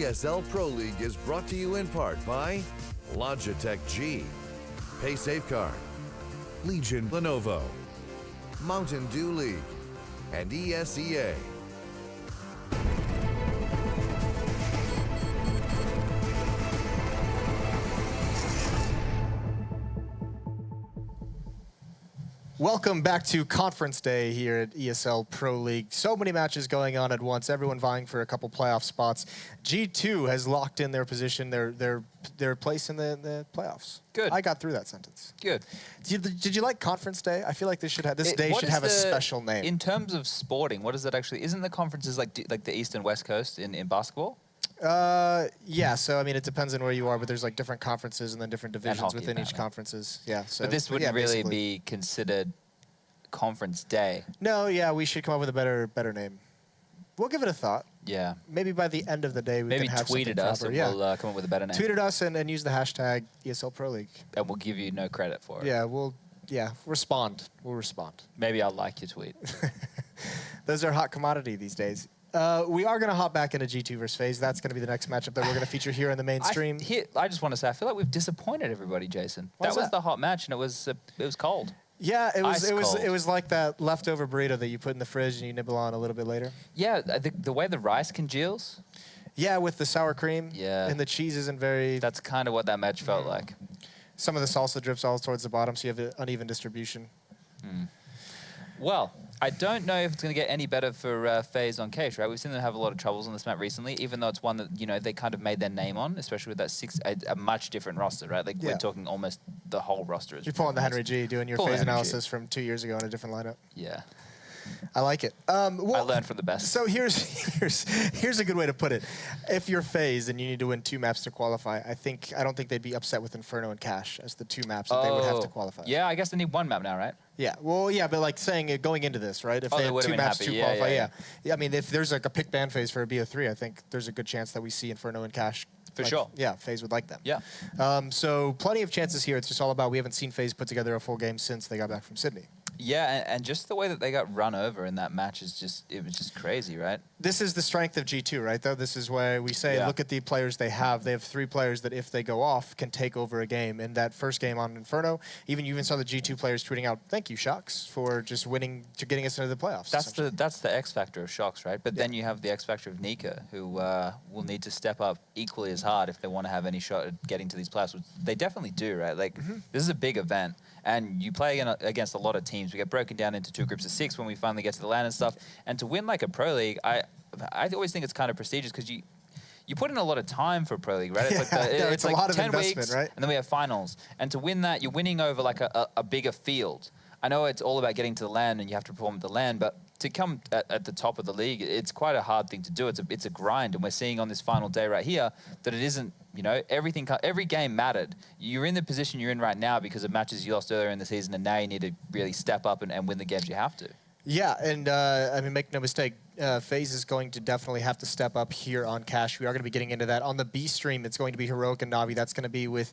ESL Pro League is brought to you in part by Logitech G, Pay Safeguard, Legion Lenovo, Mountain Dew League, and ESEA. Welcome back to Conference Day here at ESL Pro League. So many matches going on at once, everyone vying for a couple playoff spots. G2 has locked in their position, their place in the playoffs. Good. I got through that sentence. Good. Did you like Conference Day? I feel like this day should have a special name. In terms of sporting, what is it actually? Isn't the conferences like the East and West Coast in basketball? Yeah, so I mean, it depends on where you are, but there's like different conferences and then different divisions hockey, within each apparently. conferences. Yeah, so But this wouldn't really basically. be considered Conference Day. No, yeah, we should come up with a better name. We'll give it a thought. Yeah. Maybe by the end of the day, we Maybe can have tweet something at us proper. and Yeah. we'll come up with a better name. Tweet at us and use the hashtag ESL Pro League. And we'll give you no credit for it. Yeah, respond. We'll respond. Maybe I'll like your tweet. Those are hot commodity these days. We are going to hop back into G2 versus FaZe. That's going to be the next matchup that we're going to feature here in the mainstream. I just want to say, I feel like we've disappointed everybody, Jason. Why That is was that? the hot match, and it was cold. Yeah, it Ice cold. was like that leftover burrito that you put in the fridge and you nibble on a little bit later. Yeah, I think the way the rice congeals, Yeah, with the sour cream. Yeah. And the cheese isn't very. that's kind of what that match felt like. Some of the salsa drips all towards the bottom, so you have an uneven distribution. Well, I don't know if it's going to get any better for FaZe on Cage, right? We've seen them have a lot of troubles on this map recently, even though it's one that, they kind of made their name on, especially with that a much different roster, right? Like, Yeah. we're talking almost the whole roster. Is You're pulling the Henry G, doing your Pulling FaZe Henry G. analysis from 2 years ago in a different lineup. Yeah. I like it. I learned from the best. So here's a good way to put it. If you're FaZe and you need to win 2 maps to qualify, I don't think they'd be upset with Inferno and Cash as the 2 maps that they would have to qualify. Yeah, I guess they need 1 map now, right? Yeah. Well, yeah, but like saying going into this, right? If Oh, they they have would've 2 been maps happy. to Yeah, qualify, yeah. yeah. I mean, if there's like a pick ban phase for a BO3, I think there's a good chance that we see Inferno and Cash. For sure. Yeah, FaZe would like them. Yeah. So plenty of chances here. It's just all about we haven't seen FaZe put together a full game since they got back from Sydney. Yeah, and just the way that they got run over in that match was just crazy, right? This is the strength of G2, right, though? This is why we say, Yeah. look at the players they have. They have 3 players that, if they go off, can take over a game. In that first game on Inferno, you even saw the G2 players tweeting out, thank you, Shocks, for just winning, to getting us into the playoffs. That's the X factor of Shocks, right? But then you have the X factor of Nika, who will need to step up equally as hard if they want to have any shot at getting to these playoffs, which they definitely do, right? Like, this is a big event, and you play against a lot of teams. We get broken down into 2 groups of 6 when we finally get to the LAN and stuff. And to win like a Pro League, I always think it's kind of prestigious because you put in a lot of time for Pro League, right? It's like it's a like lot of 10 investment, weeks, right? and then we have finals. And to win that, you're winning over like a bigger field. I know it's all about getting to the LAN and you have to perform at the LAN, but to come at the top of the league, it's quite a hard thing to do. It's a grind, and we're seeing on this final day right here that it isn't. Every game mattered. You're in the position you're in right now because of matches you lost earlier in the season, and now you need to really step up and win the games you have to. Yeah, and I mean, make no mistake, FaZe is going to definitely have to step up here on Cash. We are going to be getting into that. On the B stream, it's going to be Heroic and Navi. That's going to be with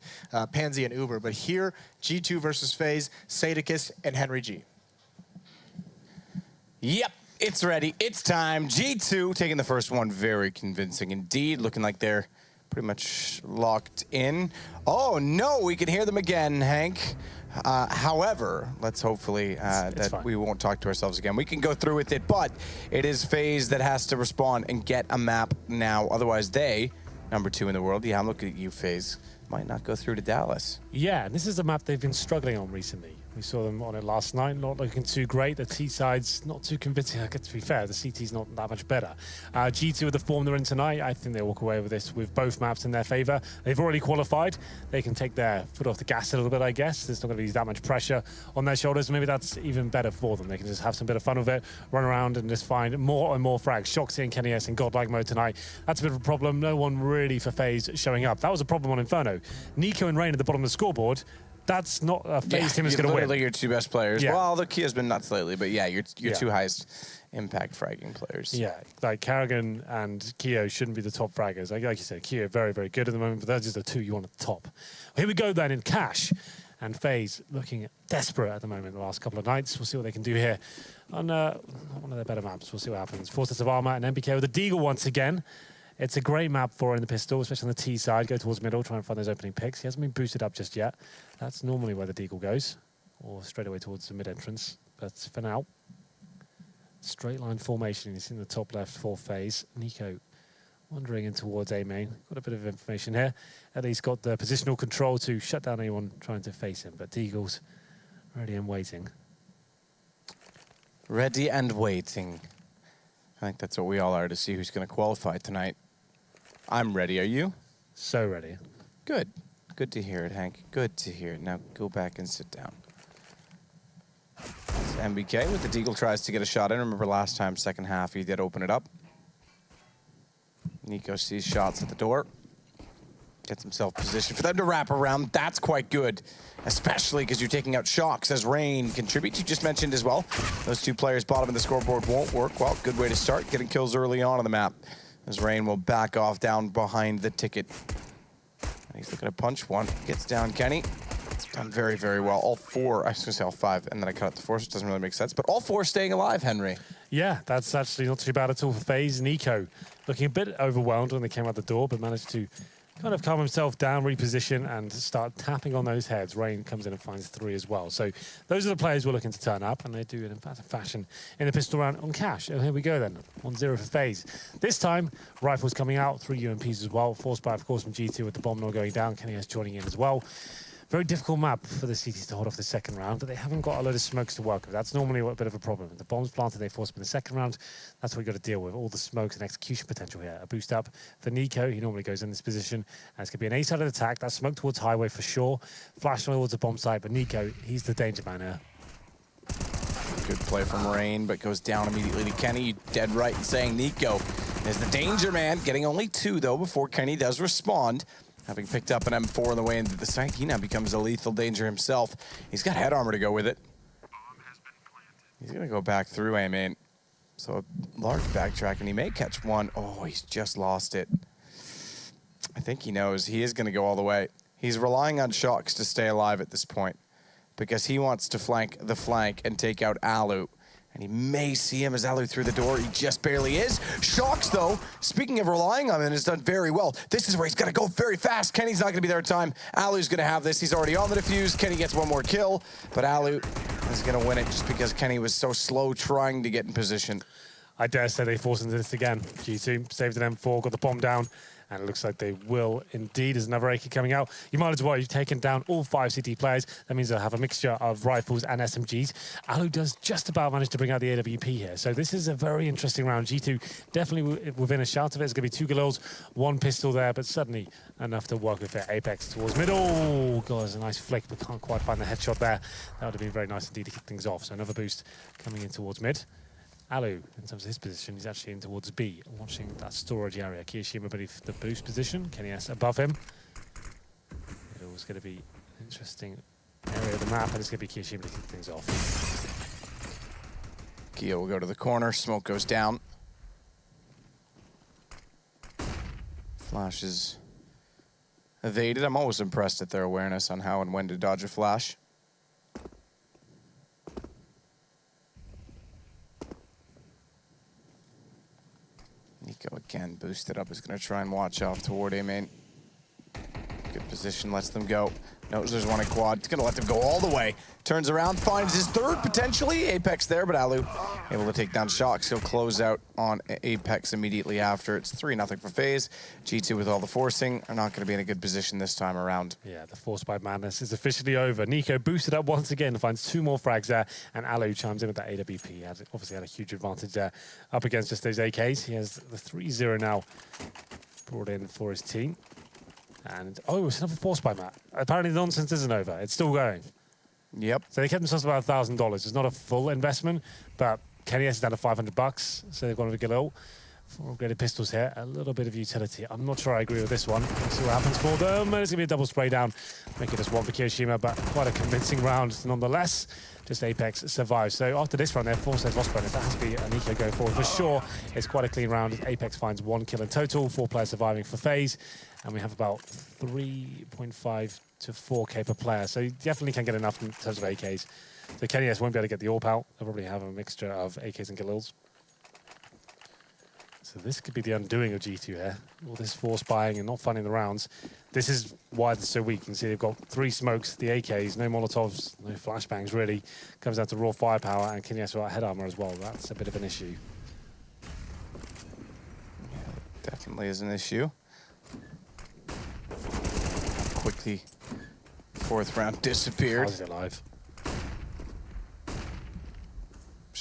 Pansy and Uber. But here, G2 versus FaZe, Sadicus and Henry G. Yep, it's ready. It's time. G2 taking the first one very convincing indeed. Looking like they're pretty much locked in. Oh, no, we can hear them again, Hank. However, let's hopefully that fine. we won't talk to ourselves again. We can go through with it, but it is FaZe that has to respond and get a map now. Otherwise, they, number 2 in the world, yeah, I'm looking at you, FaZe, might not go through to Dallas. Yeah, this is a map they've been struggling on recently. We saw them on it last night, not looking too great. The T side's not too convincing. I guess, to be fair, the CT's not that much better. G2 with the form they're in tonight, I think they'll walk away with this with both maps in their favor. They've already qualified. They can take their foot off the gas a little bit, I guess. There's not going to be that much pressure on their shoulders. Maybe that's even better for them. They can just have some bit of fun with it, run around and just find more and more frags. Shoxy and Kenny S in godlike mode tonight. That's a bit of a problem. No one really for FaZe showing up. That was a problem on Inferno. Nico and Rain at the bottom of the scoreboard. That's not a FaZe team that's going to win. Literally your 2 best players. Yeah. Well, the Kia's been nuts lately, but yeah, your 2 highest impact fragging players. Yeah, like Carrigan and Keo shouldn't be the top fraggers. Like you said, Keo very, very good at the moment, but those are the 2 you want at the top. Here we go then in Cash. And FaZe looking desperate at the moment the last couple of nights. We'll see what they can do here on one of their better maps. We'll see what happens. 4 sets of armor and MBK with the Deagle once again. It's a great map for in the pistol, especially on the T side. Go towards middle, try and find those opening picks. He hasn't been boosted up just yet. That's normally where the Deagle goes, or straight away towards the mid entrance. But for now, straight line formation. You see in the top left for FaZe. Nico wandering in towards A main. Got a bit of information here. At least got the positional control to shut down anyone trying to face him. But Deagle's ready and waiting. Ready and waiting. I think that's what we all are to see who's going to qualify tonight. I'm ready. Are you? So ready. Good. Good to hear it, Hank. Good to hear it. Now go back and sit down. It's MBK with the Deagle tries to get a shot in. Remember last time, second half, he did open it up. Nico sees shots at the door. Gets himself positioned for them to wrap around. That's quite good, especially because you're taking out Shocks as Rain contributes. You just mentioned as well, those two players bottom of the scoreboard won't work. Well, good way to start, getting kills early on the map, as Rain will back off down behind the ticket. And he's looking to punch one. Gets down Kenny. Done very, very well. All four, I was going to say all five, and then I cut out the four, so it doesn't really make sense. But all four staying alive, Henry. Yeah, that's actually not too bad at all for FaZe. Nico looking a bit overwhelmed when they came out the door, but managed to kind of calm himself down, reposition, and start tapping on those heads. Rain comes in and finds 3 as well. So those are the players we're looking to turn up, and they do it in fashion in the pistol round on Cash. And here we go then, 1-0 for FaZe. This time, Rifles coming out, 3 UMPs as well. Forced by, of course, from G2 with the bomb not going down. Kenny S joining in as well. Very difficult map for the CTs to hold off the second round, but they haven't got a load of smokes to work with. That's normally a bit of a problem. The bombs planted, they force them in the second round. That's what we've got to deal with, all the smokes and execution potential here. A boost up for Nico. He normally goes in this position, and it's going to be an A-sided attack. That's smoke towards highway for sure. Flash towards the bomb site, but Nico, he's the danger man here. Good play from Rain, but goes down immediately to Kenny. You dead right in saying Nico is the danger man. Getting only 2, though, before Kenny does respond. Having picked up an M4 on the way into the site, he now becomes a lethal danger himself. He's got head armor to go with it. He's going to go back through A-main. So a large backtrack, and he may catch one. Oh, he's just lost it. I think he knows he is going to go all the way. He's relying on Shocks to stay alive at this point because he wants to flank the flank and take out Alu. And he may see him as Alu through the door. He just barely is. Shocks, though, speaking of relying on him, has done very well. This is where he's got to go very fast. Kenny's not going to be there in time. Alu's going to have this. He's already on the defuse. Kenny gets one more kill, but Alu is going to win it just because Kenny was so slow trying to get in position. I dare say they forced into this again. G2 saved an M4, got the bomb down, and it looks like they will indeed. There's another AK coming out. You might as well. You've taken down all 5 CT players. That means they'll have a mixture of rifles and SMGs. Alu does just about manage to bring out the AWP here. So this is a very interesting round. G2 definitely within a shout of it. It's going to be 2 Galils, 1 pistol there, but suddenly enough to work with it. Apex towards mid. Oh, God, it's a nice flick, but can't quite find the headshot there. That would have been very nice indeed to kick things off. So another boost coming in towards mid. Alu, in terms of his position, he's actually in towards B, watching that storage area. Kiyashima beneath the boost position. Kenny S above him. It was going to be an interesting area of the map, and it's going to be Kiyashima to kick things off. Kiyo will go to the corner. Smoke goes down. Flash is evaded. I'm always impressed at their awareness on how and when to dodge a flash. Nico again boosted up, is going to try and watch off toward A-main. Good position, lets them go. Knows there's one in quad. It's going to let them go all the way. Turns around, finds his third potentially. Apex there, but Alu able to take down Shocks. He'll close out on Apex immediately after. It's 3-0 for FaZe. G2 with all the forcing are not going to be in a good position this time around. Yeah, the Force by Madness is officially over. Nico boosted up once again, finds 2 more frags there, and Alu chimes in with that AWP. He has obviously had a huge advantage there up against just those AKs. He has the 3-0 now brought in for his team. And, oh, it's another Force by Matt. Apparently the nonsense isn't over. It's still going. Yep. So they kept themselves about $1,000. It's not a full investment, but Kenny S is down to $500, so they've gone with a Galil. 4 upgraded pistols here, a little bit of utility. I'm not sure I agree with this one. Let's see what happens for them. It's going to be a double spray down, making us 1 for Kiyashima, but quite a convincing round nonetheless. Just Apex survives. So after this round, they're forced loss bonus. That has to be a Nico going forward for sure. It's quite a clean round. Apex finds 1 kill in total, 4 players surviving for FaZe, and we have about 3.5 to 4K per player. So you definitely can get enough in terms of AKs. So Kenny S won't be able to get the AWP out. They'll probably have a mixture of AKs and Galils. So this could be the undoing of G2 here. All this force buying and not finding the rounds. This is why they're so weak. You can see they've got 3 smokes, the AKs, no Molotovs, no flashbangs really. Comes down to raw firepower, and Kenny S without head armor as well. That's a bit of an issue. Yeah, definitely is an issue. Quickly, 4th round disappeared. How's he alive?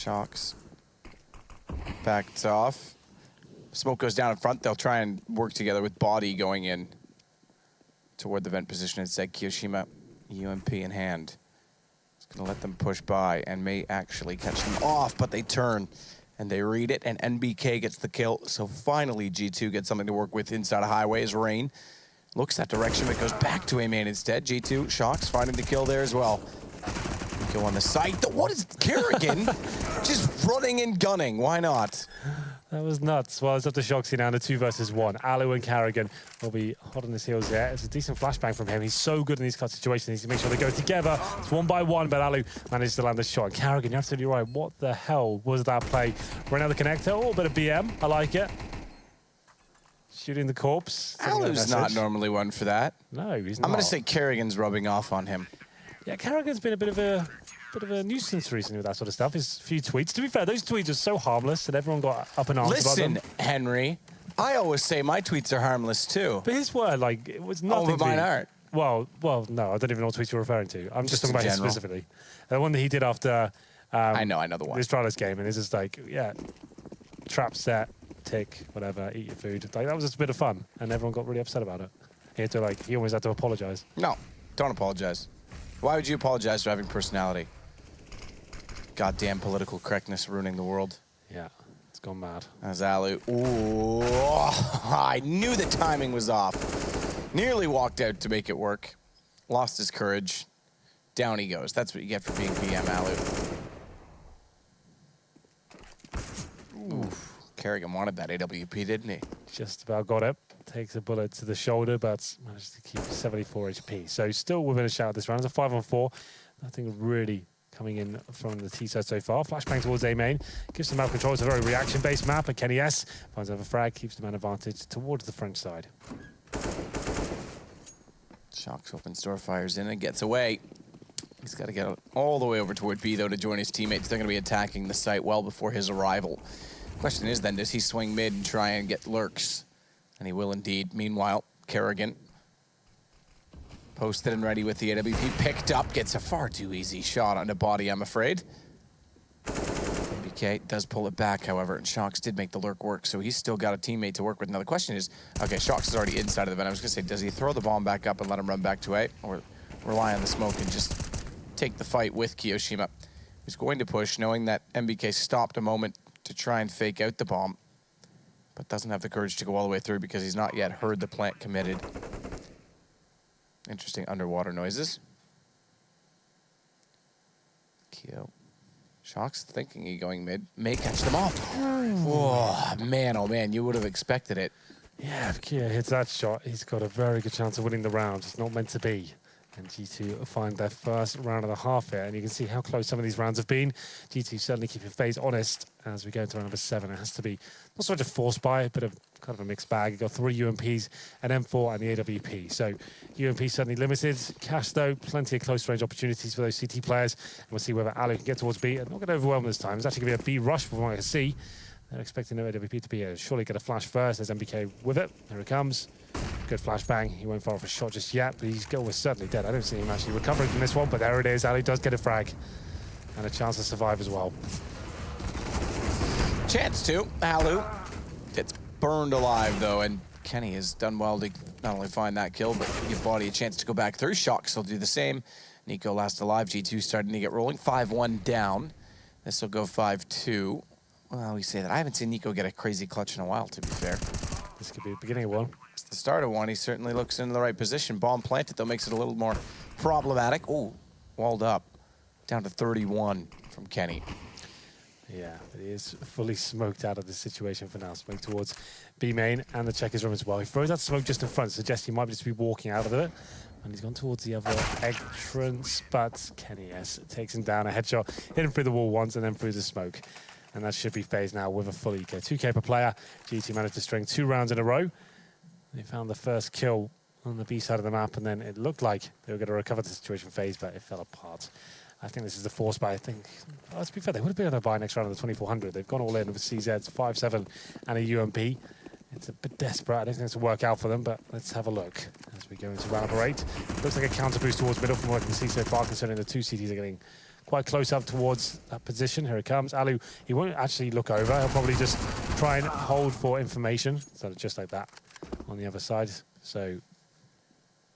Shocks. Backed off. Smoke goes down in front. They'll try and work together with Body going in toward the vent position. Instead, Kiyoshima, UMP in hand. It's going to let them push by and may actually catch them off, but they turn and they read it, and NBK gets the kill. So finally, G2 gets something to work with inside of highways. Rain looks that direction, but goes back to A main instead. G2, Shocks finding the kill there as well. Go on the site. What is Kerrigan just running and gunning? Why not? That was nuts. Well, it's up to Shoxy now in the 2 versus 1. Alu and Carrigan will be hot on his heels there. It's a decent flashbang from him. He's so good in these cut situations. He needs to make sure they go together. It's 1 by 1, but Alu managed to land the shot. Carrigan, you're absolutely right. What the hell was that play? Right now the connector. Oh, a bit of BM. I like it. Shooting the corpse. Alu's not normally one for that. No, he's not. I'm going to say Kerrigan's rubbing off on him. Yeah, Carrigan's been a bit of a nuisance recently with that sort of stuff. His few tweets. To be fair, those tweets are so harmless that everyone got up in arms about them. Listen, Henry, I always say my tweets are harmless too. But his were like, it was nothing. Oh, but mine aren't. Well, no, I don't even know what tweets you're referring to. I'm just talking about him specifically. The one that he did after. I know the one. This Astralis game, and it's just like, yeah, trap set, tick, whatever, eat your food. Like that was just a bit of fun, and everyone got really upset about it. He almost had to apologize. No, don't apologize. Why would you apologize for having personality? Goddamn political correctness ruining the world. Yeah, it's gone mad. As Alu. Ooh, I knew the timing was off. Nearly walked out to make it work. Lost his courage. Down he goes. That's what you get for being BM Alu. Oof. Kerrigan wanted that AWP, didn't he? Just about got it. Takes a bullet to the shoulder, but managed to keep 74 HP. So still within a shout this round. It's a 5-on-4. Nothing really coming in from the T side so far. Flashbang towards A main. Gives the map control. It's a very reaction-based map, and Kenny S finds another frag, keeps the man advantage towards the French side. Shocks opens door, fires in, and gets away. He's got to get all the way over toward B, though, to join his teammates. They're going to be attacking the site well before his arrival. Question is, then, does he swing mid and try and get lurks? And he will indeed. Meanwhile, Kerrigan posted and ready with the AWP. Picked up, gets a far too easy shot on the Body, I'm afraid. BK does pull it back, however, and Shocks did make the lurk work, so he's still got a teammate to work with. Now the question is, okay, Shocks is already inside of the vent. I was going to say, does he throw the bomb back up and let him run back to A, or rely on the smoke and just take the fight with Kiyoshima? He's going to push, knowing that MBK stopped a moment to try and fake out the bomb, but doesn't have the courage to go all the way through because he's not yet heard the plant committed. Interesting underwater noises. Kyo. Shocks thinking he going mid. May catch them off. Oh, man, you would have expected it. Yeah, if Kia hits that shot, he's got a very good chance of winning the round. It's not meant to be. And G2 find their first round and a half here. And you can see how close some of these rounds have been. G2 certainly keeping FaZe honest as we go into round number 7. It has to be not so much a force buy, but kind of a mixed bag. You've got 3 UMPs, an M4, and the AWP. So UMP certainly limited. Cash, though, plenty of close range opportunities for those CT players. And we'll see whether Alu can get towards B. And not going to overwhelm this time. It's actually going to be a B rush from what I can see. They're expecting no AWP to be here. Surely get a flash first. There's MBK with it. Here it comes. Good flashbang. He won't fire off a shot just yet, but his goal was certainly dead. I don't see him actually recovering from this one, but there it is. Ali does get a frag and a chance to survive as well. Chance to. Alu gets burned alive, though, and Kenny has done well to not only find that kill, but give Body a chance to go back through. Shocks will do the same. Nico last alive. G2 starting to get rolling. 5-1 down. This will go 5-2. Well, we say that. I haven't seen Nico get a crazy clutch in a while, to be fair. This could be the beginning of one. It's the start of one. He certainly looks in the right position. Bomb planted, though, makes it a little more problematic. Ooh, walled up. Down to 31 from Kenny. Yeah, but he is fully smoked out of the situation for now. Smoke towards B main and the checkers room as well. He throws that smoke just in front, suggests he might just be walking out of it. And he's gone towards the other entrance, but Kenny, yes, takes him down. A headshot, hit him through the wall once and then through the smoke. And that should be FaZe now with a full eco. 2K per player. G2 managed to string 2 rounds in a row. They found the first kill on the B side of the map, and then it looked like they were going to recover the situation FaZe, but it fell apart. I think this is the force buy. I think, let's be fair, they would have been able to buy next round of the 2400. They've gone all in with CZs, 5-7, and a UMP. It's a bit desperate. I don't think it's will work out for them, but let's have a look as we go into round number 8. Looks like a counter boost towards middle from what I can see so far, considering the 2 CTs are getting quite close up towards that position. Here it comes. Alu, he won't actually look over. He'll probably just try and hold for information. So just like that on the other side. So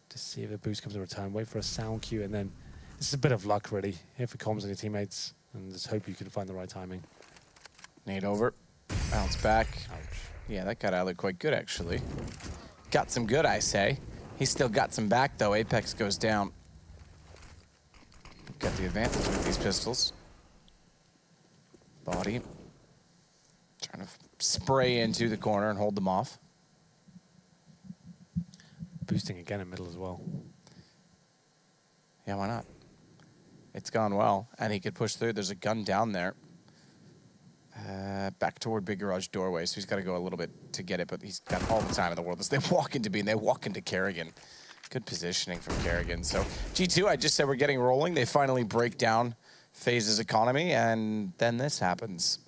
to see if a boost comes in return, wait for a sound cue, and then this is a bit of luck, really. Here for comms and your teammates, and just hope you can find the right timing. Nade over. Bounce back. Ouch. Yeah, that got Alu quite good, actually. Got some good, I say. He's still got some back, though. Apex goes down. Got the advantage with these pistols. Body. Trying to spray into the corner and hold them off. Boosting again in middle as well. Yeah, why not? It's gone well, and he could push through. There's a gun down there. Back toward big garage doorway, so he's got to go a little bit to get it, but he's got all the time in the world. As they walk into B, and they walk into Kerrigan. Good positioning from Kerrigan. So G2, I just said we're getting rolling. They finally break down FaZe's economy, and then this happens.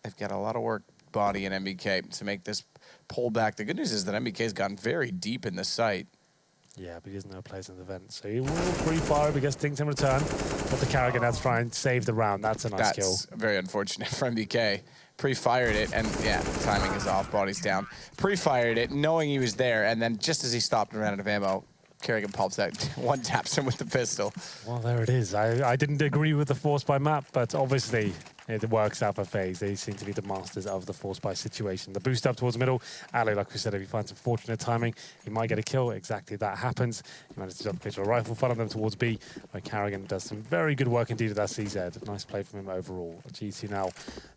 They've got a lot of work, Body and MBK, to make this pull back. The good news is that MBK's gotten very deep in the site. Yeah, but he doesn't know plays in the event, so he will pre-fire if he gets dinged in return. But the Kerrigan has to try and save the round. That's a nice kill. That's very unfortunate for MBK. Pre-fired it, and yeah, timing is off, body's down. Pre-fired it, knowing he was there, and then just as he stopped and ran out of ammo, Kerrigan pops out, one taps him with the pistol. Well, there it is. I didn't agree with the force by map, but obviously it works out for FaZe. They seem to be the masters of the force by situation. The boost up towards the middle. Ali, like we said, if he finds some fortunate timing, he might get a kill. Exactly that happens. He manages to jump pitch a rifle, follow them towards B, where Kerrigan does some very good work indeed with that CZ. Nice play from him overall. G2 now,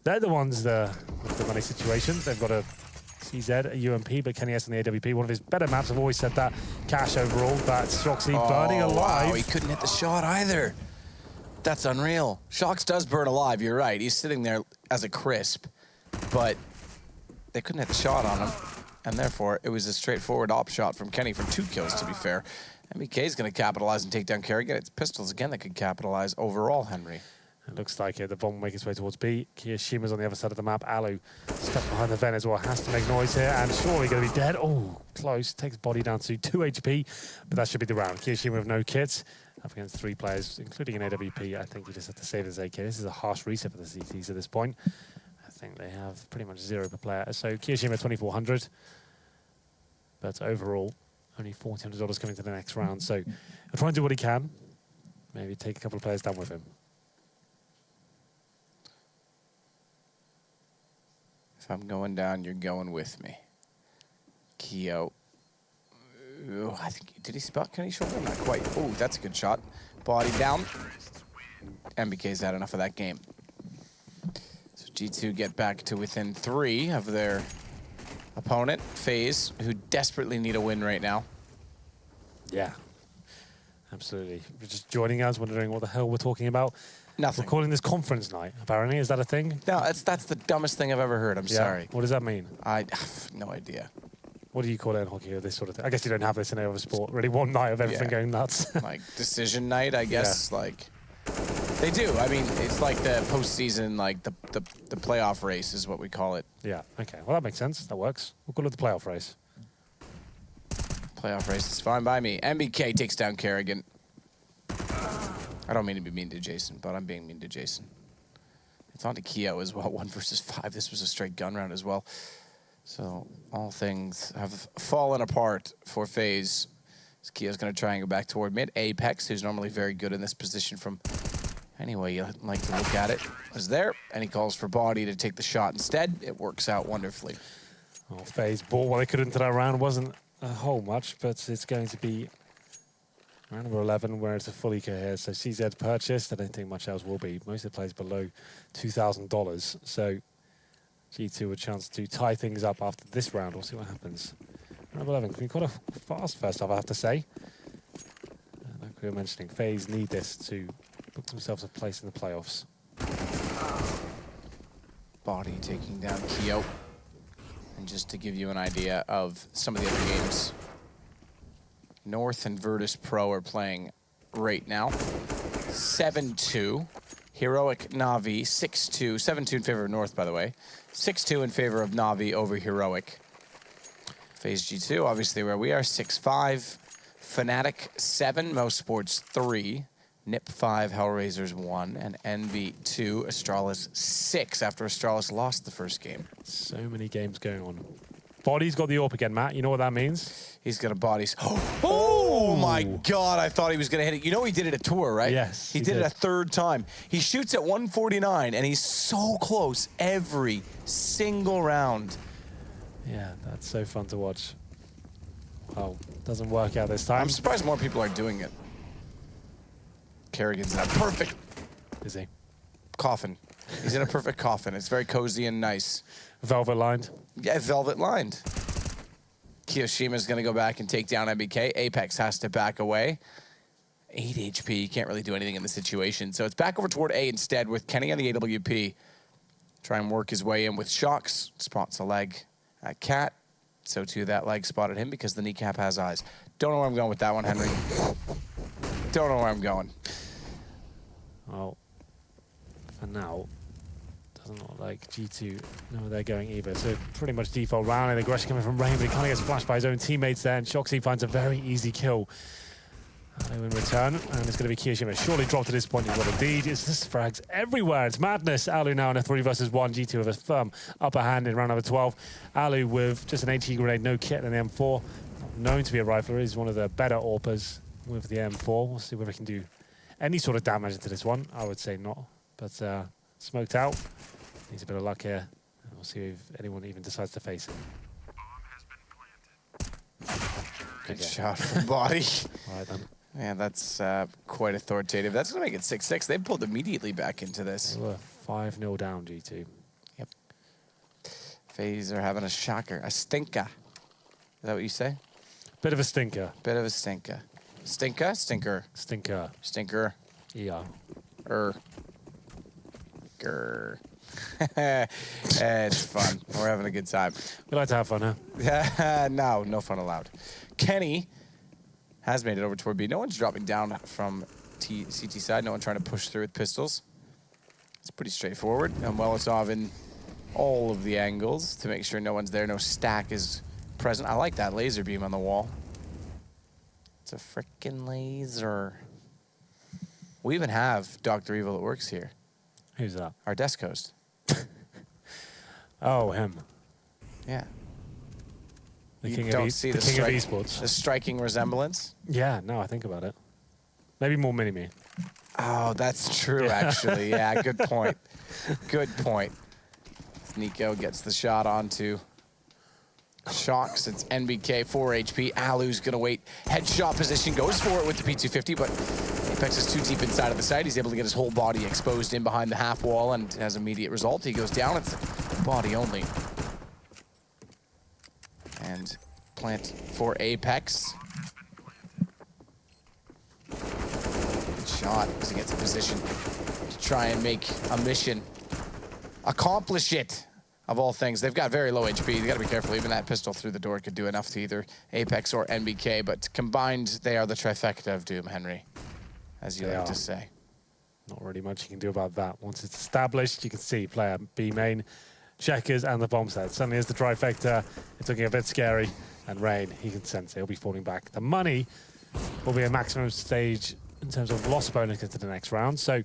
they're the ones with the money situation. They've got a CZ, a UMP, but Kenny S on the AWP. One of his better maps. I've always said that. Cash overall. That's Shoxy burning alive. Wow, he couldn't hit the shot either. That's unreal. Shox does burn alive, you're right. He's sitting there as a crisp, but they couldn't hit the shot on him, and therefore it was a straightforward op shot from Kenny for 2 kills, to be fair. MBK is going to capitalize and take down Kerrigan. It's pistols again that could capitalize overall, Henry. It looks like the bomb will make its way towards B. Kiyoshima's on the other side of the map. Alu stuck behind the vent as well. Has to make noise here, and surely going to be dead. Oh, close. Takes body down to 2 HP, but that should be the round. Kiyoshima with no kits. Up against 3 players, including an AWP. I think he just had to save his AK. This is a harsh reset for the CTs at this point. I think they have pretty much 0 per player. So Kiyoshima 2,400. But overall, only $1,400 coming to the next round. So he'll try and do what he can. Maybe take a couple of players down with him. If I'm going down, you're going with me. Keo. Ooh, I think, did he spot Kenny's shoulder? Not quite. Oh, that's a good shot. Body down. MBK's had enough of that game. So G2 get back to within 3 of their opponent, FaZe, who desperately need a win right now. Yeah, absolutely. If you're just joining us, wondering what the hell we're talking about. Nothing. We're calling this conference night, apparently. Is that a thing? No, that's the dumbest thing I've ever heard. I'm sorry. What does that mean? I have no idea. What do you call it in hockey or this sort of thing? I guess you don't have this in any other sport. Really, one night of everything going nuts. Like decision night, I guess. Yeah. Like they do. I mean, it's like the postseason, like the playoff race is what we call it. Yeah. Okay. Well, that makes sense. That works. We'll call it the playoff race. Playoff race is fine by me. MBK takes down Kerrigan. I don't mean to be mean to Jason, but I'm being mean to Jason. It's on to Keo as well. 1 versus 5. This was a straight gun round as well. So all things have fallen apart for FaZe. Keo's going to try and go back toward mid. Apex, who's normally very good in this position from any way you like to look at it, is there. And he calls for Body to take the shot instead. It works out wonderfully. Well, FaZe bought what they could into that round. Wasn't a whole much, but it's going to be round number 11, where it's a full eco here. So CZ purchased. I don't think much else will be. Most of the players below $2,000. So G2 a chance to tie things up after this round. We'll see what happens. Round 11. Can we call a fast first half, I have to say. Like we were mentioning, FaZe need this to book themselves a place in the playoffs. Body taking down Keo. And just to give you an idea of some of the other games North and Virtus Pro are playing right now. 7-2. Heroic Na'Vi 6-2. 7-2 in favor of North, by the way. 6-2 in favor of Na'Vi over Heroic. FaZe G2, obviously where we are, 6-5. Fnatic 7, Most Sports 3. Nip 5, Hellraisers 1, and Envy 2, Astralis 6 after Astralis lost the first game. So many games going on. Body's got the AWP again, Matt. You know what that means? He's got a bodies. Oh my God, I thought he was gonna hit it. You know he did it at Tour, right? Yes, He did it a third time. He shoots at 149 and he's so close every single round. Yeah, that's so fun to watch. Oh, doesn't work out this time. I'm surprised more people are doing it. Kerrigan's in a perfect Is he? coffin. He's in a perfect coffin. It's very cozy and nice. Velvet lined. Yeah, velvet lined. Kiyoshima's going to go back and take down MBK. Apex has to back away. 8 HP. You can't really do anything in the situation. So it's back over toward A instead with Kenny on the AWP. Try and work his way in with Shocks. Spots a leg at Cat. So too that leg spotted him because the kneecap has eyes. Don't know where I'm going with that one, Henry. Don't know where I'm going. Well, for now, doesn't look like G2 know where they're going either. So pretty much default round, and aggression coming from Rain, but he kind of gets flashed by his own teammates there, and Shoxy finds a very easy kill. In return, and it's going to be Kiyoshima. Surely dropped at this point. He's got indeed. It's just frags everywhere. It's madness. Alu now in a 3 versus 1. G2 with a firm upper hand in round number 12. Alu with just an HE grenade, no kit, and the M4. Known to be a rifler. He's one of the better AWPers with the M4. We'll see whether he can do any sort of damage into this one. I would say not. But smoked out. Needs a bit of luck here. And we'll see if anyone even decides to face him. Good shot from Body. All right, then. Yeah, that's quite authoritative. That's going to make it 6-6. They pulled immediately back into this. They were 5-0 down, G2. Yep. FaZe are having a shocker. A stinker. Is that what you say? Bit of a stinker. Bit of a stinker. Stinker? Stinker. Stinker. Stinker. Yeah. Grr. It's fun. We're having a good time. We like to have fun, huh? No fun allowed. Kenny has made it over toward B. No one's dropping down from CT side. No one trying to push through with pistols. It's pretty straightforward. And Welosov in all of the angles to make sure no one's there. No stack is present. I like that laser beam on the wall. It's a frickin' laser. We even have Dr. Evil that works here. Who's that? Our desk host. Oh, him. Yeah. The You king don't of see the the king of strike- esports. The striking resemblance. Yeah, no, I think about it. Maybe more mini-me. Oh, that's true, actually. Yeah, good point. Good point. Nico gets the shot onto Shocks. It's NBK, 4 HP. Alu's going to wait. Headshot position, goes for it with the P250, but Apex is too deep inside of the site. He's able to get his whole body exposed in behind the half wall, and has immediate result. He goes down. It's body only. And plant for Apex. Good shot as he gets in position to try and make a mission. Accomplish it, of all things. They've got very low HP. They got to be careful. Even that pistol through the door could do enough to either Apex or NBK, but combined, they are the trifecta of doom, Henry, as you like to say. Not really much you can do about that. Once it's established, you can see player B main, checkers, and the bomb set. Suddenly, as the trifecta, it's looking a bit scary. And Rain, he can sense it. He'll be falling back. The money will be a maximum stage in terms of loss bonus into the next round. So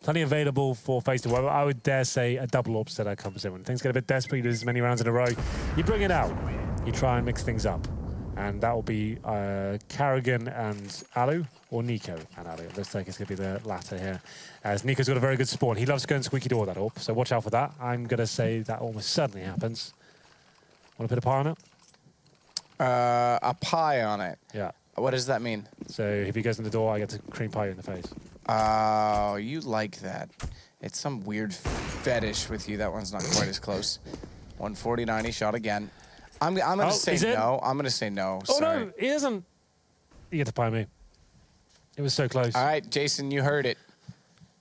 plenty available for FaZe to work with. I would dare say a double AWP setup comes in. When things get a bit desperate, you do as many rounds in a row, you bring it out. You try and mix things up. And that will be Kerrigan and Alu, or Nico and Alu. It looks like it's going to be the latter here. As Nico's got a very good spawn. He loves going squeaky door, that AWP, so watch out for that. I'm going to say that almost certainly happens. Want to put a pie on it? A pie on it. Yeah. What does that mean? So if he goes in the door, I get to cream pie you in the face. Oh, you like that. It's some weird fetish with you. That one's not quite as close. 149, he shot again. I'm going to say no. I'm going to say no. Oh, Sorry. no, he isn't. You get to pie me. It was so close. All right, Jason, you heard it.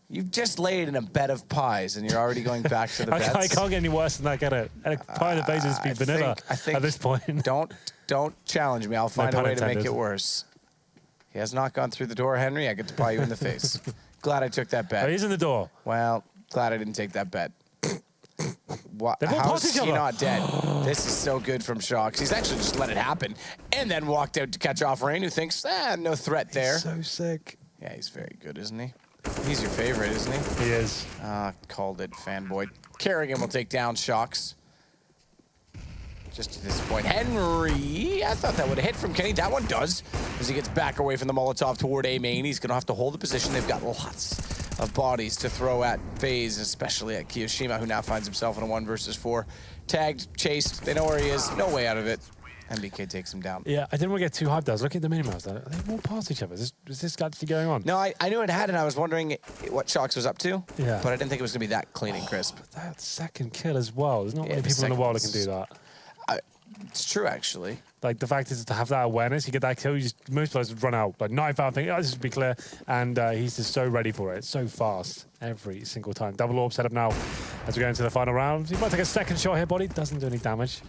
You've just laid in a bed of pies, and you're already going back to the beds. I can't get any worse than that, can it? And a pie in the base has been vanilla at this point. Don't challenge me. I'll find a way to make intended. it worse. He has not gone through the door, Henry. I get to pie you in the face. Glad I took that bet. Oh, he's in the door. Well, glad I didn't take that bet. They've all How passed is each he other. not dead? This is so good from Shocks. He's actually just let it happen and then walked out to catch off Rain, who thinks, no threat there. He's so sick. Yeah, he's very good, isn't he? He's your favorite, isn't he? He is. Called it, fanboy. Kerrigan will take down Shocks. Just to this point. Henry, I thought that would have hit from Kenny. That one does, as he gets back away from the Molotov toward A main. He's going to have to hold the position. They've got lots of bodies to throw at FaZe, especially at Kiyoshima, who now finds himself in a 1 versus 4. Tagged, chased, they know where he is. No way out of it. MBK takes him down. Yeah, I didn't want to get too hyped. I was looking at the mini-maps. Are they all past each other? Is this actually going on? No, I knew it had, and I was wondering what Shocks was up to. Yeah. But I didn't think it was going to be that clean and crisp. That second kill as well. There's not many the people in the world that can seconds. do that. It's true, actually. Like, the fact is to have that awareness, you get that kill, most players would run out. Like, 9-5, think, oh, this would be clear. And he's just so ready for it. So fast every single time. Double orb set up now as we go into the final round. He might take a second shot here, but he doesn't do any damage.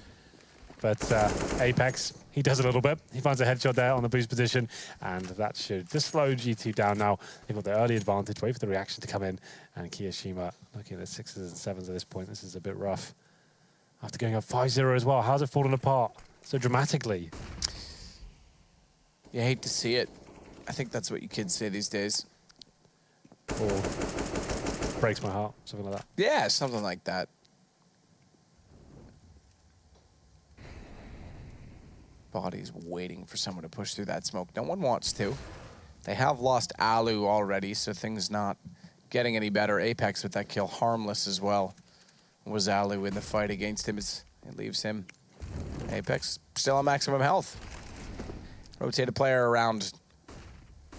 But Apex, he does a little bit. He finds a headshot there on the boost position, and that should just slow G2 down now. They've got the early advantage. Wait for the reaction to come in. And Kiyoshima looking at 6s and 7s at this point. This is a bit rough. After going up 5-0 as well, how's it fallen apart so dramatically? You hate to see it. I think that's what you kids say these days. Or breaks my heart, something like that. Yeah, something like that. Body's waiting for someone to push through that smoke. No one wants to. They have lost Alu already, so things not getting any better. Apex with that kill, harmless as well. Was Alu in the fight against him? It leaves him. Apex still on maximum health. Rotate a player around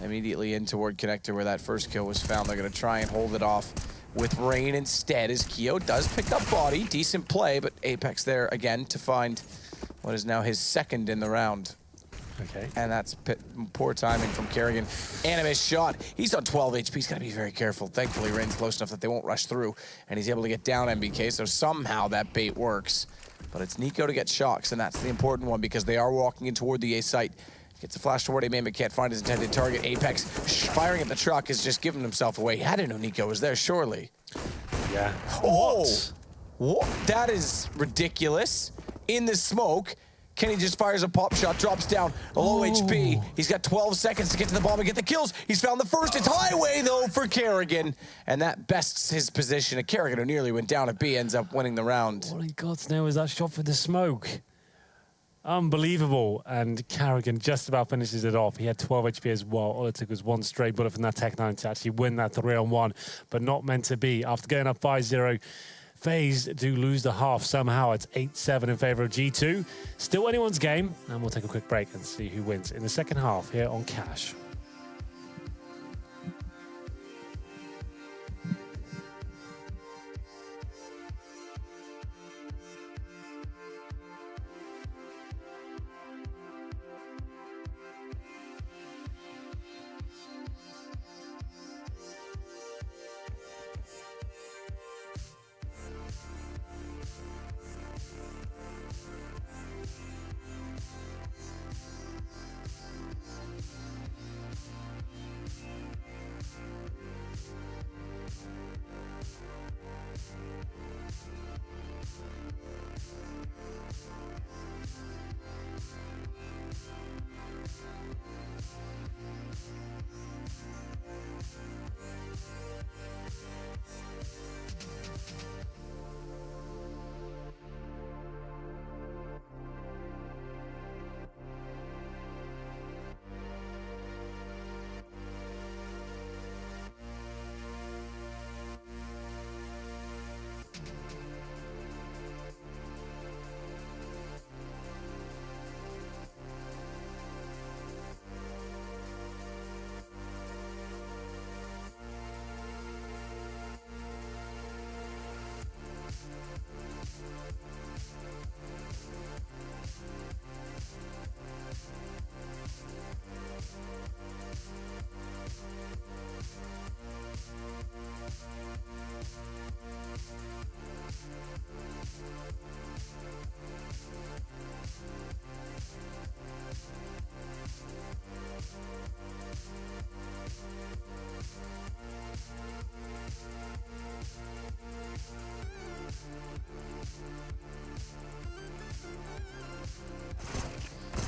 immediately in toward connector where that first kill was found. They're going to try and hold it off with Rain instead, as Keo does pick up body. Decent play, but Apex there again to find what is now his second in the round. Okay. And that's poor timing from Kerrigan. Anime shot. He's on 12 HP. He's got to be very careful. Thankfully, Rain's close enough that they won't rush through, and he's able to get down MBK, so somehow that bait works. But it's Nico to get Shocks, and that's the important one because they are walking in toward the A site. Gets a flash toward A main, but can't find his intended target. Apex firing at the truck is just giving himself away. He had to know Nico was there, surely. Yeah. Oh! What? That is ridiculous. In the smoke, Kenny just fires a pop shot, drops down, low HP. He's got 12 seconds to get to the bomb and get the kills. He's found the first. It's highway, though, for Kerrigan. And that bests his position. And Kerrigan, who nearly went down at B, ends up winning the round. What in God's name was that shot for the smoke? Unbelievable. And Kerrigan just about finishes it off. He had 12 HP as well. All it took was one straight bullet from that Tech 9 to actually win that 3-on-1. But not meant to be. After going up 5-0, FaZe do lose the half somehow. It's 8-7 in favor of G2. Still anyone's game, and we'll take a quick break and see who wins in the second half here on Cash.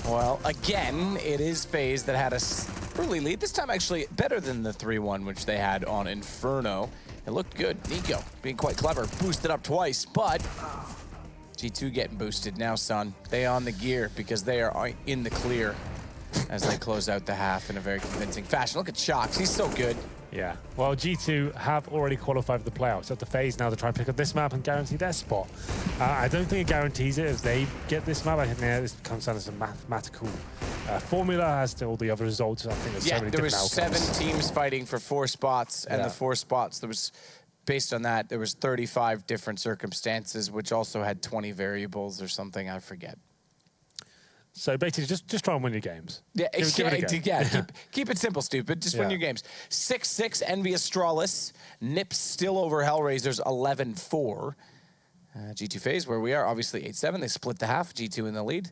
Well, again, it is FaZe that had a early lead. This time actually better than the 3-1 which they had on Inferno. It looked good. Nico being quite clever, boosted up twice, but G2 getting boosted now, son. They on the gear because they are in the clear as they close out the half in a very convincing fashion. Look at Shox, he's so good. Yeah, well, G2 have already qualified for the playoffs. Up to FaZe now to try and pick up this map and guarantee their spot. I don't think it guarantees it if they get this map. I think this comes down as a mathematical formula as to all the other results. I think there's so many different outcomes. There was 7 teams fighting for 4 spots, and the 4 spots, there was, based on that, there was 35 different circumstances, which also had 20 variables or something, I forget. So basically, just try and win your games. Yeah, keep it simple, stupid. Just win your games. 6-6, Envious Strawless. Nips still over Hellraisers, 11-4. G2 FaZe, where we are, obviously 8-7. They split the half, G2 in the lead.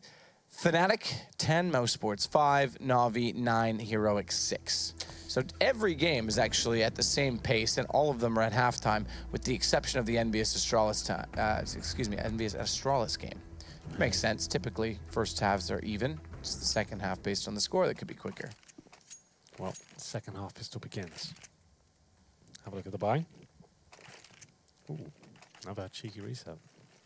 Fnatic, 10, Mouse Sports 5, Na'Vi 9, Heroic 6. So every game is actually at the same pace, and all of them are at halftime, with the exception of the Envious Astralis Envious Astralis game. Makes sense. Typically, first halves are even. It's the second half based on the score that could be quicker. Well, second half pistol begins. Have a look at the buy. Ooh, another cheeky reset.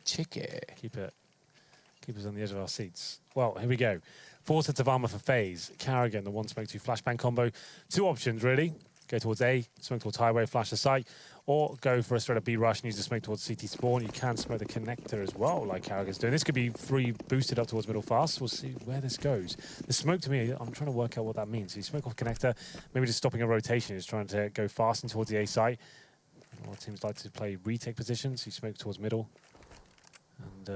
Cheeky. Keep us on the edge of our seats. Well, here we go. 4 sets of armor for FaZe. Carrigan, the 1 smoke 2 flashbang combo. 2 options, really. Go towards A, smoke towards highway, flash the site, or go for a straight up B rush and use the smoke towards CT spawn. You can smoke the connector as well, like Carrigan's doing. This could be 3 boosted up towards middle fast. We'll see where this goes. The smoke, to me, I'm trying to work out what that means. So you smoke off connector, maybe just stopping a rotation. Just trying to go fast and towards the A site. A lot of teams like to play retake positions. You smoke towards middle. And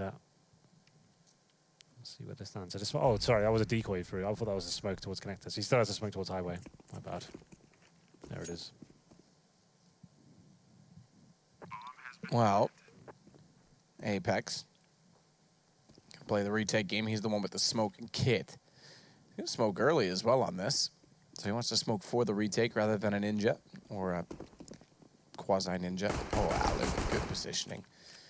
let's see where this lands. Oh, sorry, that was a decoy through. I thought that was a smoke towards connector. So he still has a smoke towards highway. My bad. There it is. Well, Apex can play the retake game. He's the one with the smoke kit. He's going to smoke early as well on this. So he wants to smoke for the retake rather than a ninja or a quasi-ninja. Oh, wow, good positioning.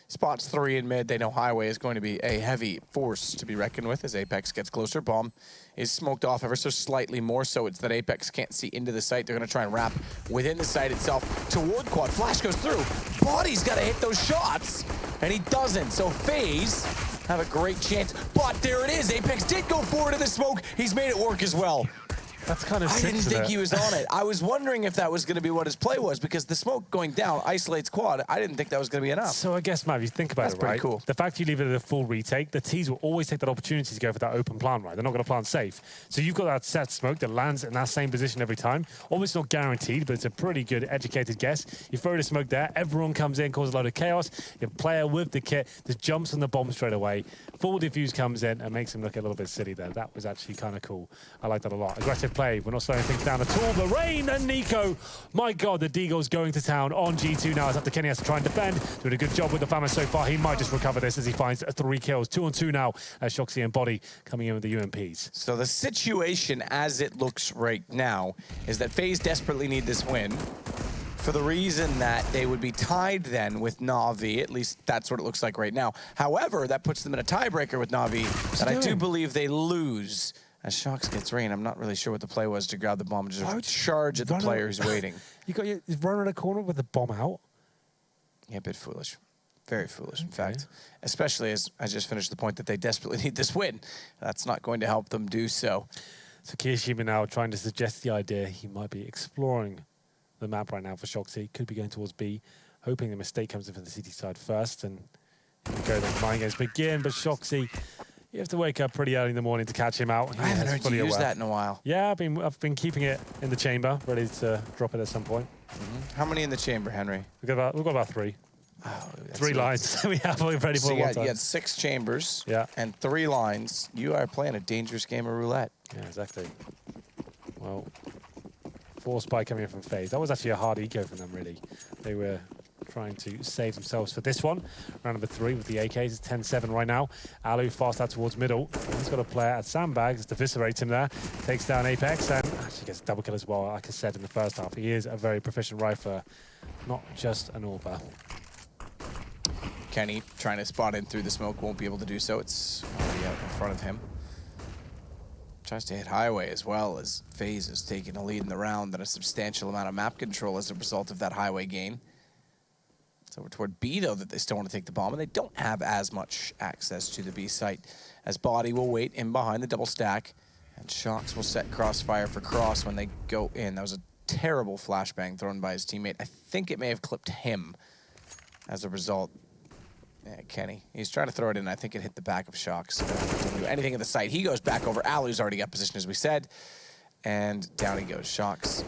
Spots 3 in mid. They know highway is going to be a heavy force to be reckoned with as Apex gets closer. Bomb is smoked off ever so slightly more so. It's that Apex can't see into the site. They're going to try and wrap within the site itself toward quad. Flash goes through. Body's got to hit those shots, and he doesn't. So FaZe have a great chance. But there it is. Apex did go forward to the smoke. He's made it work as well. That's kind of I didn't think he was on it. I was wondering if that was going to be what his play was, because the smoke going down isolates quad. I didn't think that was going to be enough. So I guess, Matt, if you think about That's it, pretty right? Cool. The fact you leave it at a full retake, the T's will always take that opportunity to go for that open plan, right? They're not going to plan safe. So you've got that set smoke that lands in that same position every time. Almost not guaranteed, but it's a pretty good educated guess. You throw the smoke there, everyone comes in, causes a load of chaos. Your player with the kit just jumps on the bomb straight away. Full defuse comes in and makes him look a little bit silly there. That was actually kind of cool. I like that a lot. Aggressive play. We're not slowing things down at all. The rain and Nico. My God, the Deagle's going to town on G2 now. It's up to Kenny has to try and defend. Doing a good job with the Famine so far. He might just recover this as he finds 3 kills. 2 on 2 now as Shoxy and Body coming in with the UMPs. So the situation as it looks right now is that FaZe desperately need this win for the reason that they would be tied then with Na'Vi. At least that's what it looks like right now. However, that puts them in a tiebreaker with Na'Vi that I do believe they lose. As Shox gets rain, I'm not really sure what the play was to grab the bomb and just charge at the player who's waiting. You got your run in a corner with the bomb out. Yeah, a bit foolish. Very foolish, in fact. Especially as I just finished the point that they desperately need this win. That's not going to help them do so. So Kirishima now trying to suggest the idea he might be exploring the map right now for Shoxy. Could be going towards B, hoping the mistake comes in for the city side first. And here we go, the mind games begin. But Shoxy, you have to wake up pretty early in the morning to catch him out. I haven't heard you use that in a while. Yeah, I've been keeping it in the chamber, ready to drop it at some point. How many in the chamber, Henry? We've got about 3. Oh, 3 lines. We have ready for so one time. You had 6 chambers Yeah. and 3 lines. You are playing a dangerous game of roulette. Yeah, exactly. Well, 4 spy coming in from FaZe. That was actually a hard eco from them, really. They were trying to save themselves for this one. Round number 3 with the AKs. It's 10-7 right now. Alu fast out towards middle. He's got a player at Sandbags to eviscerate him there. Takes down Apex and actually gets a double kill as well, like I said in the first half. He is a very proficient rifler, not just an AWPer. Kenny trying to spot in through the smoke, won't be able to do so. It's already out in front of him. Tries to hit highway as well as FaZe is taking a lead in the round and a substantial amount of map control as a result of that highway gain. It's over toward B, though, that they still want to take the bomb, and they don't have as much access to the B site, as Body will wait in behind the double stack, and Shox will set Crossfire for Cross when they go in. That was a terrible flashbang thrown by his teammate. I think it may have clipped him as a result. Yeah, Kenny. He's trying to throw it in. I think it hit the back of Shox. So doesn't do anything in the site. He goes back over. Alu's already got position, as we said. And down he goes. Shox.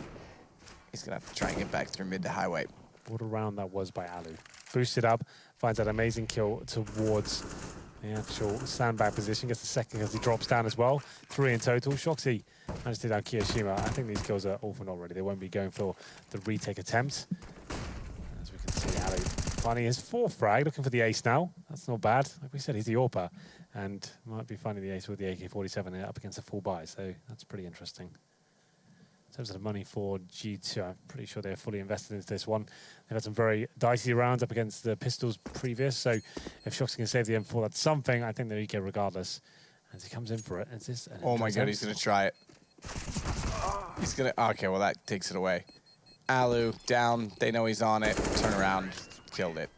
He's going to have to try and get back through mid to highway. What a round that was by Alu. Boosted up, finds that amazing kill towards the actual sandbag position. Gets the second because he drops down as well. 3 in total. Shoxy managed to take down Kiyoshima. I think these kills are all for naught already. They won't be going for the retake attempt. As we can see, Alu finding his 4th frag, looking for the ace now. That's not bad. Like we said, he's the AWPer, and might be finding the ace with the AK-47 up against a full buy, so that's pretty interesting. In terms of the money for G2, I'm pretty sure they're fully invested into this one. They've had some very dicey rounds up against the Pistols previous, so if Shoxy can save the M4, that's something. I think they're EK regardless. As he comes in for it, it's this. Oh my god, he's going to try it. He's going to... Okay, well, that takes it away. Alu, down. They know he's on it. Turn around. Killed it.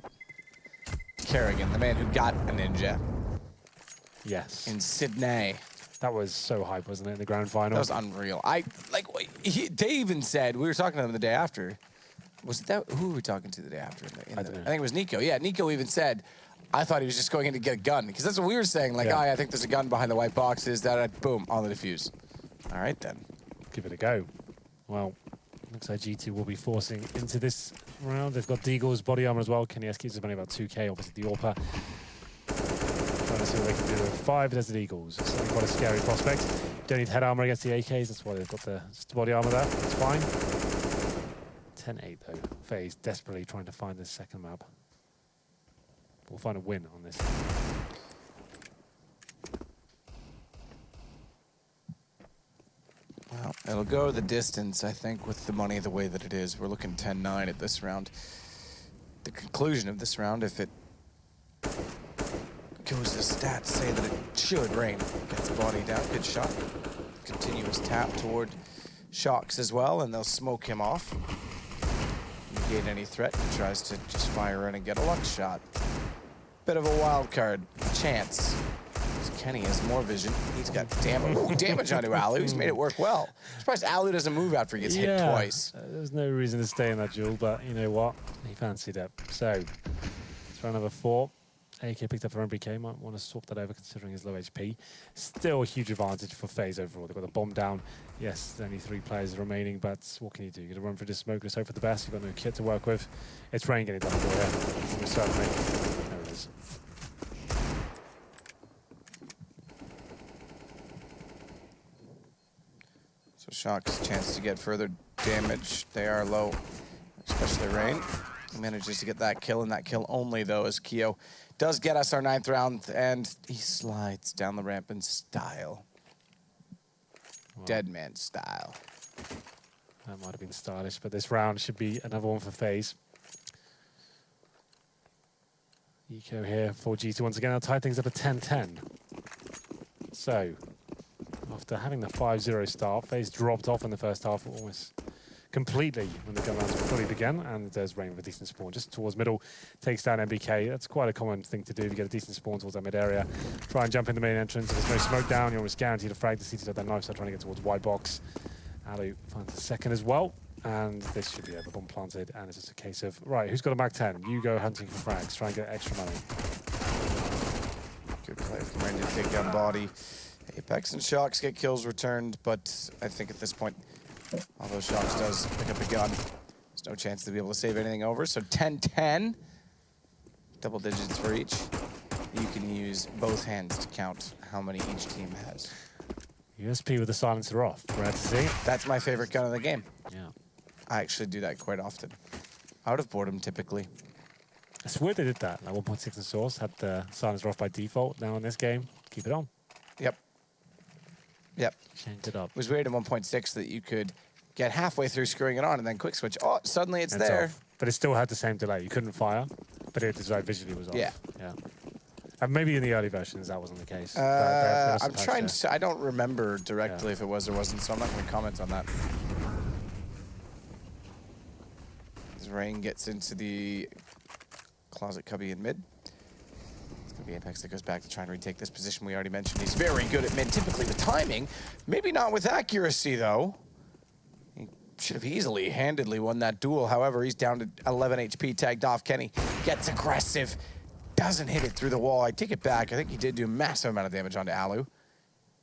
Kerrigan, the man who got a ninja. Yes. In Sydney. That was so hype, wasn't it, in the grand final? That was unreal. They even said, we were talking to them the day after. Was it that, who were we talking to the day after? I think it was Nico. Yeah, Nico even said, I thought he was just going in to get a gun. Because that's what we were saying. Like, yeah. I think there's a gun behind the white boxes. Boom, on the defuse. All right, then. Give it a go. Well, looks like G2 will be forcing into this round. They've got Deagle's body armor as well. Kenny Eskies is only about 2k, obviously the AWPer. Trying to see what they can do with 5 Desert Eagles. It's quite a scary prospect. Don't need head armor against the AKs. That's why they've got the body armor there. That's fine. 10-8 though. FaZe desperately trying to find this second map. We'll find a win on this. Well, it'll go the distance, I think, with the money the way that it is. We're looking 10-9 at this round. The conclusion of this round, if it goes as stats say that it should, rain. Gets body down, good shot. Continuous tap toward Shox as well, and they'll smoke him off. Negate any threat. He tries to just fire in and get a luck shot. Bit of a wild card chance. Kenny has more vision. He's got damage onto Alu. He's made it work well. I'm surprised Alu doesn't move after he gets hit twice. There's no reason to stay in that duel, but you know what? He fancied it. So, let's try another 4. AK picked up for MBK. Might want to swap that over considering his low HP. Still a huge advantage for FaZe overall. They've got the bomb down. Yes, there's only 3 players remaining, but what can you do? You're going to run for this smoke. Let's hope for the best. You've got no kit to work with. It's rain getting done for you. Almost certainly. There it is. So Shock's chance to get further damage. They are low, especially Rain. He manages to get that kill, and that kill only, though, as Keo does get us our 9th round, and he slides down the ramp in style. Wow. Dead man style. That might have been stylish, but this round should be another one for FaZe. Eco here for G2 once again. I'll tie things up at 10-10. So, after having the 5-0 start, FaZe dropped off in the first half almost completely when the gun rounds fully began, and there's Rain with a decent spawn just towards middle, takes down MBK. That's quite a common thing to do to get a decent spawn towards that mid area. Try and jump in the main entrance. If there's no smoke down, you're almost guaranteed to frag the CT of that knife, so trying to get towards white box. Alu finds a second as well, and this should be over. Bomb planted, and it's just a case of, right, who's got a Mac 10? You go hunting for frags, try and get extra money. Good play from Rain to take down body. Apex and Shox get kills returned, but I think at this point, although Shox does pick up a gun, there's no chance to be able to save anything over. So 10-10, double digits for each. You can use both hands to count how many each team has. USP with the silencer off. Glad to see. That's my favorite gun in the game. Yeah. I actually do that quite often. Out of boredom, typically. It's weird they did that. Like 1.6 in source had the silencer off by default. Now in this game, keep it on. Yep. Yep. Changed it up. It was weird in 1.6 that you could get halfway through screwing it on and then quick switch. Oh, suddenly it's there. Off. But it still had the same delay. You couldn't fire, but it visually was off. Yeah. Yeah. And maybe in the early versions that wasn't the case. I'm trying to. I don't remember directly if it was or wasn't, so I'm not going to comment on that. As Rain gets into the closet cubby in mid. It's going to be Apex that goes back to try and retake this position. We already mentioned he's very good at mid, typically with timing. Maybe not with accuracy, though. He should have easily, handedly won that duel. However, he's down to 11 HP, tagged off. Kenny gets aggressive. Doesn't hit it through the wall. I take it back. I think he did do a massive amount of damage onto Alu,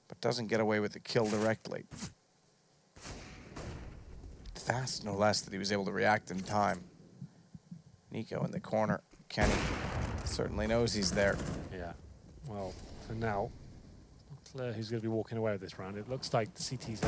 but doesn't get away with the kill directly. Fast, no less, that he was able to react in time. Nico in the corner. Kenny certainly knows he's there. Yeah. Well, for now, not clear who's going to be walking away with this round. It looks like CT's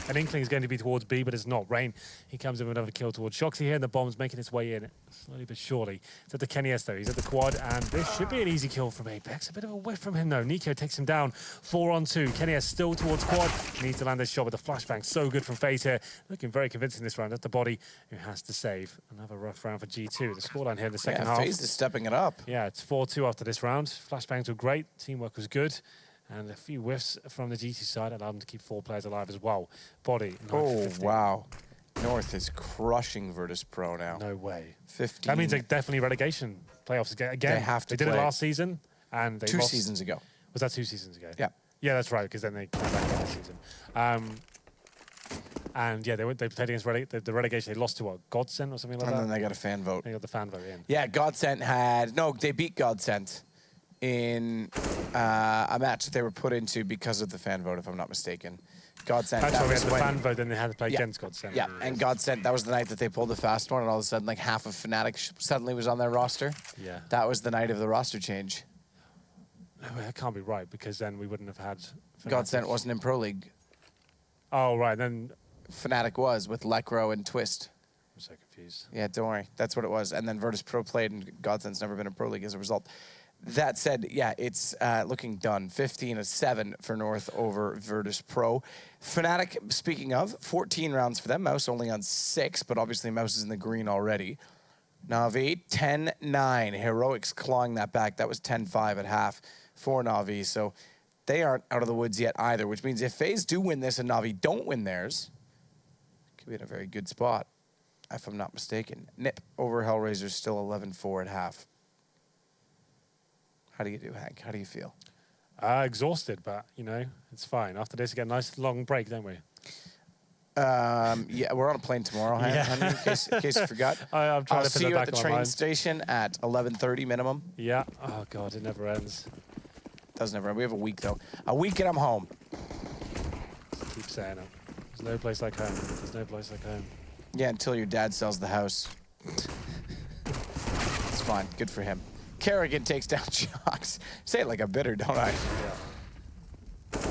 an inkling is going to be towards B, but it's not. Rain, he comes in with another kill towards Shoxy here, and the bomb's making its way in slowly but surely. It's at the Kenny S, though. He's at the quad, and this should be an easy kill from Apex. A bit of a whiff from him, though. Nico takes him down 4-on-2. Kenny S still towards quad. He needs to land this shot with a flashbang. So good from FaZe here. Looking very convincing this round. That's the body who has to save. Another rough round for G2. The scoreline here in the second half. FaZe is stepping it up. Yeah, it's 4-2 after this round. Flashbangs were great. Teamwork was good. And a few whiffs from the GT side allowed them to keep 4 players alive as well. Body. Oh, wow. North is crushing Virtus Pro now. No way. 15. That means they're definitely relegation playoffs again. They have to They did it play. last season, and they 2 lost. seasons ago. Was that 2 seasons ago? Yeah. Yeah, that's right, because then they came back this season. And yeah, they played against the relegation. They lost to what? Godsend or something like that? And then they got a fan vote. They got the fan vote in. Yeah, Godsend had... No, they beat Godsend in a match that they were put into because of the fan vote, if I'm not mistaken. Godsend. That's why we had was the when- fan vote, then they had to play against Godsend. Yeah, and Godsend, that was the night that they pulled the fast one, and all of a sudden, like, half of Fnatic suddenly was on their roster. Yeah. That was the night of the roster change. No, that can't be right, because then we wouldn't have had... Godsend wasn't in Pro League. Oh, right, then... Fnatic was, with Lekro and Twist. I'm so confused. Yeah, don't worry. That's what it was. And then Virtus Pro played, and Godsend's never been in Pro League as a result. That said, yeah, it's looking done. 15-7 for North over Virtus Pro. Fnatic, speaking of, 14 rounds for them. Mouse only on 6, but obviously Mouse is in the green already. Na'Vi, 10-9. Heroics clawing that back. That was 10-5 at half for Na'Vi. So they aren't out of the woods yet either, which means if FaZe do win this and Na'Vi don't win theirs, could be in a very good spot, if I'm not mistaken. Nip over Hellraiser, still 11-4 at half. How do you do, Hank? How do you feel? Exhausted, but, you know, it's fine. After this, we get a nice long break, don't we? Yeah, we're on a plane tomorrow, honey, in case you forgot. I'm trying I'll to see put it you at back the on my train mind. station at 11:30 minimum. Yeah. Oh, God, it never ends. Doesn't ever end. We have a week, though. A week and I'm home. Keep saying it. There's no place like home. There's no place like home. Yeah, until your dad sells the house. It's fine. Good for him. Kerrigan takes down Shox. Say it like a bitter, don't I? Yeah.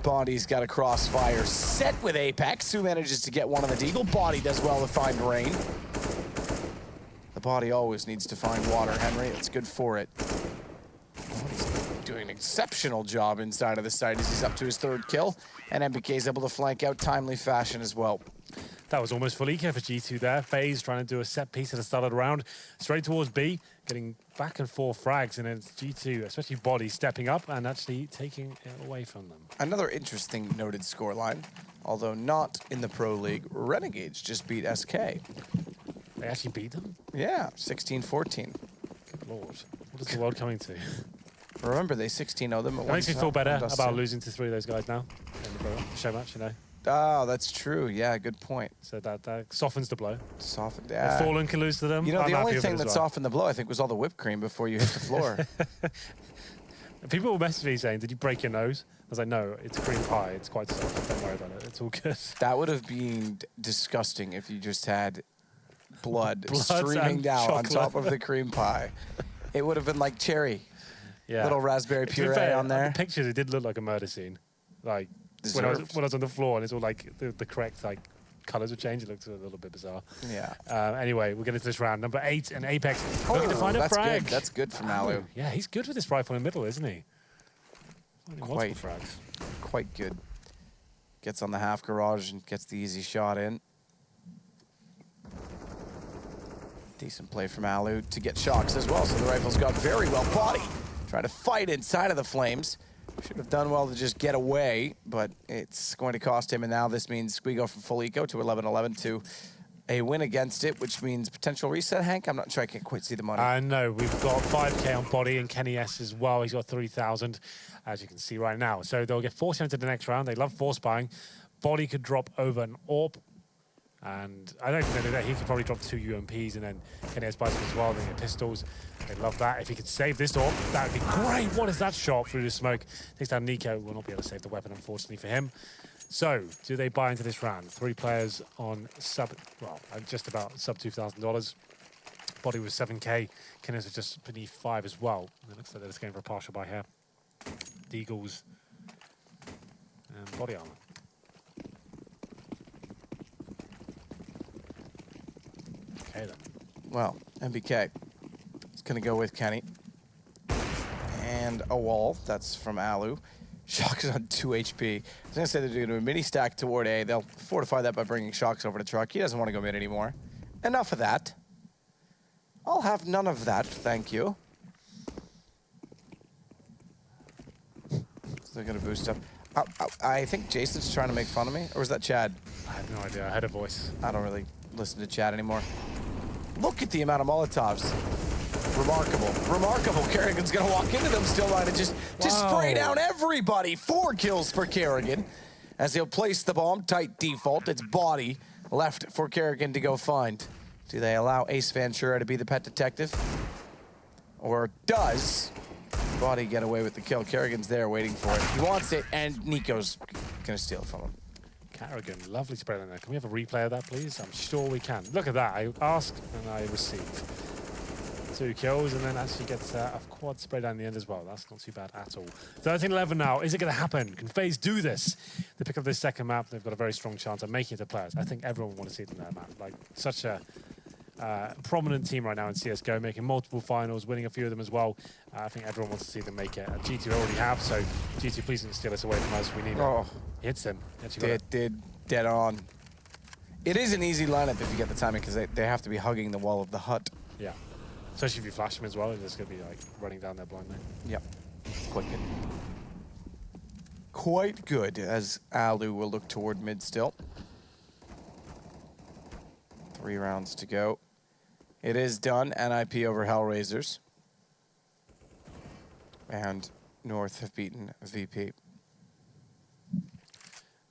Body's got a crossfire set with Apex, who manages to get one on the deagle. Body does well to find Rain. The Body always needs to find water, Henry. It's good for it. Body's doing an exceptional job inside of the site as he's up to his 3rd kill. And MBK is able to flank out timely fashion as well. That was almost full eco for G2 there. FaZe trying to do a set piece at the start of the round. Straight towards B, getting back and forth frags, and then it's G2, especially Body, stepping up and actually taking it away from them. Another interesting noted scoreline, although not in the Pro League. Renegades just beat SK. They actually beat them? Yeah, 16-14. Good Lord. What is the world coming to? Remember, they 16-0 them at It one makes me time. feel better Dust about two. losing to 3 of those guys now. So much, you know. Oh, that's true. Yeah, good point. So that softens the blow. Softened. If Fallen can lose to them, You know, I'm the happy only with thing it that as well. softened the blow, I think, was all the whipped cream before you hit the floor. People will message me saying, "Did you break your nose?" I was like, "No, it's cream pie. It's quite soft. Don't worry about it. It's all good." That would have been disgusting if you just had blood Blood streaming and down on chocolate. top of the cream pie. It would have been like cherry. Yeah. Little raspberry To be puree fair, on there. The pictures, it did look like a murder scene. Like when I Deserved. was on the floor and it's all like the correct like colors would change. It looked a little bit bizarre. Yeah. Anyway, we're getting to this round. Number 8 and Apex looking to find a that's frag. good. That's good from Alu. Yeah, he's good with this rifle in the middle, isn't he? Multiple Quite. frags. Quite good. Gets on the half garage and gets the easy shot in. Decent play from Alu to get Shox as well. So the rifle's got very well. Body trying to fight inside of the Flames. Should have done well to just get away, but it's going to cost him, and now this means we go from full eco to 11-11 to a win against it, which means potential reset, Hank? I'm not sure I can quite see the money. I know. We've got 5K on Body and Kenny S as well. He's got 3,000, as you can see right now. So they'll get forced into the next round. They love force buying. Body could drop over an AWP. And I don't think that he could probably drop 2 UMPs, and then Kenny S buys them as well. They get pistols. They love that. If he could save this AWP, that would be great. What is that shot through the smoke? Takes down Nico. Will not be able to save the weapon, unfortunately, for him. So, do they buy into this round? 3 players on just about sub $2,000. Body was 7K. Kenneth was just beneath 5 as well. And it looks like they're just going for a partial buy here. Deagles and body armor. Okay then. Well, MBK is going to go with Kenny. And a wall. That's from Alu. Shox is on 2 HP. I was going to say they're doing a mini stack toward A. They'll fortify that by bringing Shox over to truck. He doesn't want to go mid anymore. Enough of that. I'll have none of that, thank you. So they're going to boost up. I think Jason's trying to make fun of me. Or was that Chad? I have no idea. I heard a voice. I don't really listen to Chad anymore. Look at the amount of Molotovs. Remarkable. Remarkable. Kerrigan's going to walk into them still line and just spray down everybody. 4 kills for Kerrigan as he'll place the bomb. Tight default. It's Body left for Kerrigan to go find. Do they allow Ace Ventura to be the pet detective? Or does Body get away with the kill? Kerrigan's there waiting for it. He wants it, and Nico's going to steal it from him. Kerrigan, lovely spread in there. Can we have a replay of that, please? I'm sure we can. Look at that. I asked and I received. 2 kills, and then actually gets a quad spray down the end as well. That's not too bad at all. 13-11 now. Is it going to happen? Can FaZe do this? They pick up this second map. They've got a very strong chance of making it to players. I think everyone wants to see them there, man. Like, such a prominent team right now in CSGO, making multiple finals, winning a few of them as well. I think everyone wants to see them make it. G2 already have, so G2, please don't steal this away from us. We need it. He hits him. Did dead on. It is an easy lineup if you get the timing, because they have to be hugging the wall of the hut. Yeah. Especially if you flash them as well, it's going to be like running down there blindly. Yep. Quite good. Quite good, as Alu will look toward mid still. 3 rounds to go. It is done. NIP over Hellraisers. And North have beaten VP.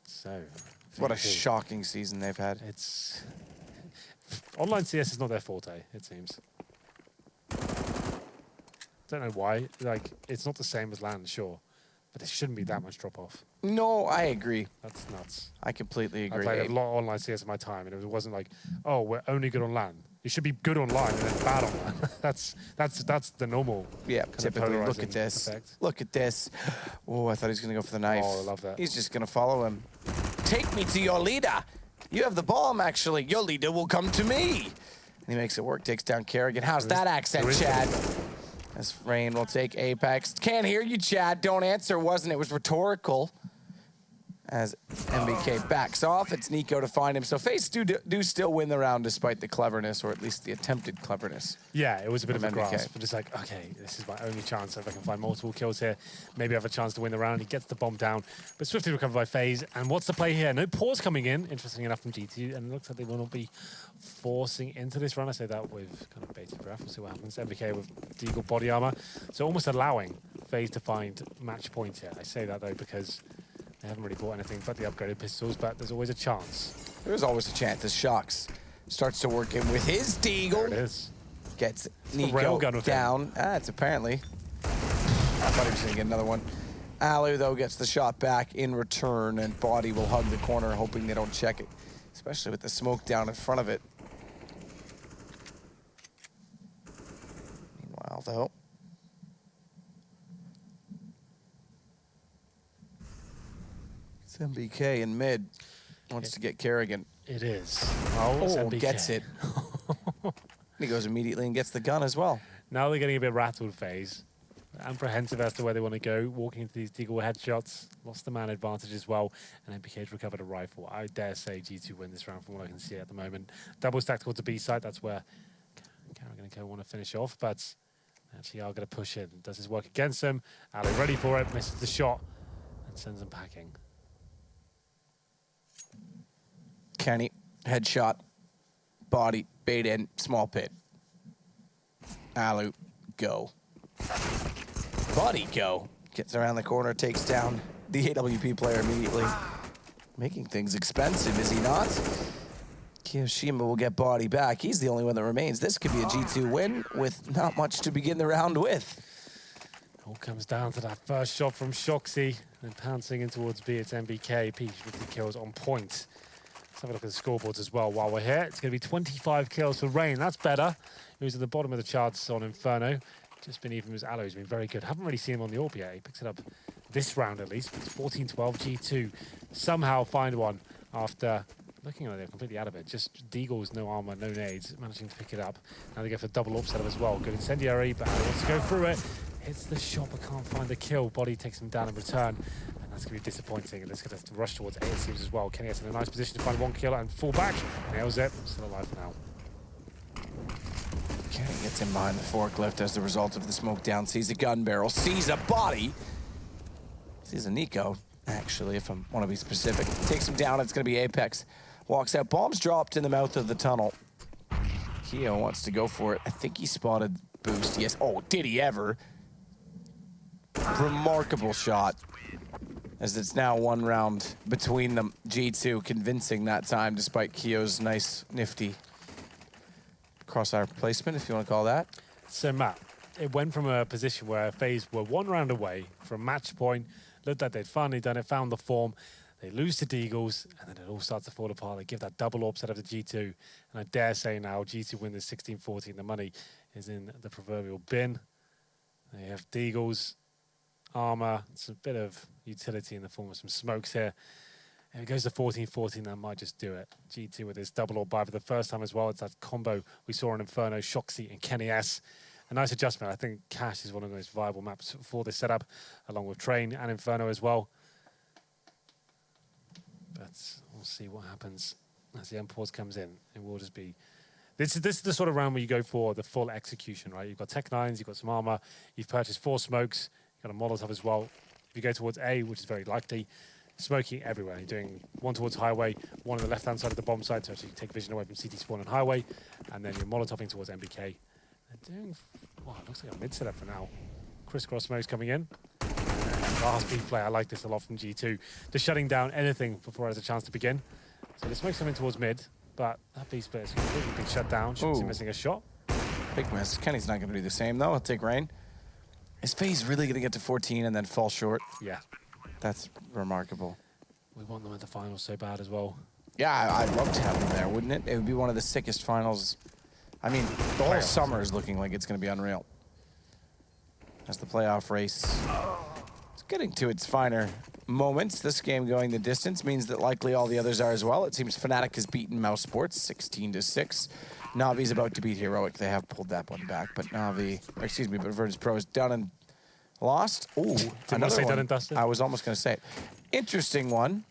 So, what a shocking season they've had. It's online CS is not their forte, it seems. Don't know why. Like, it's not the same as LAN, sure, but it shouldn't be that much drop off. No, I agree. That's nuts. I completely agree. I played a lot of online CS in my time, and it wasn't like, oh, we're only good on LAN. You should be good online and then bad on LAN. that's the normal. Yeah, typically. Look at this. Effect. Look at this. Oh, I thought he was going to go for the knife. Oh, I love that. He's just going to follow him. Take me to your leader. You have the bomb, actually. Your leader will come to me. And he makes it work, takes down Kerrigan. How's that accent, Chad? As Rain will take Apex. Can't hear you, Chad. Don't answer, wasn't it? It was rhetorical. As MBK backs off, it's Nico to find him. So FaZe do still win the round despite the cleverness, or at least the attempted cleverness. Yeah, it was a bit of a MBK. grasp, but it's like, okay, this is my only chance. If I can find multiple kills here, maybe I have a chance to win the round. He gets the bomb down, but swiftly recovered by FaZe. And what's the play here? No pause coming in, interesting enough, from G2, and it looks like they will not be forcing into this run. I say that with kind of bated breath. We'll see what happens. MBK with Deagle body armor, so almost allowing FaZe to find match point here. I say that though because they haven't really bought anything but the upgraded pistols, but there's always a chance. There's always a chance as Shox starts to work in with his Deagle. There it is. Gets Nico down. It's apparently. I thought he was going to get another one. Alu, though, gets the shot back in return, and Body will hug the corner, hoping they don't check it, especially with the smoke down in front of it. Meanwhile, though, it's MBK in mid. Wants to get Kerrigan. It is. Oh, gets it. He goes immediately and gets the gun as well. Now they're getting a bit rattled, FaZe. Apprehensive as to where they want to go. Walking into these Deagle headshots. Lost the man advantage as well. And MBK's recovered a rifle. I dare say G2 win this round from what I can see at the moment. Double stack towards the B side. That's where Kerrigan and Co want to finish off. But Actually are going to push in. Does his work against him. Ali ready for it, misses the shot, and sends him packing. Kenny, headshot, body, bait in, small pit. Alu, go. Buddy, go. Gets around the corner, takes down the AWP player immediately. Making things expensive, is he not? Kiyoshima will get body back. He's the only one that remains. This could be a G2 win with not much to begin the round with. All comes down to that first shot from Shoxy. And pouncing in towards B, it's MBK. Peach with the kills on point. Let's have a look at the scoreboards as well while we're here. It's going to be 25 kills for Rain. That's better. He was at the bottom of the charts on Inferno. Just beneath him was Aloe, who's been very good. Haven't really seen him on the AWP yet. He picks it up this round at least. It's 14-12. G2 somehow find one after looking like they're completely out of it. Just Deagles, no armor, no nades, managing to pick it up. Now they go for double up setup as well. Good incendiary, but Aloe wants to go through it. Hits the shot, but can't find the kill. Body takes him down in return. And that's going to be disappointing. And this could have to rush towards A, it seems, as well. Kenny gets in a nice position to find one kill and fall back. Nails it. Still alive for now. Kenny gets in behind the forklift as the result of the smoke down. Sees a gun barrel, sees a body. Sees a Nico, actually, if I want to be specific. Takes him down, it's going to be Apex. Walks out, bombs dropped in the mouth of the tunnel. Keo wants to go for it. I think he spotted boost, yes. Oh, did he ever? Remarkable shot. As it's now one round between them. G2 convincing that time, despite Keo's nice, nifty crosshair placement, if you want to call that. So, Matt, it went from a position where FaZe were one round away from match point, looked like they'd finally done it, found the form. They lose to Deagles, and then it all starts to fall apart. They give that double up set up to G2, and I dare say now G2 win this 16-14. The money is in the proverbial bin. They have Deagles, armor, it's a bit of utility in the form of some smokes here. And it goes to 14-14, that might just do it. G2 with this double or buy for the first time as well. It's that combo we saw in Inferno, Shoxy and Kenny S. A nice adjustment. I think Cash is one of the most viable maps for this setup, along with Train and Inferno as well. But we'll see what happens as the M-Pause comes in. It will just be... This is the sort of round where you go for the full execution, right? You've got Tech 9s, you've got some armor, you've purchased 4 smokes, you've got a Molotov as well. If you go towards A, which is very likely, smoking everywhere. You're doing one towards Highway, one on the left-hand side of the bomb side, so actually take vision away from CT spawn and Highway, and then you're Molotoving towards MBK. They're doing... Wow, it looks like a mid setup for now. Crisscross smokes coming in. Last B play, I like this a lot from G2. Just shutting down anything before it has a chance to begin. So the smoke's coming towards mid, but that B split is completely been shut down. Should missing a shot. Big miss. Kenny's not going to do the same, though. He'll take Rain. Is FaZe really going to get to 14 and then fall short? Yeah. That's remarkable. We want them at the finals so bad as well. Yeah, I'd love to have them there, wouldn't it? It would be one of the sickest finals. I mean, the whole summer is looking like it's going to be unreal. As the playoff race is getting to its finer moments. This game going the distance means that likely all the others are as well. It seems Fnatic has beaten Mouse Sports 16-6. Navi's about to beat Heroic. They have pulled that one back, but but Virtus Pro is done and lost. Ooh, another one. Done and dusted? I was almost going to say it. Interesting one.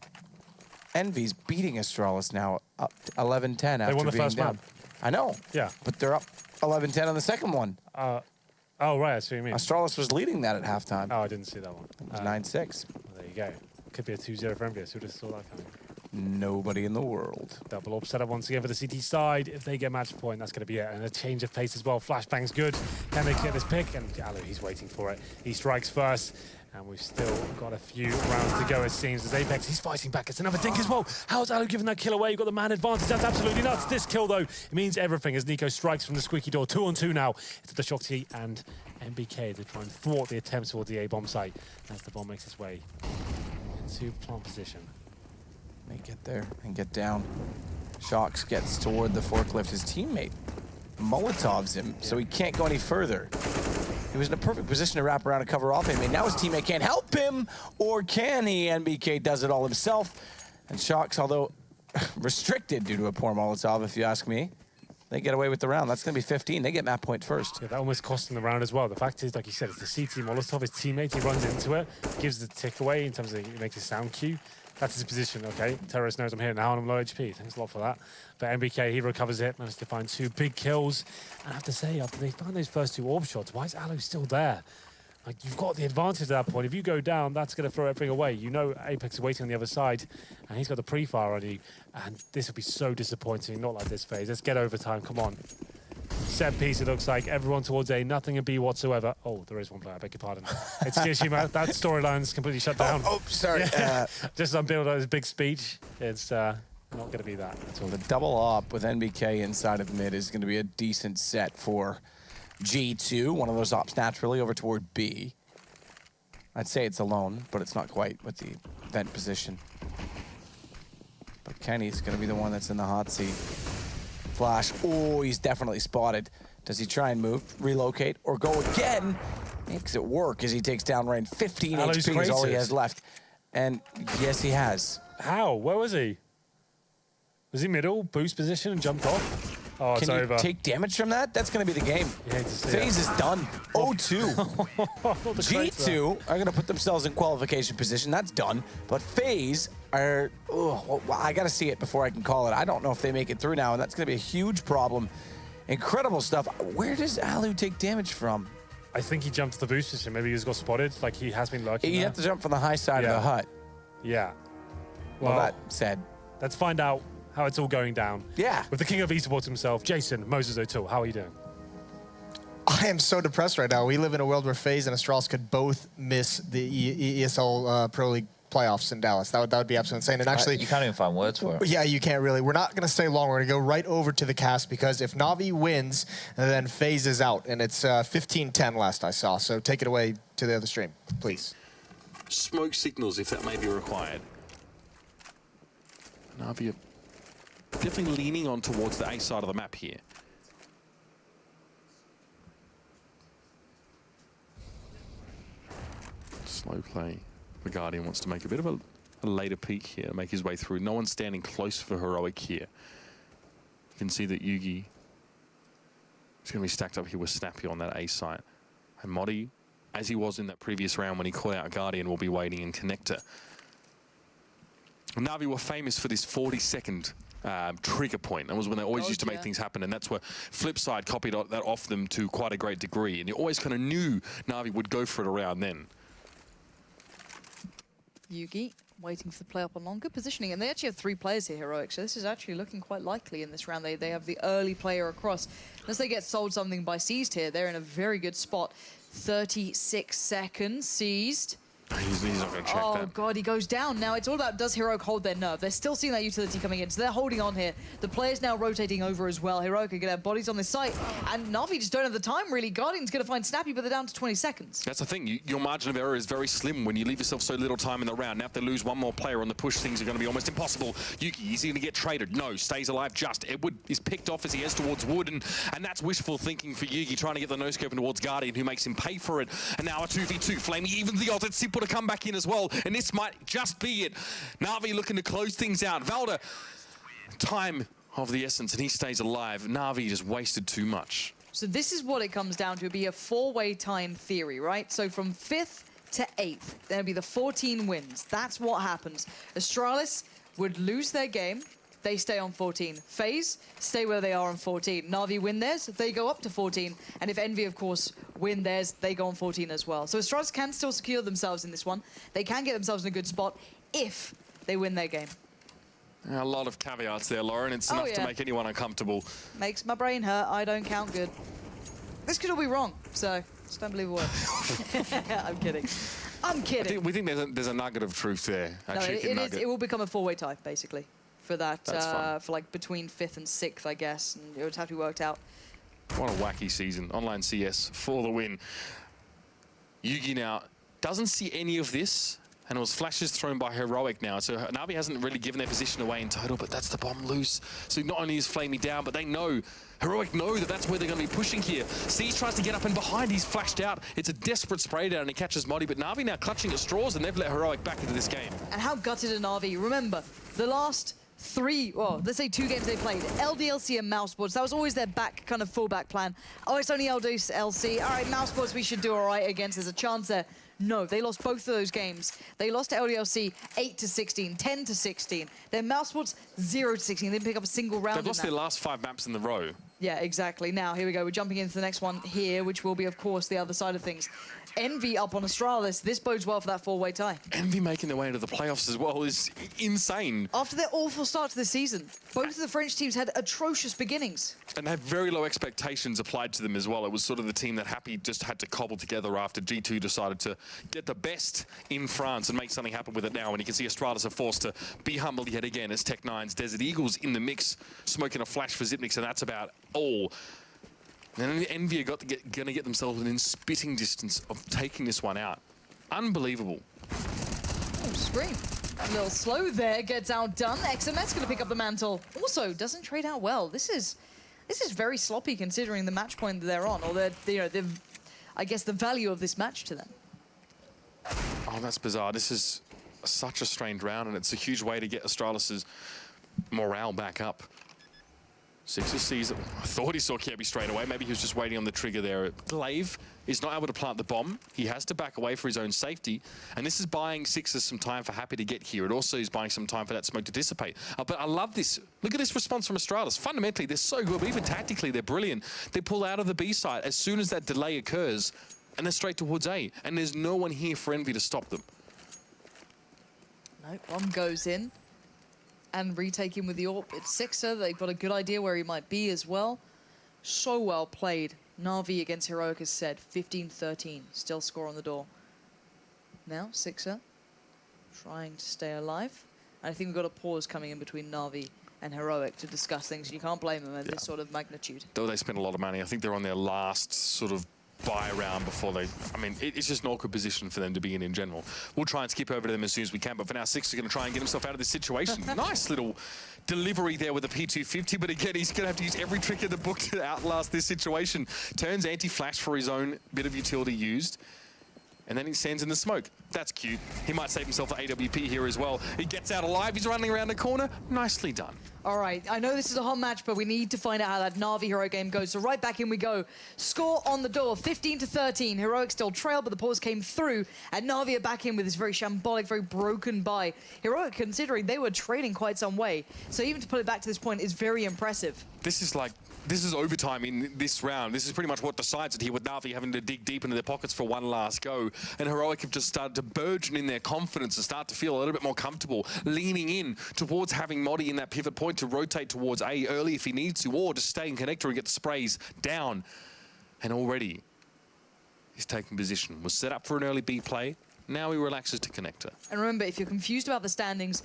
Envy's beating Astralis now up 11-10 after they won the being first down. map. I know. Yeah. But they're up 11-10 on the second one. Oh, right, I see what you mean. Astralis was leading that at halftime. Oh, I didn't see that one. It was 9-6. Well, there you go. Could be a 2-0 for MBS. Who just saw that coming? Nobody in the world. Double up setup once again for the CT side. If they get match point, that's going to be it. And a change of pace as well. Flashbang's good. Can they get this pick? And Alu, he's waiting for it. He strikes first. And we've still got a few rounds to go, it seems, as Apex, he's fighting back. It's another dink as well. How's Alu giving that kill away? You've got the man advantage. That's absolutely nuts. This kill, though, it means everything as Nico strikes from the squeaky door. 2-on-2 now. It's the Shoxy and MBK to try and thwart the attempts towards the A bomb site as the bomb makes its way into plant position. They get there and get down. Shox gets toward the forklift. His teammate Molotovs him, so he can't go any further. He was in a perfect position to wrap around and cover off him, and now his teammate can't help him, or can he? NBK does it all himself. And Shox, although restricted due to a poor Molotov, if you ask me, they get away with the round. That's going to be 15. They get map point first. Yeah, that almost cost him the round as well. The fact is, like you said, it's the CT Molotov, his teammate, he runs into it, gives the tick away in terms of he makes a sound cue, That's his position, okay. Terrorist knows I'm here now and I'm low HP. Thanks a lot for that. But MBK, he recovers it, managed to find 2 big kills. And I have to say, after they find those first 2 orb shots, why is Alu still there? Like, you've got the advantage at that point. If you go down, that's going to throw everything away. You know Apex is waiting on the other side, and he's got the pre-fire on you. And this would be so disappointing. Not like this phase. Let's get overtime. Come on. Set piece, it looks like. Everyone towards A, nothing in B whatsoever. Oh, there is one player, I beg your pardon. It's Kishima. That storyline's completely shut down. Oh, sorry. Just on Bill his big speech. It's not going to be that. So the double op with NBK inside of mid is going to be a decent set for G2. One of those ops naturally over toward B. I'd say it's alone, but it's not quite with the vent position. But Kenny's going to be the one that's in the hot seat. Flash. Oh, he's definitely spotted. Does he try and move, relocate, or go again? Makes it work as he takes down Rain. 15 HP is all he has left. And yes, he has. How? Where was he? Was he middle, boost position, and jumped off? Oh, it's over. Can you take damage from that? That's going to be the game. FaZe is done. 0-2. G2 are going to put themselves in qualification position. That's done. But FaZe are... Oh, well, I got to see it before I can call it. I don't know if they make it through now, and that's going to be a huge problem. Incredible stuff. Where does Alu take damage from? I think he jumped to the boost position. Maybe he just got spotted. Like, he has been lurking You have to jump from the high side of the hut. Yeah. Well, that said... Let's find out how it's all going down. Yeah. With the king of esports himself, Jason Moses O'Toole. How are you doing? I am so depressed right now. We live in a world where FaZe and Astralis could both miss the ESL Pro League playoffs in Dallas. That would be absolutely insane. And actually, you can't even find words for it. Yeah, you can't really. We're not going to stay long. We're going to go right over to the cast because if Na'Vi wins, then FaZe is out. And it's 15-10 last I saw. So take it away to the other stream, please. Smoke signals, if that may be required. Na'Vi definitely leaning on towards the A side of the map here. Slow play. The Guardian wants to make a bit of a later peek here to make his way through. No one's standing close for Heroic here. You can see that Yugi is going to be stacked up here with Snappy on that A site. And Modi, as he was in that previous round when he caught out Guardian, will be waiting in Connector. Na'Vi were famous for this 40-second trigger point. That was when they always used to make things happen, and that's where Flipside copied that off them to quite a great degree. And you always kind of knew Na'Vi would go for it around then. Yugi waiting for the play up on longer positioning, and they actually have 3 players here, Heroic, so this is actually looking quite likely in this round. They have the early player across. Unless they get sold something by Seized here, they're in a very good spot. 36 seconds, Seized. He's not going to check that. Oh, God, he goes down. Now, it's all about does Heroic hold their nerve. They're still seeing that utility coming in, so they're holding on here. The player's now rotating over as well. Heroic are going to have bodies on this site, and Na'Vi just don't have the time, really. Guardian's going to find Snappy, but they're down to 20 seconds. That's the thing. Your margin of error is very slim when you leave yourself so little time in the round. Now, if they lose one more player on the push, things are going to be almost impossible. Yuki, is he going to get traded? No. Stays alive just. Edward is picked off as he heads towards Wood, and that's wishful thinking for Yugi, trying to get the no-scope towards Guardian, who makes him pay for it. And now a 2v2. Flamey even the ult. It's simple to come back in as well. And this might just be it. Na'Vi looking to close things out. Valda, time of the essence, and he stays alive. Na'Vi just wasted too much. So this is what it comes down to. It'd be a 4-way time theory, right? So from 5th to 8th, there'll be the 14 wins. That's what happens. Astralis would lose their game. They stay on 14. FaZe stay where they are on 14. Na'Vi win theirs, they go up to 14. And if Envy, of course, win theirs, they go on 14 as well. So Astralis can still secure themselves in this one. They can get themselves in a good spot if they win their game. A lot of caveats there, Lauren. It's enough to make anyone uncomfortable. Makes my brain hurt. I don't count good. This could all be wrong, so just don't believe a word. I'm kidding. I'm kidding. We think there's a nugget of truth there. It will become a 4-way tie, basically. For that, for like between 5th and 6th, I guess, and it would have to be worked out. What a wacky season. Online CS for the win. Yugi now doesn't see any of this, and it was flashes thrown by Heroic now. So Na'Vi hasn't really given their position away in total, but that's the bomb loose. So not only is Flamey down, but they know, Heroic know that that's where they're going to be pushing here. Seas tries to get up and behind, he's flashed out. It's a desperate spray down and he catches Modi, but Na'Vi now clutching at straws and they've let Heroic back into this game. And how gutted are Na'Vi? Remember, the last 3, well, let's say 2 games they played, LDLC and Mouseboards. That was always their kind of fallback plan. Oh, it's only LDLC. All right, Mouseboards we should do all right against. There's a chance there. No, they lost both of those games. They lost to LDLC 8-16, 10-16. Their mouse sports 0-16. They didn't pick up a single round. They've lost their last 5 maps in the row. Yeah, exactly. Now, here we go. We're jumping into the next one here, which will be, of course, the other side of things. Envy up on Astralis. This bodes well for that 4-way tie. Envy making their way into the playoffs as well is insane. After their awful start to the season, both of the French teams had atrocious beginnings. And they have very low expectations applied to them as well. It was sort of the team that Happy just had to cobble together after G2 decided to get the best in France and make something happen with it now. And you can see Astralis are forced to be humbled yet again as Tech9's Desert Eagles in the mix, smoking a flash for Xyp9x, and that's about all. And Envy are going to get themselves within spitting distance of taking this one out. Unbelievable. Oh, Scream. A little slow there, gets outdone. XMS going to pick up the mantle. Also, doesn't trade out well. This is very sloppy considering the match point that they're on, or I guess the value of this match to them. Oh, that's bizarre. This is such a strange round, and it's a huge way to get Astralis's morale back up. Sixer sees it. I thought he saw Kirby straight away. Maybe he was just waiting on the trigger there. Glaive is not able to plant the bomb. He has to back away for his own safety. And this is buying Sixers some time for Happy to get here. It also is buying some time for that smoke to dissipate. But I love this. Look at this response from Astralis. Fundamentally, they're so good. But even tactically, they're brilliant. They pull out of the B side as soon as that delay occurs. And they're straight towards A. And there's no one here for Envy to stop them. No, bomb goes in. And retake him with the AWP. It's Sixer. They've got a good idea where he might be as well. So well played. Na'Vi against Heroic has said 15-13. Still score on the door. Now, Sixer trying to stay alive. And I think we've got a pause coming in between Na'Vi and Heroic to discuss things. You can't blame them at this sort of magnitude. Though they spent a lot of money. I think they're on their last sort of buy round before they... I mean, it's just an awkward position for them to be in general. We'll try and skip over to them as soon as we can, but for now, Six is going to try and get himself out of this situation. Nice little delivery there with the P250, but again, he's going to have to use every trick in the book to outlast this situation. Turns anti-flash for his own bit of utility used, and then he sends in the smoke. That's cute. He might save himself an AWP here as well. He gets out alive. He's running around the corner. Nicely done. All right, I know this is a hot match, but we need to find out how that Na'Vi Heroic game goes. So right back in we go. Score on the door, 15-13. Heroic still trailed, but the pause came through. And Na'Vi are back in with this very shambolic, very broken buy. Heroic, considering they were trading quite some way. So even to put it back to this point is very impressive. This is overtime in this round. This is pretty much what decides it here, with Na'Vi having to dig deep into their pockets for one last go. And Heroic have just started to burgeon in their confidence and start to feel a little bit more comfortable, leaning in towards having Modi in that pivot point to rotate towards A early if he needs to, or to stay in connector and get the sprays down. And already he's taking position. Was set up for an early B play. Now he relaxes to connector. And remember, if you're confused about the standings,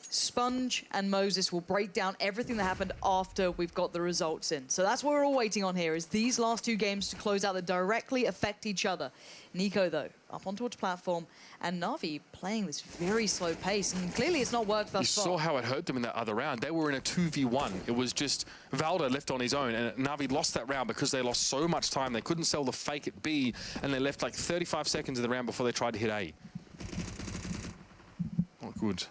Sponge and Moses will break down everything that happened after we've got the results in. So that's what we're all waiting on here, is these last two games to close out that directly affect each other. Nico, though, up on towards platform, and Na'Vi playing this very slow pace, and clearly it's not worked thus far. You saw how it hurt them in that other round. They were in a 2v1. It was just Valda left on his own, and Na'Vi lost that round because they lost so much time. They couldn't sell the fake at B, and they left like 35 seconds of the round before they tried to hit A. Not good.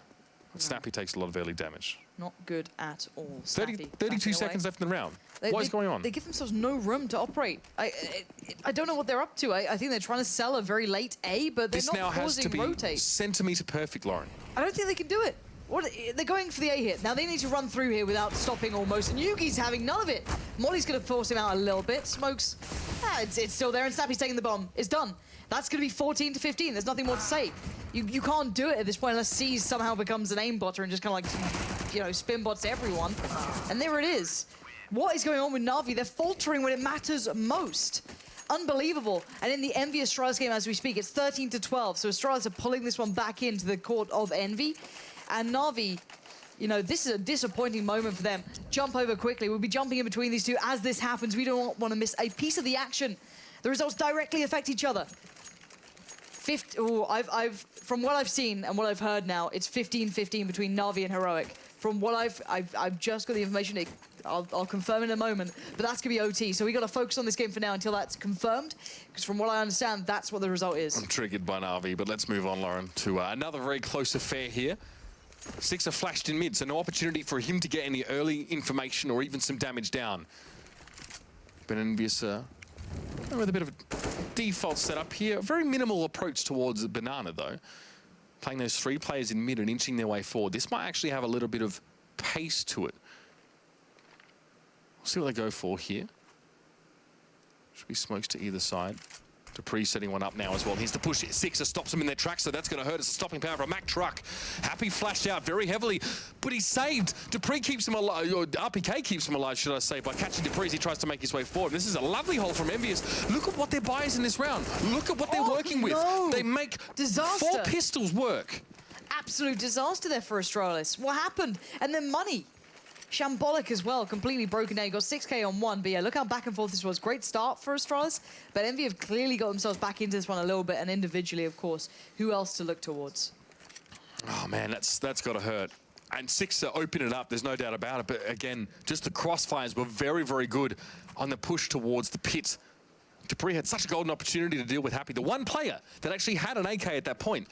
Snappy takes a lot of early damage. Not good at all. Snappy 32 seconds left in the round. What is going on? They give themselves no room to operate. I don't know what they're up to. I think they're trying to sell a very late A, but they're this not now has to causing be rotate. centimeter perfect, Lauren. I don't think they can do it. They're going for the A hit. Now they need to run through here without stopping almost. And Yugi's having none of it. Molly's going to force him out a little bit. Smokes. It's still there, and Snappy's taking the bomb. It's done. That's going to be 14-15. There's nothing more to say. You can't do it at this point unless C's somehow becomes an aimbotter and just kind of like, you know, spin bots everyone. And there it is. What is going on with Na'Vi? They're faltering when it matters most. Unbelievable. And in the Envy Astralis game as we speak, it's 13-12. So Astralis are pulling this one back into the court of Envy. And Na'Vi, you know, this is a disappointing moment for them. Jump over quickly. We'll be jumping in between these two as this happens. We don't want to miss a piece of the action. The results directly affect each other. From what I've seen and what I've heard now, it's 15-15 between Na'Vi and Heroic. From what I've just got the information. I'll confirm in a moment, but that's gonna be OT. So we got to focus on this game for now until that's confirmed, because from what I understand, that's what the result is. I'm triggered by Na'Vi, but let's move on, Lauren, to another very close affair here. Sixer flashed in mid, so no opportunity for him to get any early information or even some damage down. But Envious With a bit of a default setup here. Very minimal approach towards the banana, though. Playing those 3 players in mid and inching their way forward. This might actually have a little bit of pace to it. We'll see what they go for here. Should be smokes to either side. Dupree setting one up now as well. Here's the push. Sixer stops him in their tracks, so that's going to hurt. It's a stopping power from Mac Truck. Happy flashed out very heavily, but he's saved. Dupree keeps him alive, or RPK keeps him alive, should I say, by catching Dupree as he tries to make his way forward. This is a lovely hole from Envious. Look at what their buys in this round. Look at what they're working with. They make Disaster. 4 pistols work. Absolute disaster there for Astralis. What happened? And then money. Shambolic as well, completely broken down. You got 6k on one, but yeah, look how back and forth this was. Great start for Astralis, but Envy have clearly got themselves back into this one a little bit, and individually, of course, who else to look towards? Oh man, that's got to hurt. And Sixer opened it up, there's no doubt about it, but again, just the crossfires were very, very good on the push towards the pit. Dupree had such a golden opportunity to deal with Happy, the one player that actually had an AK at that point.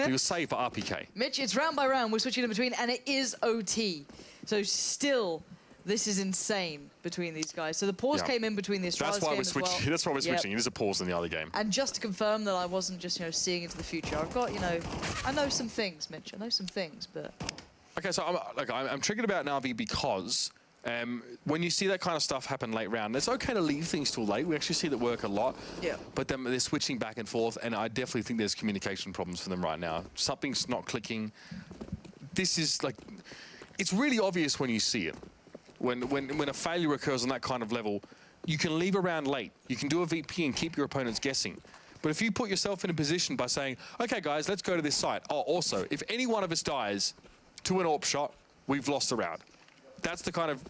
He was saved for RPK. Mitch, it's round by round. We're switching in between, and it is OT. So still, this is insane between these guys. So the pause came in between the Astralis That's why game we're as switching. well. That's why we're switching. It is a pause in the other game. And just to confirm that I wasn't just, seeing into the future. I've got, I know some things, Mitch. I know some things, but... Okay, so I'm triggered about Na'Vi because when you see that kind of stuff happen late round, it's okay to leave things till late. We actually see that work a lot. Yeah. But then they're switching back and forth, and I definitely think there's communication problems for them right now. Something's not clicking. This is like... It's really obvious when you see it. When a failure occurs on that kind of level, you can leave a round late. You can do a VP and keep your opponents guessing. But if you put yourself in a position by saying, okay, guys, let's go to this site. Oh, also, if any one of us dies to an AWP shot, we've lost the round. That's the kind of,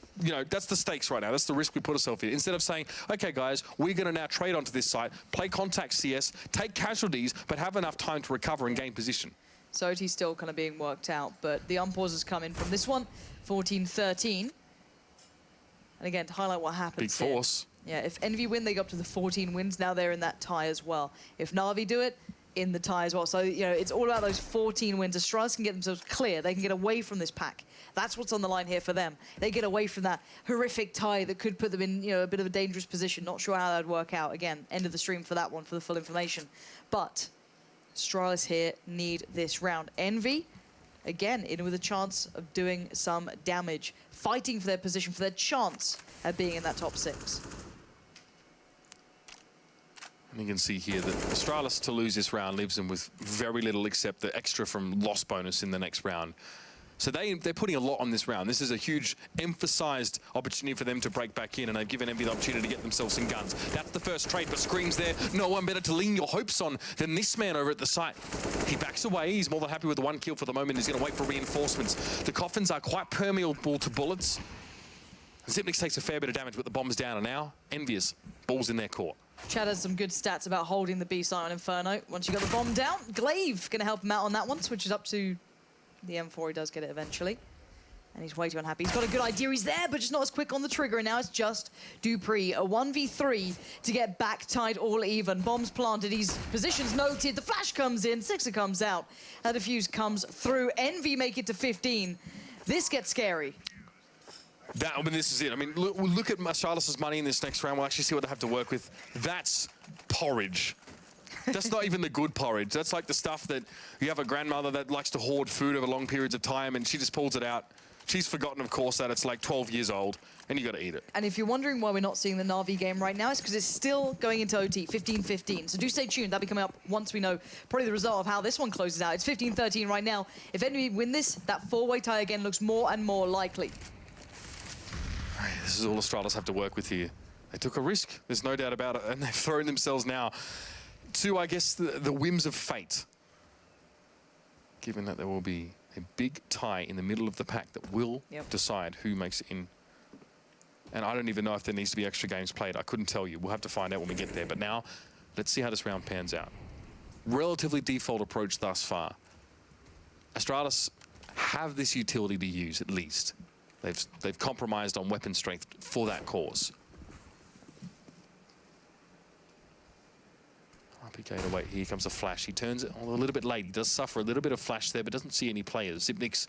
that's the stakes right now. That's the risk we put ourselves in. Instead of saying, okay, guys, we're going to now trade onto this site, play contact CS, take casualties, but have enough time to recover and gain position. So OT's still kind of being worked out, but the unpause has come in from this one, 14-13. And again, to highlight what happens Big force. Here. Yeah, if Envy win, they go up to the 14 wins. Now they're in that tie as well. If Na'Vi do it, in the tie as well. So, it's all about those 14 wins. Astralis can get themselves clear. They can get away from this pack. That's what's on the line here for them. They get away from that horrific tie that could put them in, a bit of a dangerous position. Not sure how that would work out. Again, end of the stream for that one, for the full information. But Astralis here need this round. Envy, again, in with a chance of doing some damage. Fighting for their position, for their chance at being in that top 6. And you can see here that Astralis to lose this round leaves them with very little except the extra from loss bonus in the next round. So they're putting a lot on this round. This is a huge emphasized opportunity for them to break back in, and they've given Envy the opportunity to get themselves some guns. That's the first trade, but Scream's there. No one better to lean your hopes on than this man over at the site. He backs away. He's more than happy with the 1 kill for the moment. He's going to wait for reinforcements. The coffins are quite permeable to bullets. Zipnix takes a fair bit of damage, but the bomb's down, and now Envious. Ball's in their court. Chad has some good stats about holding the B site on Inferno. Once you got the bomb down, Glaive going to help him out on that one. Switches up to the M4. He does get it eventually. And he's way too unhappy. He's got a good idea. He's there, but just not as quick on the trigger. And now it's just Dupree. A 1v3 to get back tied all even. Bombs planted. He's positions noted. The flash comes in. Sixer comes out. And the fuse comes through. Envy make it to 15. This gets scary. This is it. I mean, look at Astralis' money in this next round. We'll actually see what they have to work with. That's porridge. That's not even the good porridge. That's like the stuff that you have a grandmother that likes to hoard food over long periods of time, and she just pulls it out. She's forgotten, of course, that it's like 12 years old, and you got to eat it. And if you're wondering why we're not seeing the Na'Vi game right now, it's because it's still going into OT, 15-15. So do stay tuned. That'll be coming up once we know probably the result of how this one closes out. It's 15-13 right now. If Envy win this, that 4-way tie again looks more and more likely. This is all Astralis have to work with here. They took a risk, there's no doubt about it, and they've thrown themselves now to, I guess, the whims of fate. Given that there will be a big tie in the middle of the pack that will decide who makes it in. And I don't even know if there needs to be extra games played. I couldn't tell you. We'll have to find out when we get there. But now, let's see how this round pans out. Relatively default approach thus far. Astralis have this utility to use, at least. They've compromised on weapon strength for that cause. RPK to wait. Here comes a flash. He turns it a little bit late. He does suffer a little bit of flash there, but doesn't see any players. Zipnix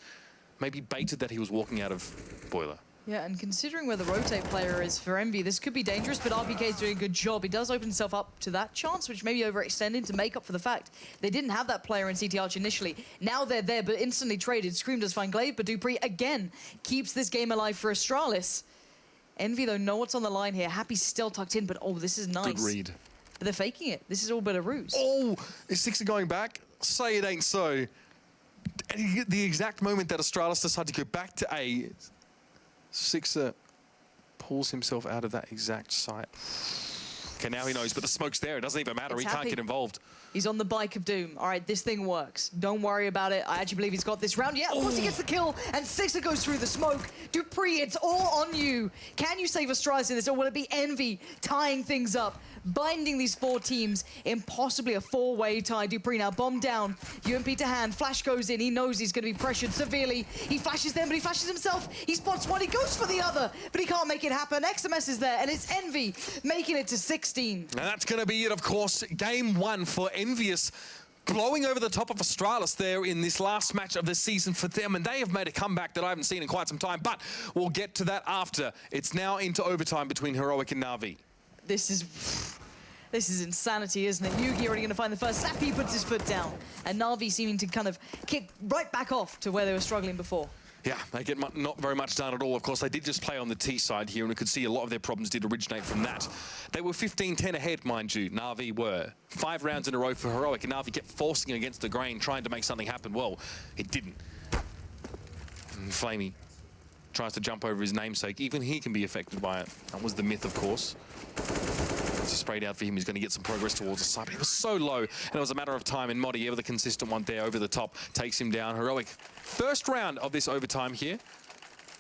maybe baited that he was walking out of Boiler. Yeah, and considering where the rotate player is for Envy, this could be dangerous, but RBK is doing a good job. He does open himself up to that chance, which may be overextending to make up for the fact they didn't have that player in CT Arch initially. Now they're there, but instantly traded. Scream does find Glaive, but Dupree again keeps this game alive for Astralis. Envy, though, know what's on the line here. Happy's still tucked in, but oh, this is nice. Good read. But they're faking it. This is all but a ruse. Oh, is Sixer going back? Say it ain't so. And the exact moment that Astralis decided to go back to A, Sixer pulls himself out of that exact site. Okay, now he knows, but the smoke's there. It doesn't even matter. He can't get involved. He's on the bike of doom. All right, this thing works. Don't worry about it. I actually believe he's got this round. Yeah, of course he gets the kill, and Sixer goes through the smoke. Dupree, it's all on you. Can you save Astralis in this, or will it be Envy tying things up, binding these 4 teams in possibly a 4-way tie? Dupree now bombed down. UMP to hand. Flash goes in. He knows he's going to be pressured severely. He flashes them, but he flashes himself. He spots one. He goes for the other, but he can't make it happen. XMS is there, and it's Envy making it to 16. And that's going to be it, of course. Game 1 for Envious, blowing over the top of Astralis there in this last match of the season for them, and they have made a comeback that I haven't seen in quite some time, but we'll get to that after. It's now into overtime between Heroic and Na'Vi. This is insanity, isn't it? Yugi already going to find the first. Snappy puts his foot down, and Na'Vi seeming to kind of kick right back off to where they were struggling before. Yeah, they get not very much done at all. Of course, they did just play on the T side here, and we could see a lot of their problems did originate from that. They were 15-10 ahead, mind you, Na'Vi were. 5 rounds in a row for Heroic, and Na'Vi kept forcing against the grain, trying to make something happen. Well, it didn't. And Flamey tries to jump over his namesake. Even he can be affected by it. That was the myth, of course. It's sprayed out for him. He's going to get some progress towards the side, but it was so low, and it was a matter of time. And Modi, ever the consistent one there over the top, takes him down. Heroic, first round of this overtime here.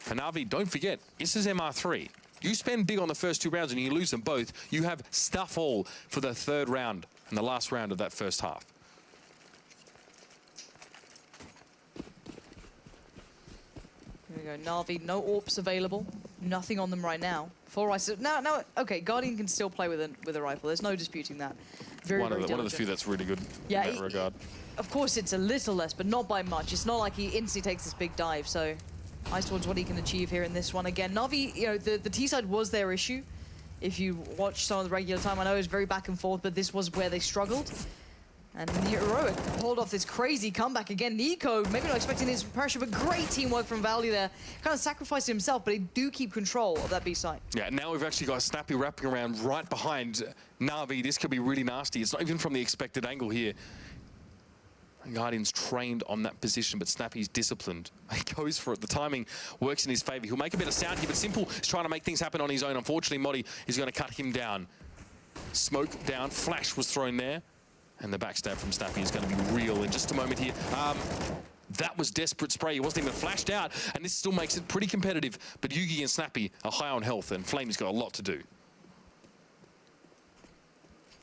And Na'Vi, don't forget, this is MR3. You spend big on the first 2 rounds and you lose them both, you have stuff all for the 3rd round and the last round of that first half. Here we go, Na'Vi, no AWPs available. Nothing on them right now. 4 rifles. Now, okay, Guardian can still play with a rifle. There's no disputing that. One of the few that's really good in that regard. Of course, it's a little less, but not by much. It's not like he instantly takes this big dive, so eyes towards what he can achieve here in this one. Again, Na'Vi, you know, the T side was their issue. If you watch some of the regular time, I know it was very back and forth, but this was where they struggled. And Heroic pulled off this crazy comeback again. Nico, maybe not expecting his pressure, but great teamwork from Value there. Kind of sacrificed himself, but he do keep control of that B site. Yeah, now we've actually got Snappy wrapping around right behind Na'Vi. This could be really nasty. It's not even from the expected angle here. Guardian's trained on that position, but Snappy's disciplined. He goes for it. The timing works in his favor. He'll make a bit of sound here, but Simple is trying to make things happen on his own. Unfortunately, Modi is going to cut him down. Smoke down. Flash was thrown there. And the backstab from Snappy is going to be real in just a moment here. That was desperate spray. He wasn't even flashed out, and this still makes it pretty competitive. But Yugi and Snappy are high on health, and Flamey's got a lot to do. You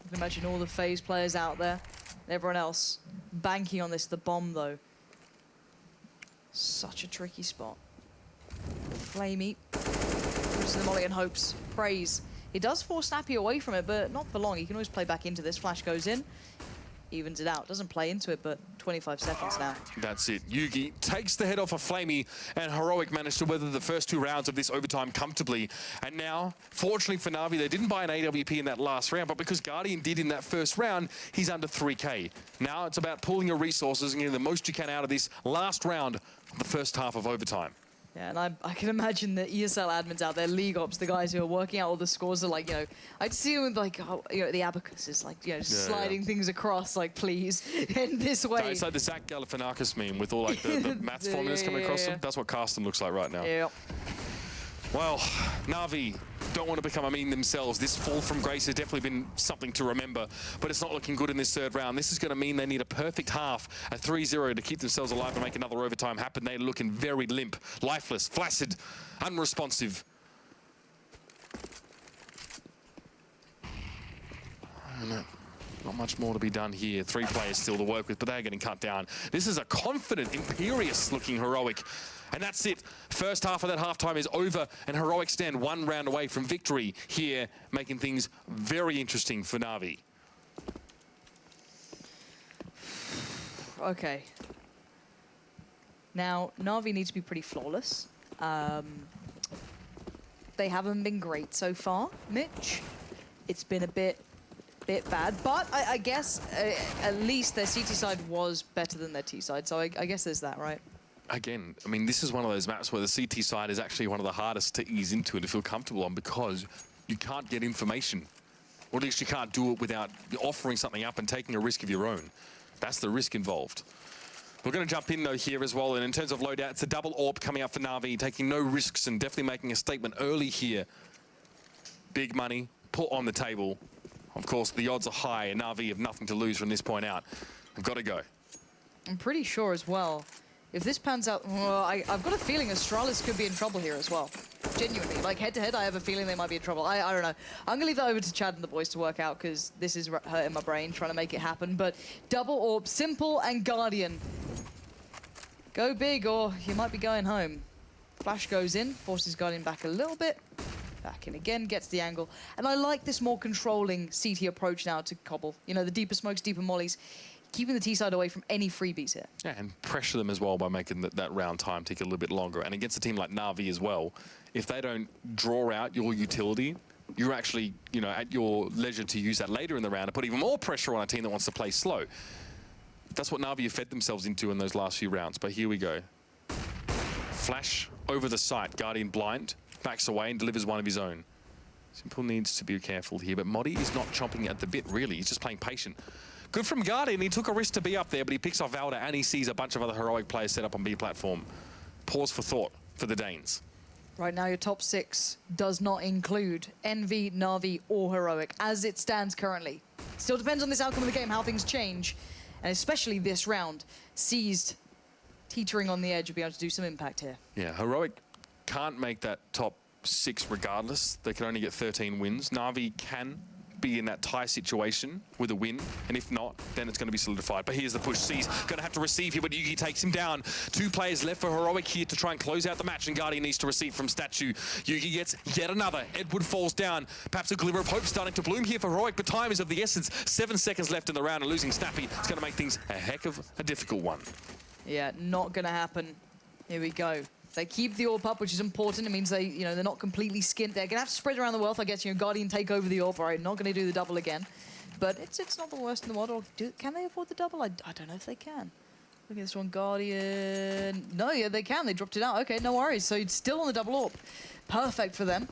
can imagine all the FaZe players out there, and everyone else banking on this. The bomb, though. Such a tricky spot. Flamey puts the molly and hopes. Praise. He does force Snappy away from it, but not for long. He can always play back into this. Flash goes in, evens it out. Doesn't play into it, but 25 seconds now. That's it. Yugi takes the head off of Flamey, and Heroic managed to weather the first 2 rounds of this overtime comfortably. And now, fortunately for Na'Vi, they didn't buy an AWP in that last round, but because Guardian did in that first round, he's under 3K. Now it's about pulling your resources and getting the most you can out of this last round of the first half of overtime. Yeah, and I can imagine the ESL admins out there, League Ops, the guys who are working out all the scores are like, you know, I'd see them with like, oh, you know, the abacus is like, you know, sliding things across, like, please, in this way. It's like the Zach Galifianakis meme with all like the maths formulas coming across them. That's what Carsten looks like right now. Yeah. Well, Na'Vi don't want to become a meme themselves. This fall from grace has definitely been something to remember, but it's not looking good in this 3rd round. This is going to mean they need a perfect half, a 3-0 to keep themselves alive and make another overtime happen. They're looking very limp, lifeless, flaccid, unresponsive. Not much more to be done here. 3 players still to work with, but they're getting cut down. This is a confident, imperious-looking Heroic. And that's it. First half of that halftime is over, and Heroic stand 1 round away from victory here, making things very interesting for Na'Vi. Okay. Now, Na'Vi needs to be pretty flawless. they haven't been great so far, Mitch. It's been a bit bad, but I guess at least their CT side was better than their T side, so I guess there's that, right? Again, I mean, this is one of those maps where the CT side is actually one of the hardest to ease into and to feel comfortable on because you can't get information. Or at least you can't do it without offering something up and taking a risk of your own. That's the risk involved. We're going to jump in, though, here as well. And in terms of loadout, it's a double AWP coming up for Na'Vi, taking no risks and definitely making a statement early here. Big money put on the table. Of course, the odds are high, and Na'Vi have nothing to lose from this point out. They've got to go. I'm pretty sure as well, if this pans out, well, I've got a feeling Astralis could be in trouble here as well. Genuinely, like head-to-head, I have a feeling they might be in trouble. I don't know. I'm going to leave that over to Chad and the boys to work out because this is hurting my brain trying to make it happen. But double AWP, Simple and Guardian. Go big or you might be going home. Flash goes in, forces Guardian back a little bit. Back in again, gets the angle. And I like this more controlling CT approach now to Cobble. You know, the deeper smokes, deeper mollies. Keeping the T side away from any freebies here. Yeah, and pressure them as well by making that round time take a little bit longer. And against a team like Na'Vi as well, if they don't draw out your utility, you're actually, you know, at your leisure to use that later in the round to put even more pressure on a team that wants to play slow. That's what Na'Vi have fed themselves into in those last few rounds. But here we go. Flash over the site. Guardian blind. Backs away and delivers one of his own. Simple needs to be careful here. But Modi is not chomping at the bit, really. He's just playing patient. Good from Guardian. He took a risk to be up there, but he picks off Valda and he sees a bunch of other heroic players set up on B platform. Pause for thought for the Danes. Right now, your top 6 does not include Envy, Na'Vi, or Heroic, as it stands currently. Still depends on this outcome of the game, how things change. And especially this round, Seized teetering on the edge of being able to do some impact here. Yeah, Heroic can't make that top 6 regardless. They can only get 13 wins. Na'Vi can be in that tie situation with a win, and if not, then it's going to be solidified. But here's the push. C's going to have to receive here, but Yugi takes him down. 2 players left for Heroic here to try and close out the match, and Guardian needs to receive from Statue. Yugi gets yet another. Edward falls down. Perhaps a glimmer of hope starting to bloom here for Heroic, but time is of the essence. 7 seconds left in the round, and losing Snappy is going to make things a heck of a difficult one. Yeah, not going to happen. Here we go. They keep the AWP up, which is important. It means they, you know, they're not completely skint. They're gonna have to spread around the wealth. I guess, you know, Guardian take over the AWP. Right, not gonna do the double again, but it's not the worst in the world. Or can they afford the double? I don't know if they can. Look at this one, Guardian. No, yeah, they can. They dropped it out. Okay, no worries. So it's still on the double AWP. Perfect for them.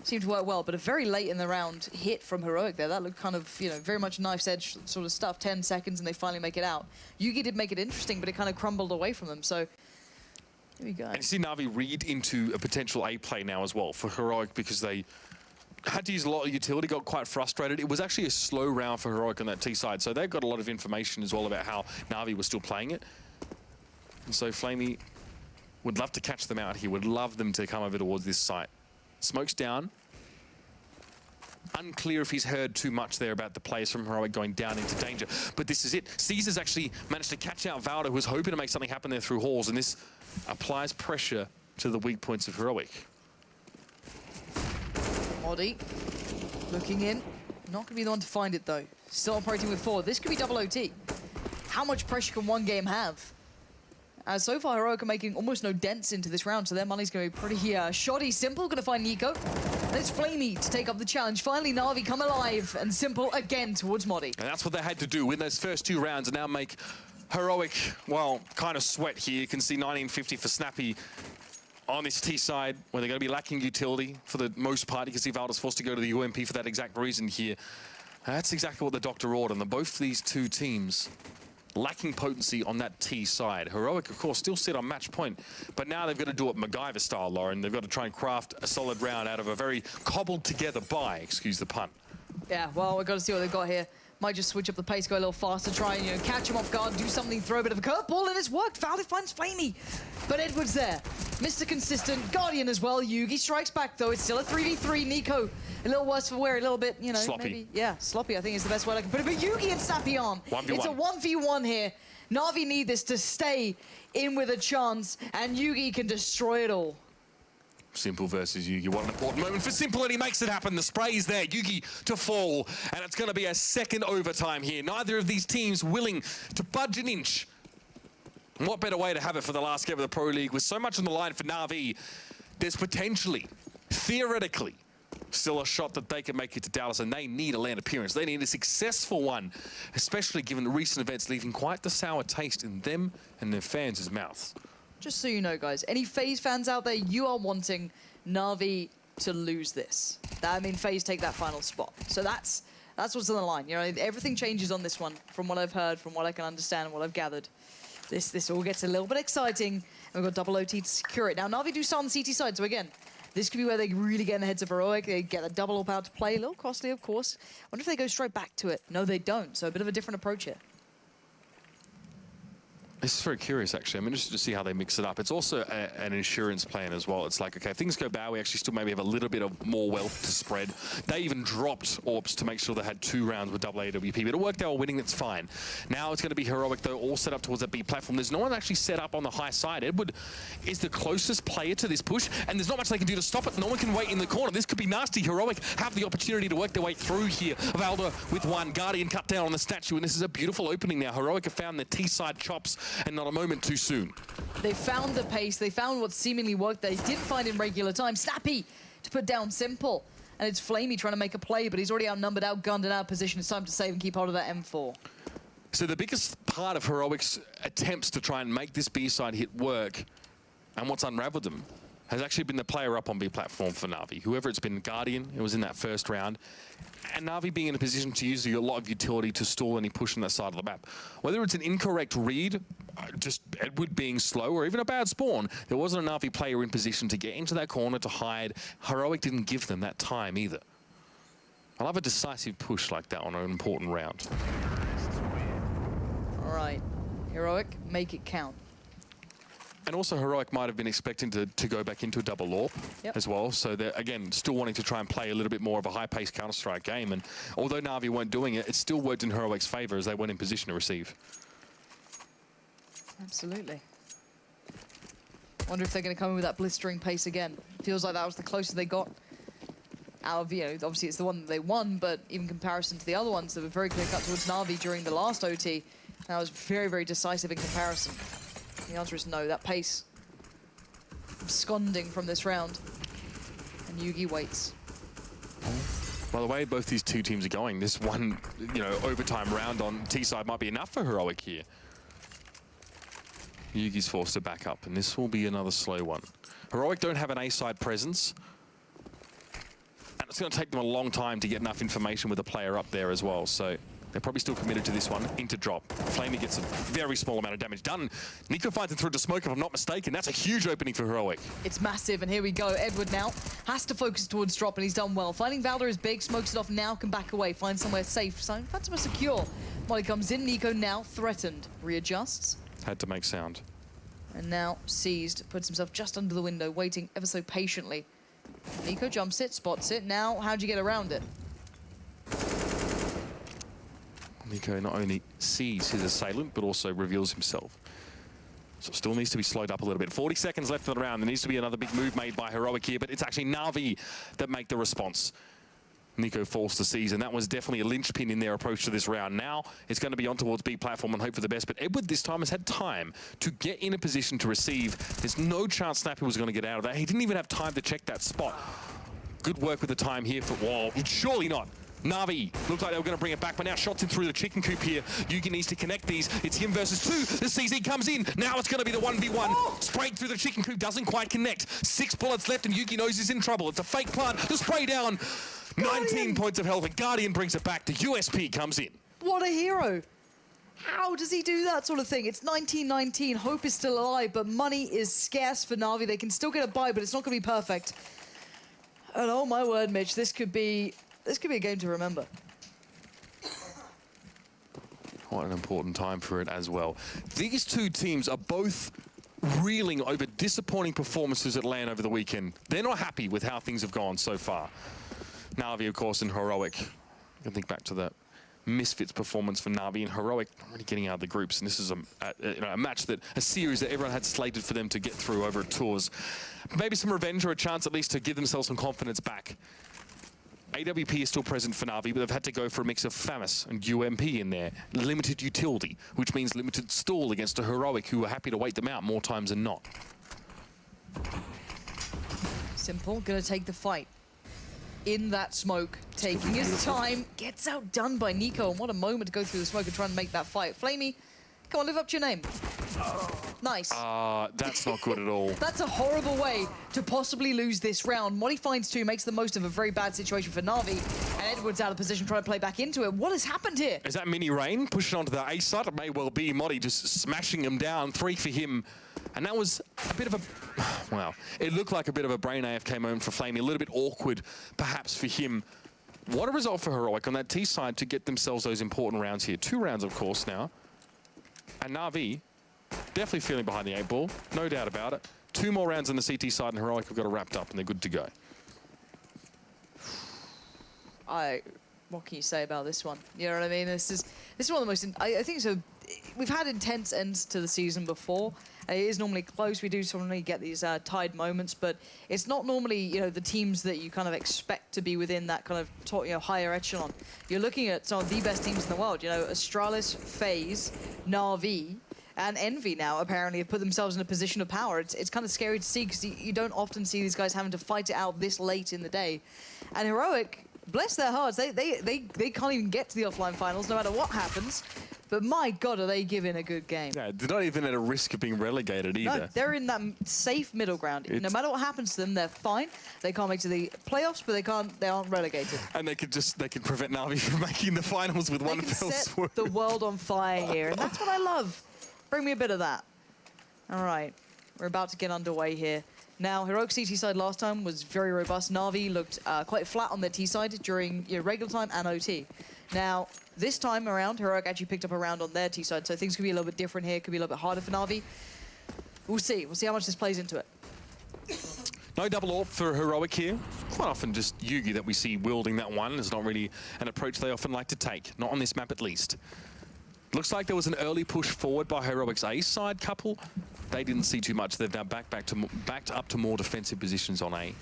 Seemed to work well, but a very late in the round hit from Heroic there. That looked kind of, you know, very much knife's edge sort of stuff. 10 seconds and they finally make it out. Yugi did make it interesting, but it kind of crumbled away from them. So here we go. And you see Na'Vi read into a potential A play now as well for Heroic because they had to use a lot of utility, got quite frustrated. It was actually a slow round for Heroic on that T side, so they've got a lot of information as well about how Na'Vi was still playing it. And so Flamey would love to catch them out here, would love them to come over towards this site. Smoke's down. Unclear if he's heard too much there about the players from Heroic going down into danger. But this is it. Caesar's actually managed to catch out Valda, who was hoping to make something happen there through halls, and this applies pressure to the weak points of Heroic. Modi looking in. Not going to be the one to find it, though. Still operating with 4. This could be double OT. How much pressure can one game have? As so far, Heroic are making almost no dents into this round, so their money's going to be pretty shoddy. Simple going to find Nico. And it's Flamey to take up the challenge. Finally, Na'Vi come alive, and Simple again towards Modi. And that's what they had to do, win those first 2 rounds and now make Heroic, well, kind of sweat here. You can see 1950 for Snappy on this T side, where they're going to be lacking utility for the most part. You can see Valda's forced to go to the UMP for that exact reason here. That's exactly what the doctor ordered. And both these 2 teams lacking potency on that T side. Heroic, of course, still sit on match point, but now they've got to do it MacGyver style, Lauren. They've got to try and craft a solid round out of a very cobbled together buy, excuse the pun. Yeah, well, we've got to see what they've got here. Might just switch up the pace, go a little faster, try and, you know, catch him off guard, do something, throw a bit of a curveball, and it's worked. Valda finds Flamey, but Edward's there. Mr. Consistent, Guardian as well. Yugi strikes back, though. It's still a 3v3. Nico, a little worse for wear, a little bit, you know, sloppy. Maybe. Yeah, sloppy, I think is the best word I can put it. But Yugi and Snappy on. 1v1. It's a 1v1 here. Na'Vi need this to stay in with a chance, and Yugi can destroy it all. Simple versus Yugi. What an important moment for Simple, and he makes it happen. The spray's there. Yugi to fall, and it's going to be a second overtime here. Neither of these teams willing to budge an inch. And what better way to have it for the last game of the Pro League with so much on the line for Na'Vi? There's potentially theoretically, still a shot that they can make it to Dallas, and they need a land appearance. They need a successful one, especially given the recent events leaving quite the sour taste in them and their fans' mouths. Just so you know, guys, any FaZe fans out there, you are wanting Na'Vi to lose this. That, I mean, FaZe take that final spot. So that's what's on the line. You know, everything changes on this one, from what I've heard, from what I can understand, and what I've gathered. This all gets a little bit exciting, and we've got double OT to secure it. Now, Na'Vi do start on the CT side, so again, this could be where they really get in the heads of Heroic. They get a double up out to play. A little costly, of course. I wonder if they go straight back to it. No, they don't. So a bit of a different approach here. This is very curious, actually. I'm interested to see how they mix it up. It's also an insurance plan as well. It's like, okay, if things go bad, we actually still maybe have a little bit of more wealth to spread. They even dropped Orbs to make sure they had 2 rounds with double AWP, but it worked. They were winning. That's fine. Now it's going to be Heroic, though, all set up towards that B platform. There's no one actually set up on the high side. Edward is the closest player to this push, and there's not much they can do to stop it. No one can wait in the corner. This could be nasty. Heroic have the opportunity to work their way through here. Valda with one. Guardian cut down on the statue, and this is a beautiful opening now. Heroic have found the T-side chops, and not a moment too soon. They found the pace. They found what seemingly worked. They didn't find in regular time. Snappy to put down Simple. And it's Flamey trying to make a play, but he's already outnumbered, outgunned, and out of position. It's time to save and keep hold of that M4. So the biggest part of Heroic's attempts to try and make this B-side hit work, and what's unraveled them, has actually been the player up on B platform for Na'Vi. Whoever it's been, Guardian, it was in that first round. And Na'Vi being in a position to use a lot of utility to stall any push on that side of the map. Whether it's an incorrect read, just Edward being slow, or even a bad spawn, there wasn't a Na'Vi player in position to get into that corner to hide. Heroic didn't give them that time either. I love a decisive push like that on an important round. All right, Heroic, make it count. And also Heroic might have been expecting to go back into a double AWP as well. So they're, again, still wanting to try and play a little bit more of a high-paced Counter-Strike game. And although Na'Vi weren't doing it, it still worked in Heroic's favor as they weren't in position to receive. Absolutely. Wonder if they're going to come in with that blistering pace again. Feels like that was the closest they got out of, you know, obviously it's the one that they won, but in comparison to the other ones that were very clear cut towards Na'Vi during the last OT, that was very, very decisive in comparison. The answer is no. That pace absconding from this round. And Yugi waits. By the way, both these two teams are going. This one, you know, overtime round on T-side might be enough for Heroic here. Yugi's forced to back up, and this will be another slow one. Heroic don't have an A-side presence. And it's going to take them a long time to get enough information with a player up there as well, so they're probably still committed to this one. Into drop. Flamey gets a very small amount of damage done. Nico finds him through to smoke, if I'm not mistaken. That's a huge opening for Heroic. It's massive, and here we go. Edward now has to focus towards drop, and he's done well. Finding Valder is big, smokes it off, now can back away, find somewhere safe. So, find somewhere secure. While he comes in, Nico now threatened. Readjusts. Had to make sound. And now seized, puts himself just under the window, waiting ever so patiently. Nico jumps it, spots it. Now, how'd you get around it? Nico not only sees his assailant, but also reveals himself. So still needs to be slowed up a little bit. 40 seconds left in the round. There needs to be another big move made by Heroic here, but it's actually Na'Vi that make the response. Nico forced to seize, and that was definitely a linchpin in their approach to this round. Now it's going to be on towards B platform and hope for the best, but Edward this time has had time to get in a position to receive. There's no chance Snappy was going to get out of that. He didn't even have time to check that spot. Good work with the time here for Wall. Surely not. Na'Vi looked like they were going to bring it back, but now shots in through the chicken coop here. Yugi needs to connect these. It's him versus two. The CZ comes in. Now it's going to be the 1v1. Sprayed through the chicken coop, doesn't quite connect. 6 bullets left, and Yugi knows he's in trouble. It's a fake plant. The spray down. 19 points of health, and Guardian brings it back. The USP comes in. What a hero. How does he do that sort of thing? It's 1919. Hope is still alive, but money is scarce for Na'Vi. They can still get a buy, but it's not going to be perfect. And oh my word, Mitch, this could be a game to remember. What an important time for it as well. These two teams are both reeling over disappointing performances at LAN over the weekend. They're not happy with how things have gone so far. Na'Vi, of course, and Heroic. I can think back to the Misfits performance for Na'Vi, and Heroic not really getting out of the groups. And this is a match a series that everyone had slated for them to get through over at Tours. Maybe some revenge or a chance at least to give themselves some confidence back. AWP is still present for Na'Vi, but they've had to go for a mix of FAMAS and UMP in there. Limited utility, which means limited stall against a Heroic who are happy to wait them out more times than not. Simple, gonna take the fight. In that smoke, taking his time, gets outdone by Nico, and what a moment to go through the smoke and try and make that fight. Flamey, come on, live up to your name. Nice. That's not good at all. That's a horrible way to possibly lose this round. Modi finds two, makes the most of a very bad situation for Na'Vi, and Edward's out of position trying to play back into it. What has happened here? Is that Mini Rain pushing onto the A side? It may well be. Modi just smashing him down. 3 for him. And that was a bit of a, well, it looked like a bit of a brain AFK moment for Flamey. A little bit awkward, perhaps, for him. What a result for Heroic on that T side to get themselves those important rounds here. 2 rounds, of course, now. And Na'Vi, definitely feeling behind the 8 ball, no doubt about it. 2 more rounds on the CT side and Heroic have got it wrapped up and they're good to go. What can you say about this one? You know what I mean? This is one of the most, I think so. We've had intense ends to the season before. It is normally close. We do normally get these tied moments, but it's not normally, you know, the teams that you kind of expect to be within that kind of higher echelon. You're looking at some of the best teams in the world. You know, Astralis, FaZe, Na'Vi, and Envy now apparently have put themselves in a position of power. It's kind of scary to see because you don't often see these guys having to fight it out this late in the day. And Heroic, bless their hearts, they can't even get to the offline finals no matter what happens. But my God, are they giving a good game? Yeah, they're not even at a risk of being relegated either. No, they're in that safe middle ground. No matter what happens to them, they're fine. They can't make it to the playoffs, but they aren't relegated. And they could prevent Na'Vi from making the finals with one fell swoop. The world on fire here, and that's what I love. Bring me a bit of that. All right, we're about to get underway here. Now, Heroic CT side last time was very robust. Na'Vi looked quite flat on their T side during regular time and OT. Now, this time around, Heroic actually picked up a round on their T side, so things could be a little bit different here. Could be a little bit harder for Na'Vi. We'll see. We'll see how much this plays into it. No double AWP for Heroic here. Quite often just Yugi that we see wielding that one. It's not really an approach they often like to take. Not on this map, at least. Looks like there was an early push forward by Heroic's A side couple. They didn't see too much. They've now backed up to more defensive positions on A. And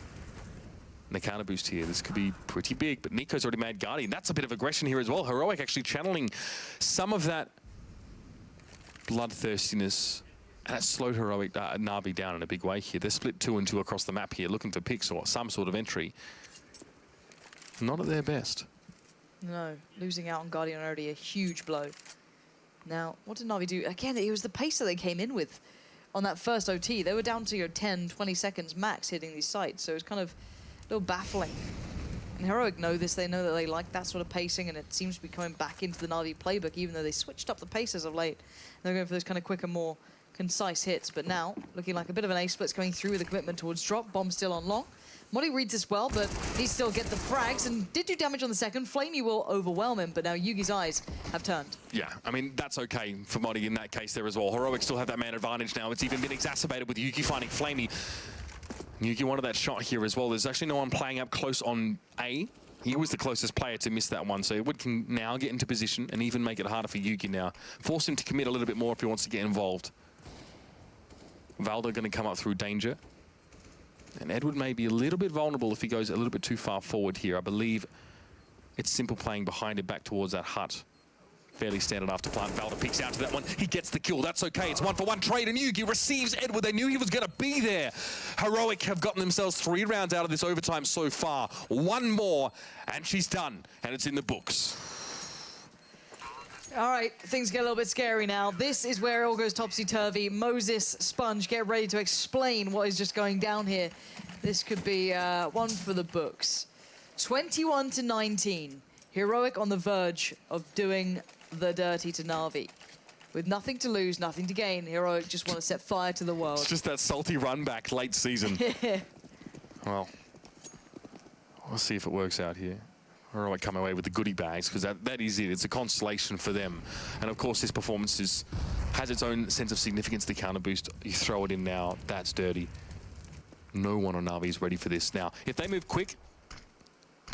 the counter boost here, this could be pretty big, but Nico's already made Guardian. That's a bit of aggression here as well. Heroic actually channeling some of that bloodthirstiness, and that slowed Heroic Na'Vi down in a big way here. They're split 2 and 2 across the map here, looking for picks or some sort of entry. Not at their best. No, losing out on Guardian already a huge blow. Now, what did Na'Vi do? Again, it was the pace that they came in with on that first OT. They were down to 10, 20 seconds max hitting these sites, so it was kind of a little baffling. And Heroic know this. They know that they like that sort of pacing, and it seems to be coming back into the Na'Vi playbook, even though they switched up the pace as of late. They're going for those kind of quicker, more concise hits. But now, looking like a bit of an A-split's coming through with a commitment towards drop. Bomb still on long. Modi reads this well, but he still get the frags and did do damage on the second. Flamey will overwhelm him, but now Yugi's eyes have turned. Yeah, I mean, that's okay for Modi in that case there as well. Heroic still have that man advantage now. It's even been exacerbated with Yugi finding Flamey. Yugi wanted that shot here as well. There's actually no one playing up close on A. He was the closest player to miss that one, so Edward can now get into position and even make it harder for Yugi now. Force him to commit a little bit more if he wants to get involved. Valdo going to come up through danger. And Edward may be a little bit vulnerable if he goes a little bit too far forward here. I believe it's Simple playing behind it back towards that hut. Fairly standard after plant. Valdo peeks out to that one. He gets the kill. That's okay. It's 1-for-1 trade, and Yugi receives Edward. They knew he was going to be there. Heroic have gotten themselves 3 rounds out of this overtime so far. 1 more, and she's done. And it's in the books. All right, things get a little bit scary now. This is where it all goes topsy-turvy. Moses, Sponge, get ready to explain what is just going down here. This could be one for the books. 21-19. Heroic on the verge of doing the dirty to Na'Vi. With nothing to lose, nothing to gain, Heroic just want to set fire to the world. It's just that salty run back late season. Well, we'll see if it works out here. Heroic come away with the goodie bags, because that is it. It's a consolation for them. And of course, this performance has its own sense of significance. The counter boost, you throw it in now, that's dirty. No one on Na'Vi is ready for this. Now, if they move quick,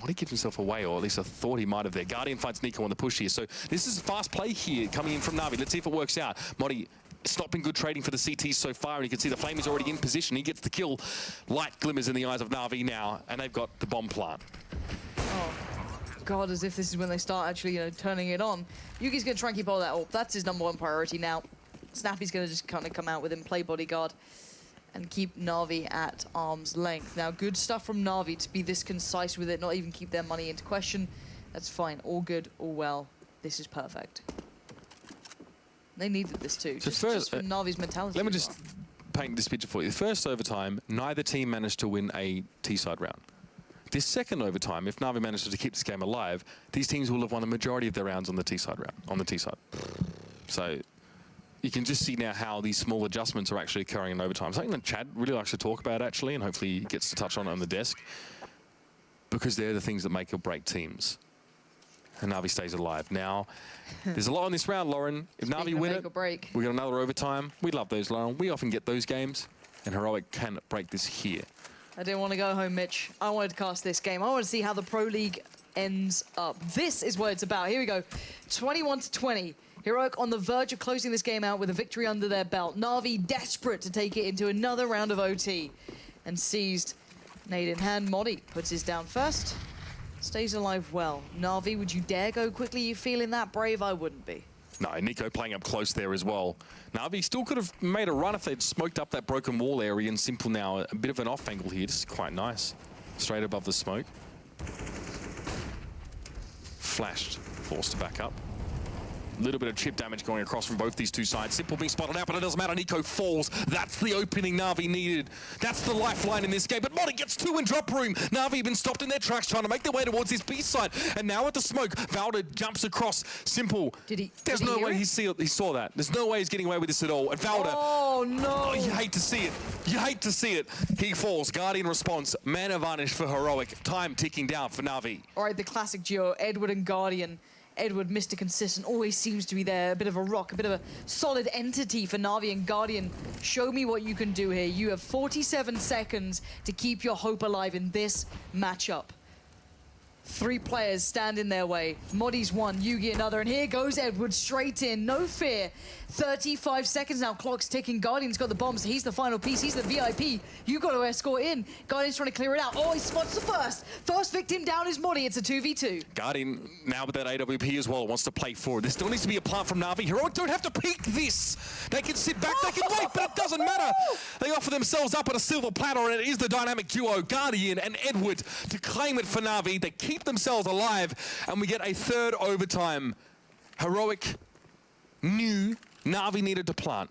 Modi gives himself away, or at least I thought he might have there. Guardian finds Nico on the push here. So this is a fast play here coming in from Na'Vi. Let's see if it works out. Modi stopping good trading for the CTs so far, and you can see the Flame is already in position. He gets the kill. Light glimmers in the eyes of Na'Vi now, and they've got the bomb plant. Oh. God, as if this is when they start actually, turning it on. Yugi's going to try and keep all that up. That's his #1 priority now. Snappy's going to just kind of come out with him, play bodyguard. and keep Na'Vi at arm's length. Now, good stuff from Na'Vi to be this concise with it, not even keep their money into question. That's fine. All good, all well. This is perfect. They needed this too, So just from Na'Vi's mentality. Let me just paint this picture for you. The first overtime, neither team managed to win a T-side round. This second overtime, if Na'Vi manages to keep this game alive, these teams will have won the majority of their rounds on the T-side round, on the T-side. So you can just see now how these small adjustments are actually occurring in overtime. Something that Chad really likes to talk about, actually, and hopefully he gets to touch on it on the desk, because they're the things that make or break teams. And Na'Vi stays alive. Now, there's a lot on this round, Lauren. If Na'Vi win it, we got another overtime. We love those, Lauren. We often get those games, and Heroic can break this here. I didn't want to go home, Mitch. I wanted to cast this game. I want to see how the Pro League ends up. This is what it's about. Here we go. 21-20. Heroic on the verge of closing this game out with a victory under their belt. Na'Vi desperate to take it into another round of OT. And seized, nade in hand. Modi puts his down first. Stays alive well. Na'Vi, would you dare go quickly? You feeling that brave? I wouldn't be. No, Nico playing up close there as well. Na'Vi still could have made a run if they'd smoked up that broken wall area, and Simple now a bit of an off angle here. This is quite nice. Straight above the smoke. Flashed, forced to back up. A little bit of chip damage going across from both these two sides. Simple being spotted out, but it doesn't matter. Nico falls. That's the opening Na'Vi needed. That's the lifeline in this game. But Modi gets two in drop room. Na'Vi been stopped in their tracks trying to make their way towards this B side. And now at the smoke, Valda jumps across. Simple. There's no way he saw that. There's no way he's getting away with this at all. And Valda. Oh, no. Oh, you hate to see it. You hate to see it. He falls. Guardian response. Man advantage for Heroic. Time ticking down for Na'Vi. All right, the classic duo, Edward and Guardian. Edward, Mr. Consistent, always seems to be there. A bit of a rock, a bit of a solid entity for Na'Vi and Guardian. Show me what you can do here. You have 47 seconds to keep your hope alive in this matchup. 3 players stand in their way. Modi's one, Yugi another, and here goes Edward straight in, no fear. 35 seconds now, clock's ticking. Guardian's got the bombs, he's the final piece, he's the VIP. You got to escort in. Guardian's trying to clear it out. Oh, he spots the first. First victim down is Modi, it's a 2v2. Guardian, now with that AWP as well, wants to play forward. There still needs to be a plant from Na'Vi. Heroic don't have to peek this. They can sit back, they can wait, but it doesn't matter. They offer themselves up at a silver platter, and it is the dynamic duo, Guardian and Edward, to claim it for Na'Vi. They keep themselves alive, and we get a third overtime. Heroic knew Na'Vi needed to plant.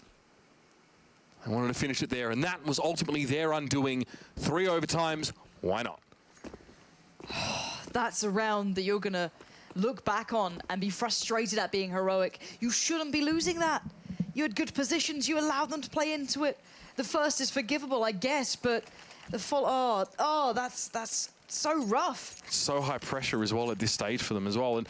They wanted to finish it there, and that was ultimately their undoing. 3 overtimes, why not? That's a round that you're gonna look back on and be frustrated at being Heroic. You shouldn't be losing that. You had good positions, you allowed them to play into it. The first is forgivable, I guess, but the that's so rough. So high pressure as well at this stage for them as well. And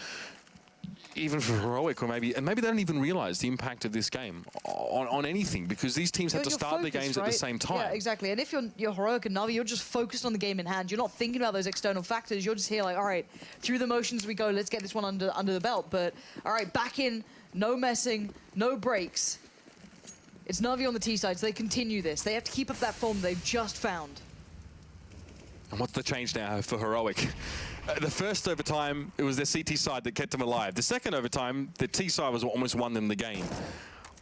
even for Heroic, or maybe they don't even realize the impact of this game on anything, because these teams have to start their games at the same time. Yeah, exactly. And if you're Heroic and Na'Vi, you're just focused on the game in hand. You're not thinking about those external factors. You're just here like, all right, through the motions we go. Let's get this one under the belt. But all right, back in, no messing, no breaks. It's Na'Vi on the T side, so they continue this. They have to keep up that form they've just found. And what's the change now for Heroic? The first overtime, it was their CT side that kept them alive. The second overtime, the T side was what almost won them the game.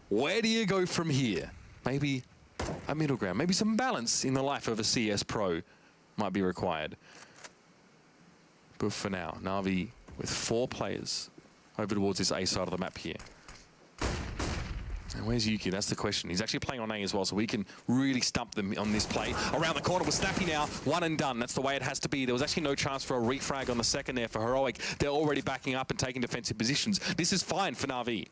Where do you go from here? Maybe a middle ground, maybe some balance in the life of a CS pro might be required. But for now, Na'Vi with 4 players over towards this A side of the map here. And where's Yuki? That's the question. He's actually playing on A as well, so we can really stump them on this play. Around the corner with Snappy now, 1 and done. That's the way it has to be. There was actually no chance for a refrag on the second there for Heroic. They're already backing up and taking defensive positions. This is fine for Na'Vi.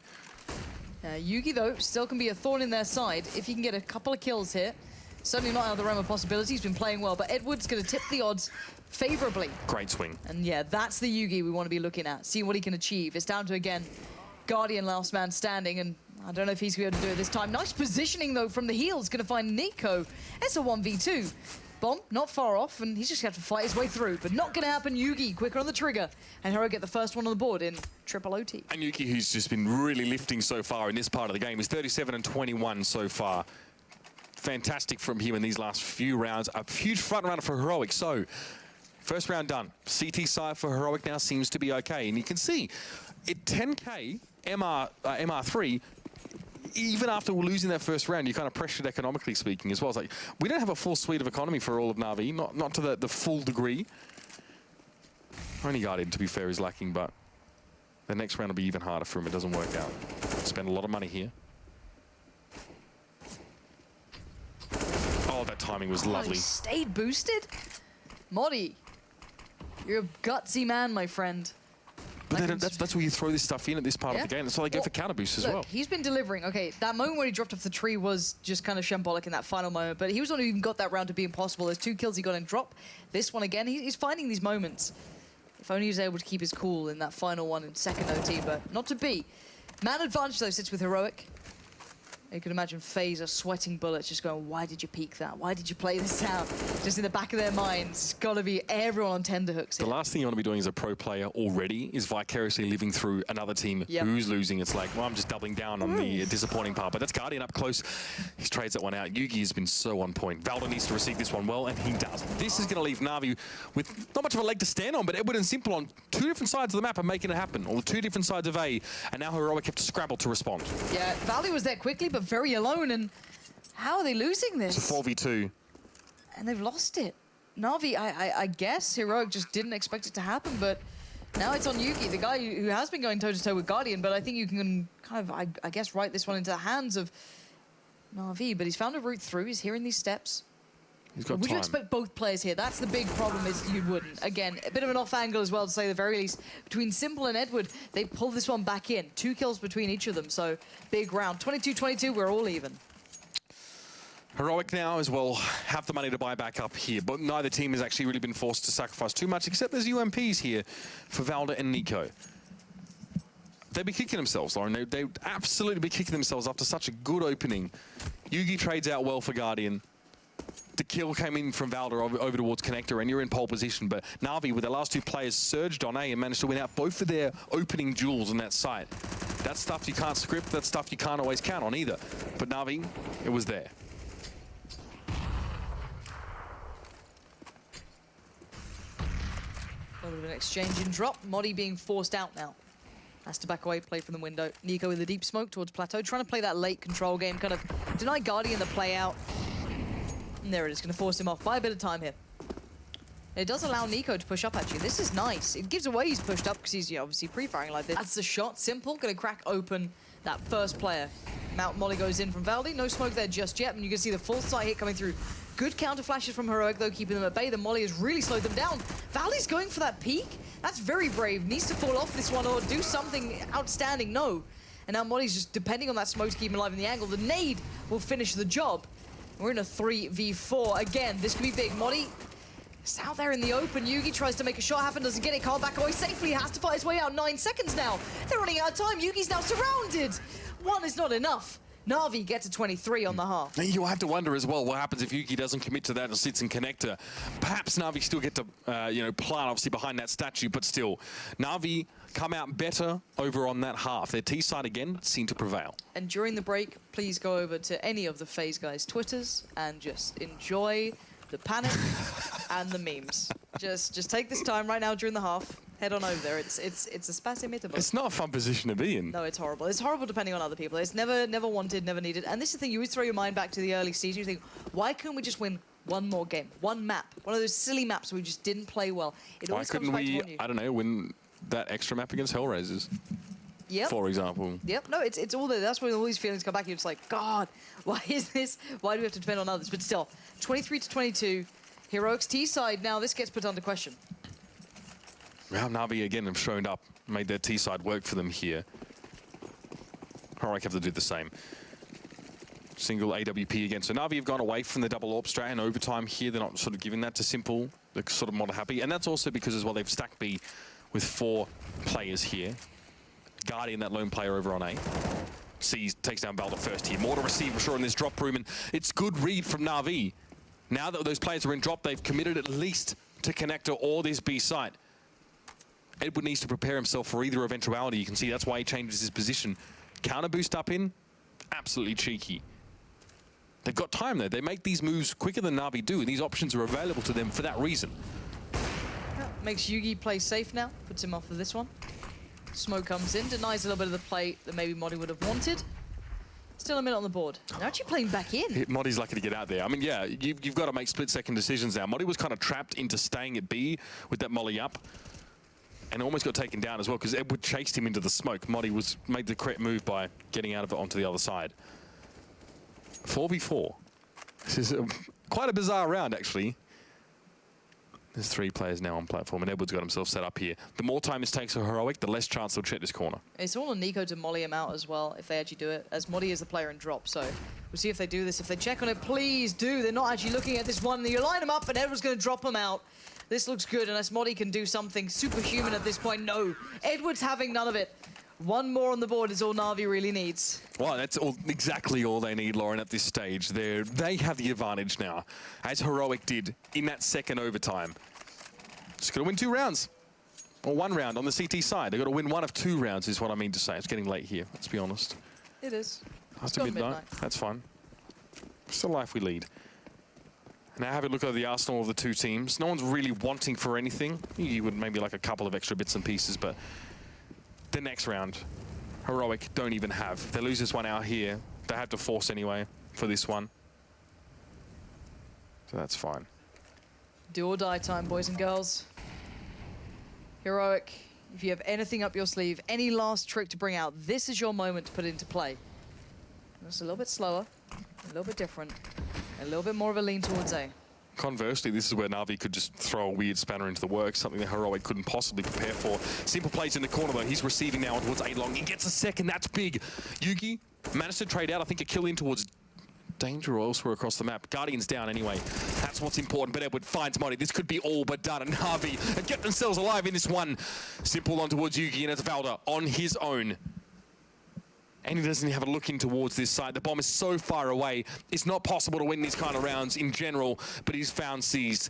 Yugi, though, still can be a thorn in their side if he can get a couple of kills here. Certainly not out of the realm of possibility. He's been playing well, but Edward's going to tip the odds favorably. Great swing. And yeah, that's the Yugi we want to be looking at. See what he can achieve. It's down to, again, Guardian last man standing, and I don't know if he's going to be able to do it this time. Nice positioning, though, from the heels. Going to find Nico. It's a 1v2. Bomb, not far off, and he's just going to have to fight his way through. But not going to happen. Yugi, quicker on the trigger. And Hero get the first one on the board in triple OT. And Yuki, who's just been really lifting so far in this part of the game, is 37 and 21 so far. Fantastic from him in these last few rounds. A huge front runner for Heroic. So, first round done. CT side for Heroic now seems to be okay. And you can see, at 10K, MR3, even after losing that first round, you're kind of pressured economically speaking as well. It's like, we don't have a full suite of economy for all of Na'Vi, not to the full degree. Only Guardian, to be fair, is lacking, but the next round will be even harder for him. It doesn't work out. Spend a lot of money here. Oh, that timing was lovely. He stayed boosted? Modi, you're a gutsy man, my friend. But then that's where you throw this stuff in at this part of the game. That's why they go for counter boosts as well. He's been delivering. Okay, that moment where he dropped off the tree was just kind of shambolic in that final moment, but he was the one who even got that round to be impossible. There's 2 kills he got in drop. This one again, he's finding these moments. If only he was able to keep his cool in that final one in second OT, but not to be. Man advantage, though, sits with Heroic. You can imagine FaZe are sweating bullets, just going, why did you peek that? Why did you play this out? Just in the back of their minds, it's got to be everyone on tenterhooks here. The last thing you want to be doing as a pro player already is vicariously living through another team who's losing. It's like, well, I'm just doubling down on the disappointing part. But that's Guardian up close. He trades that one out. Yugi has been so on point. Valda needs to receive this one well, and he does. This is going to leave Na'Vi with not much of a leg to stand on, but Edward and Simple on 2 different sides of the map are making it happen, or 2 different sides of A, and now Heroic have to scrabble to respond. Yeah, Valley was there quickly, but very alone, and how are they losing this? It's a 4v2. And they've lost it. Na'Vi, I guess Heroic just didn't expect it to happen, but now it's on Yuki, the guy who has been going toe-to-toe with Guardian, but I think you can kind of, I guess, write this one into the hands of Na'Vi, but he's found a route through, he's hearing these steps. He's got Would time. you expect both players here? That's the big problem, is you wouldn't. Again, a bit of an off angle as well, to say the very least. Between Simple and Edward, they pull this one back in. 2 kills between each of them, so big round. 22-22, we're all even. Heroic now as well have the money to buy back up here, but neither team has actually really been forced to sacrifice too much, except there's UMPs here for Valda and Nico. They'd be kicking themselves, Lauren. They'd absolutely be kicking themselves after such a good opening. Yugi trades out well for Guardian. The kill came in from Valda over towards Connector, and you're in pole position. But Na'Vi, with the last 2 players, surged on A and managed to win out both of their opening duels on that site. That's stuff you can't script. That's stuff you can't always count on either. But Na'Vi, it was there. A little bit of an exchange in drop. Modi being forced out now. Has to back away, play from the window. Nico with the deep smoke towards Plateau, trying to play that late control game, kind of deny Guardian the play out. And there it is, going to force him off. Buy a bit of time here. It does allow Nico to push up, actually. This is nice. It gives away he's pushed up because he's obviously pre-firing like this. That's the shot. Simple, going to crack open that first player. Mount Molly goes in from Valdi. No smoke there just yet, and you can see the full sight hit coming through. Good counter flashes from Heroic, though, keeping them at bay. The Molly has really slowed them down. Valdi's going for that peak. That's very brave. Needs to fall off this one or do something outstanding. No. And now Molly's just depending on that smoke to keep him alive in the angle. The nade will finish the job. We're in a 3v4. Again, this could be big. Molly is out there in the open. Yugi tries to make a shot happen, doesn't get it. Can't back away safely. Has to fight his way out. 9 seconds now. They're running out of time. Yugi's now surrounded. 1 is not enough. Na'Vi gets to 23 on the half. You have to wonder as well what happens if Yuki doesn't commit to that and sits in connector. Perhaps Na'Vi still get to, plant obviously behind that statue, but still, Na'Vi come out better over on that half. Their T side again seem to prevail. And during the break, please go over to any of the FaZe guys' Twitters and just enjoy the panic and the memes. Just take this time right now during the half. Head on over there. It's a spasimittable. It's not a fun position to be in. No, it's horrible. It's horrible depending on other people. It's never wanted, never needed. And this is the thing, you always throw your mind back to the early season. You think, why couldn't we just win one more game, one map, one of those silly maps we just didn't play well? It Why always couldn't comes back we, to you. I don't know, win that extra map against Hellraisers? Yep. For example. Yep. No, it's all there. That's when all these feelings come back. You're just like, God, why is this? Why do we have to depend on others? But still, 23-22. Heroic's T side now. This gets put under question. Well, Na'Vi again have shown up, made their T side work for them here. Heroic have to do the same. Single AWP again. So Na'Vi have gone away from the double AWP strat in overtime here. They're not sort of giving that to Simple. They're sort of more happy. And that's also because as well they've stacked B with 4 players here. Guardian, that lone player over on A. Sees, takes down Balder first here. More to receive, I'm sure, in this drop room. And it's good read from Na'Vi. Now that those players are in drop, they've committed at least to Connector or this B site. Edward needs to prepare himself for either eventuality. You can see that's why he changes his position. Counter boost up in, absolutely cheeky. They've got time though. They make these moves quicker than Na'Vi do, and these options are available to them for that reason. Makes Yugi play safe now, puts him off of this one. Smoke comes in, denies a little bit of the play that maybe Modi would have wanted. Still a minute on the board. They're actually playing back in. Moddy's lucky to get out there. I mean, yeah, you've got to make split-second decisions now. Moddy was kind of trapped into staying at B with that molly up, and almost got taken down as well because Edward chased him into the smoke. Moddy made the correct move by getting out of it onto the other side. 4v4. This is quite a bizarre round, actually. There's 3 players now on platform, and Edward's got himself set up here. The more time this takes for Heroic, the less chance they'll check this corner. It's all on Nico to molly him out as well, if they actually do it, as Moddy is the player in drop. So we'll see if they do this. If they check on it, please do. They're not actually looking at this one. You line him up, and Edward's going to drop him out. This looks good, unless Moddy can do something superhuman at this point. No, Edward's having none of it. One more on the board is all Na'Vi really needs. Well, that's exactly all they need, Lauren, at this stage. They have the advantage now, as Heroic did in that second overtime. Just got to win 2 rounds, or 1 round on the CT side. They've got to win 1 of 2 rounds is what I mean to say. It's getting late here, let's be honest. It is. After midnight, that's fine. It's the life we lead. Now have a look at the arsenal of the 2 teams. No one's really wanting for anything. You would maybe like a couple of extra bits and pieces, but the next round, Heroic don't even have. If they lose this one out here, they have to force anyway for this one. So that's fine. Do or die time, boys and girls. Heroic, if you have anything up your sleeve, any last trick to bring out, this is your moment to put into play. It's a little bit slower, a little bit different, a little bit more of a lean towards A. Conversely, this is where Na'Vi could just throw a weird spanner into the works, something that Heroic couldn't possibly prepare for. Simple plays in the corner, though. He's receiving now towards A-Long. He gets a second. That's big. Yugi managed to trade out, I think, a kill in towards Danger or elsewhere across the map. Guardian's down anyway. That's what's important. But Edward finds Moddy. This could be all but done. And Na'Vi get themselves alive in this one. Simple on towards Yugi, and it's Valda on his own. And he doesn't have a look in towards this side. The bomb is so far away. It's not possible to win these kind of rounds in general, but he's found seized.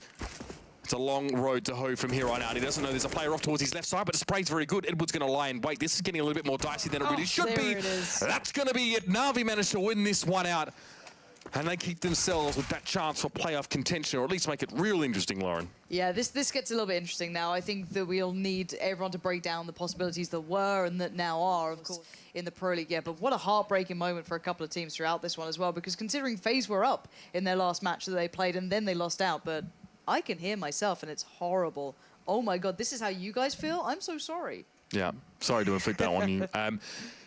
It's a long road to hoe from here on out. He doesn't know there's a player off towards his left side, but the spray's very good. Edward's going to lie and wait. This is getting a little bit more dicey than it really should be. That's going to be it. Na'Vi managed to win this one out. And they keep themselves with that chance for playoff contention, or at least make it real interesting, Lauren. Yeah, this gets a little bit interesting now. I think that we'll need everyone to break down the possibilities that were and that now are, of course, in the Pro League. Yeah, but what a heartbreaking moment for a couple of teams throughout this one as well, because considering FaZe were up in their last match that they played and then they lost out, but I can hear myself and it's horrible. Oh my God, this is how you guys feel? I'm so sorry. Yeah, sorry to inflict that on you.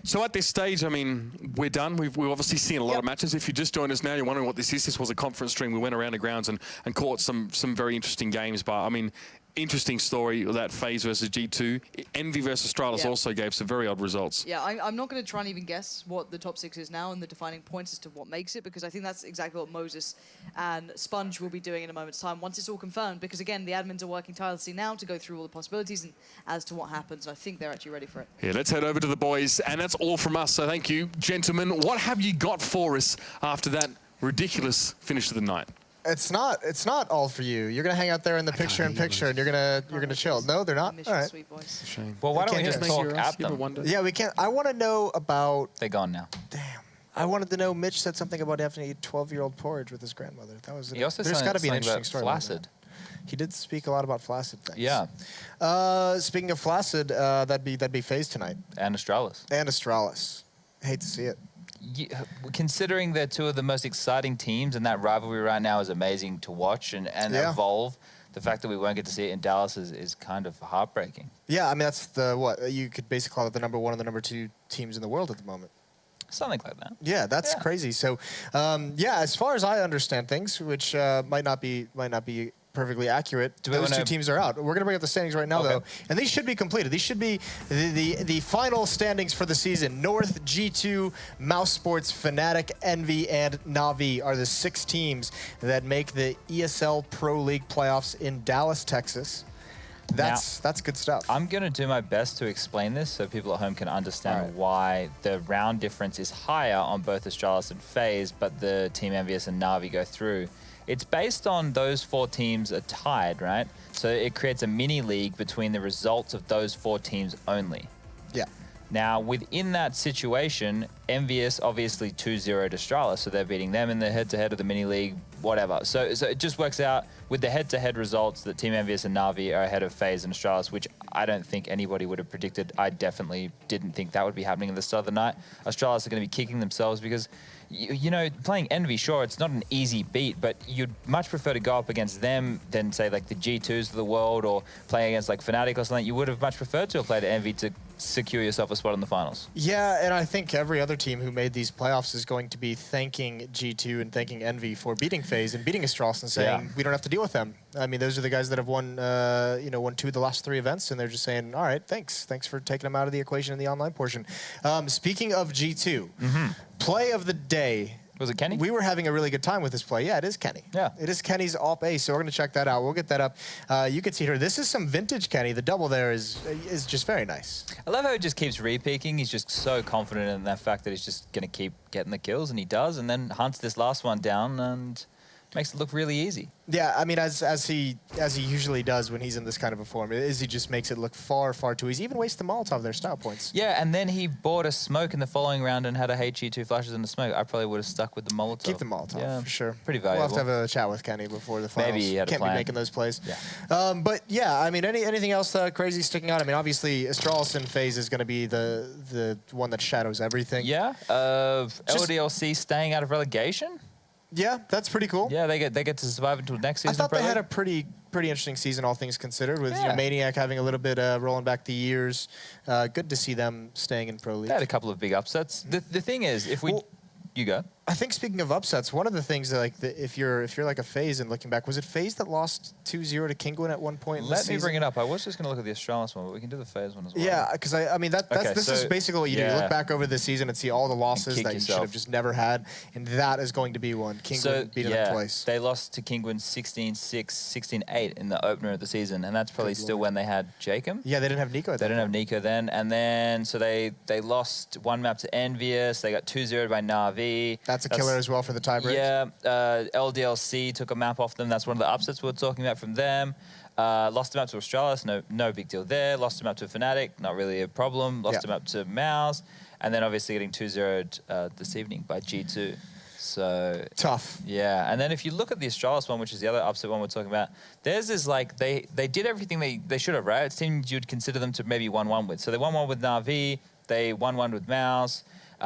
So at this stage, I mean, we're done. We've obviously seen a lot of matches. If you just joined us now, you're wondering what this is. This was a conference stream. We went around the grounds and caught some very interesting games. But, I mean, interesting story, that FaZe versus G2. Envy versus Astralis also gave some very odd results. Yeah, I'm not going to try and even guess what the top 6 is now and the defining points as to what makes it, because I think that's exactly what Moses and Sponge will be doing in a moment's time once it's all confirmed, because again, the admins are working tirelessly now to go through all the possibilities and as to what happens. I think they're actually ready for it. Yeah, let's head over to the boys, and that's all from us. So thank you, gentlemen. What have you got for us after that ridiculous finish to the night? It's not all for you. You're gonna hang out there in the picture-in-picture, and you're gonna chill. No, they're not. All right. Sweet boys. Shame. Well, why don't we just talk at them? Yeah, we can't. I want to know about. They're gone now. Damn. I wanted to know. Mitch said something about having to eat 12-year-old porridge with his grandmother. That was. He also there's got to be an interesting story. Flaccid. He did speak a lot about Flaccid things. Yeah. Speaking of Flaccid, that'd be FaZe tonight. And Astralis. And Astralis. Hate to see it. Yeah, considering they're 2 of the most exciting teams, and that rivalry right now is amazing to watch and evolve, the fact that we won't get to see it in Dallas is kind of heartbreaking. Yeah, I mean, that's you could basically call it the number 1 and the number 2 teams in the world at the moment. Something like that. Yeah, that's crazy. So, yeah, as far as I understand things, which might not be perfectly accurate, those 2 teams are out. We're going to bring up the standings right now, though, and these should be completed. These should be the final standings for the season. North, G2, Mouse Sports, Fnatic, Envy, and Na'Vi are the 6 teams that make the ESL Pro League playoffs in Dallas, Texas. That's good stuff. I'm going to do my best to explain this so people at home can understand why the round difference is higher on both Astralis and FaZe, but the Team Envious and Na'Vi go through. It's based on those 4 teams are tied, right? So it creates a mini league between the results of those 4 teams only. Yeah. Now, within that situation, Envious obviously 2-0 to Astralis, so they're beating them in the head-to-head of the mini league, whatever. So it just works out with the head-to-head results that Team Envious and Na'Vi are ahead of FaZe and Astralis, which I don't think anybody would have predicted. I definitely didn't think that would be happening at the start of the night. Australis are going to be kicking themselves because, you know, playing Envy, sure, it's not an easy beat, but you'd much prefer to go up against them than, say, like the G2s of the world or playing against, like, Fnatic or something. You would have much preferred to have played Envy to secure yourself a spot in the finals. Yeah, and I think every other team who made these playoffs is going to be thanking G2 and thanking Envy for beating FaZe and beating Australis and saying, we don't have to deal with them. I mean, those are the guys that have won, won 2 of the last 3 events, and they're just saying, all right, thanks. Thanks for taking them out of the equation in the online portion. Speaking of G2, play of the day. Was it Kenny? We were having a really good time with this play. Yeah, it is Kenny. Yeah. It is Kenny's AWP ace, so we're going to check that out. We'll get that up. You can see here. This is some vintage Kenny. The double there is just very nice. I love how he just keeps re-peeking. He's just so confident in that fact that he's just going to keep getting the kills, and he does, and then hunts this last one down and makes it look really easy. Yeah, I mean, as he usually does when he's in this kind of a form, he just makes it look far, far too easy. Even wastes the Molotov there, style points. Yeah, and then he bought a smoke in the following round and had a HE2 flashes in the smoke. I probably would have stuck with the Molotov. Keep the Molotov, for sure. Pretty valuable. We'll have to have a chat with Kenny before the finals. Maybe he had a Can't plan. be making those plays. Yeah. But yeah, I mean, anything else crazy sticking out? I mean, obviously, Australis and FaZe is going to be the one that shadows everything. Yeah. LDLC staying out of relegation. Yeah, that's pretty cool. Yeah, they get to survive until next season. I thought they probably. had a pretty interesting season, all things considered, with you know, Maniac having a little bit rolling back the years. Good to see them staying in Pro League. They had a couple of big upsets. The thing is, if we... You go. I think speaking of upsets, one of the things that if you're like a FaZe and looking back, was it FaZe that lost 2-0 to Kingwin at one point? Let me bring it up. I was just going to look at the Australis one, but we can do the FaZe one as well. Yeah, because I mean this is basically what you do. You look back over the season and see all the losses that you should have just never had, and that is going to be one. Kingwin beat them twice. They lost to Kingwin 16-6, 16-8 in the opener of the season, and that's probably still when they had Jacob. Yeah, they didn't have Nico. They didn't have Nico then, and then so they lost one map to Envious. They got 2-0 by Na'Vi. That's a killer as well for the tiebreak. Yeah, LDLC took a map off them. That's one of the upsets we were talking about from them. Lost a map to Australis, no big deal there. Lost a map to Fnatic, not really a problem. Lost a map to Mouse, and then obviously getting 2-0'd this evening by G2. So tough. Yeah, and then if you look at the Australis one, which is the other upset one we're talking about, theirs is like they did everything they should have, right? It's teams you'd consider them to maybe 1-1 with. So they 1-1 with Na'Vi, they 1-1 with Mouse.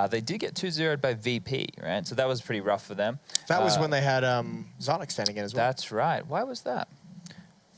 They did get 2-0'd by VP, right? So that was pretty rough for them. That was when they had Zonic standing in as well. That's right. Why was that?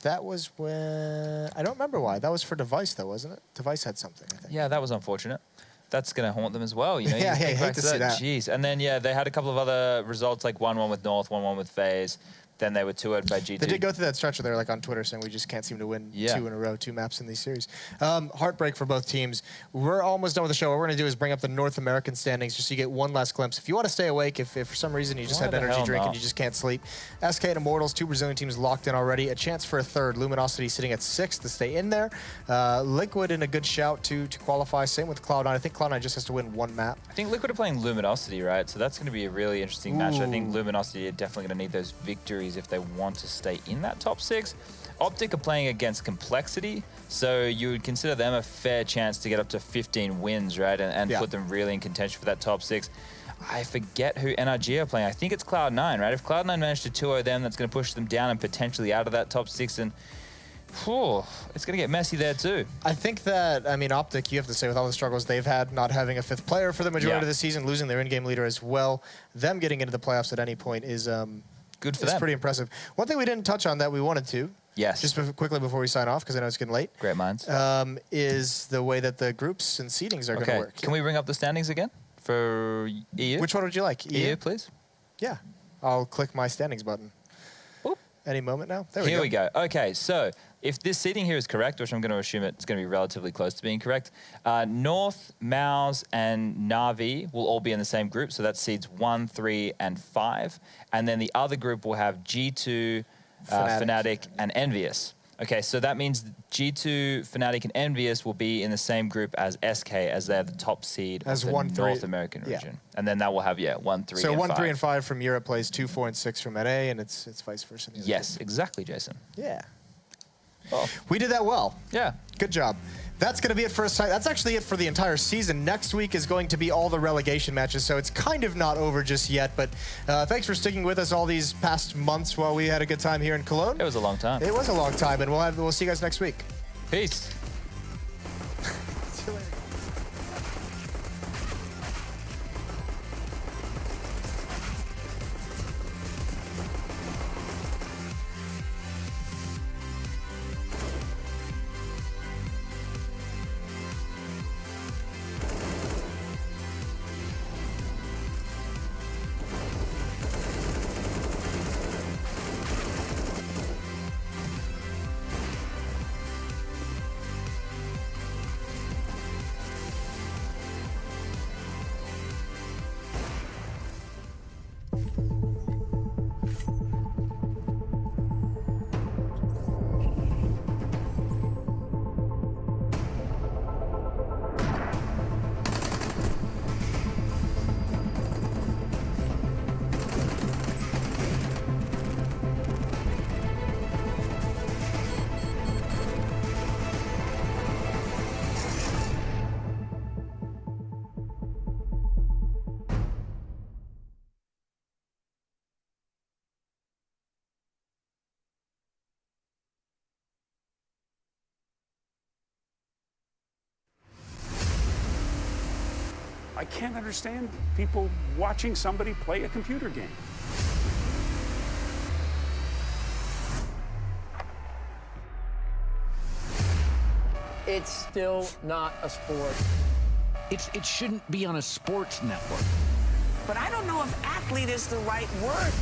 That was when... I don't remember why. That was for Device, though, wasn't it? Device had something, I think. Yeah, that was unfortunate. That's going to haunt them as well. You know, yeah, I hate to see that. Jeez. And then, yeah, they had a couple of other results, like 1-1 with North, 1-1 with FaZe. Then they were 2-0'd by G2. They did go through that stretch where they were like on Twitter saying we just can't seem to win 2 in a row, 2 maps in these series. Heartbreak for both teams. We're almost done with the show. What we're going to do is bring up the North American standings just so you get one last glimpse. If you want to stay awake, if for some reason you just had an energy drink and you just can't sleep, SK and Immortals, 2 Brazilian teams locked in already. A chance for a third. Luminosity sitting at 6th to stay in there. Liquid in a good shout to qualify. Same with Cloud9. I think Cloud9 just has to win 1 map. I think Liquid are playing Luminosity, right? So that's going to be a really interesting match. I think Luminosity are definitely going to need those victories if they want to stay in that top 6. Optic are playing against Complexity, so you would consider them a fair chance to get up to 15 wins, right? And put them really in contention for that top 6. I forget who NRG are playing. I think it's Cloud9, right? If Cloud9 manage to 2-0 them, that's going to push them down and potentially out of that top 6. And it's going to get messy there too. I think that, I mean, Optic, you have to say, with all the struggles they've had, not having a 5th player for the majority of the season, losing their in-game leader as well, them getting into the playoffs at any point is... good for them. It's pretty impressive. One thing we didn't touch on that we wanted to, just quickly before we sign off, because I know it's getting late. Great minds. Is the way that the groups and seedings are going to work. Can we bring up the standings again for EU? Which one would you like? EU, please. Yeah. I'll click my standings button. Oop. Any moment now. There we go. Okay, so if this seeding here is correct, which I'm going to assume it's going to be relatively close to being correct, North, Mouse, and Na'Vi will all be in the same group. So that's seeds 1, 3, and 5. And then the other group will have G2, Fnatic, and Envious. Okay, so that means G2, Fnatic, and Envious will be in the same group as SK, as they're the top seed of the North American region. And then that will have, 1, 3, so and 1, 5. 3, and 5 from Europe plays 2, 4, and 6 from NA, and it's vice versa. Yes, exactly, Jason. Yeah. Oh. We did that well. Yeah. Good job. That's going to be it for us. That's actually it for the entire season. Next week is going to be all the relegation matches, so it's kind of not over just yet. But thanks for sticking with us all these past months while we had a good time here in Cologne. It was a long time. It was a long time, and we'll see you guys next week. Peace. I can't understand people watching somebody play a computer game. It's still not a sport. It shouldn't be on a sports network. But I don't know if athlete is the right word.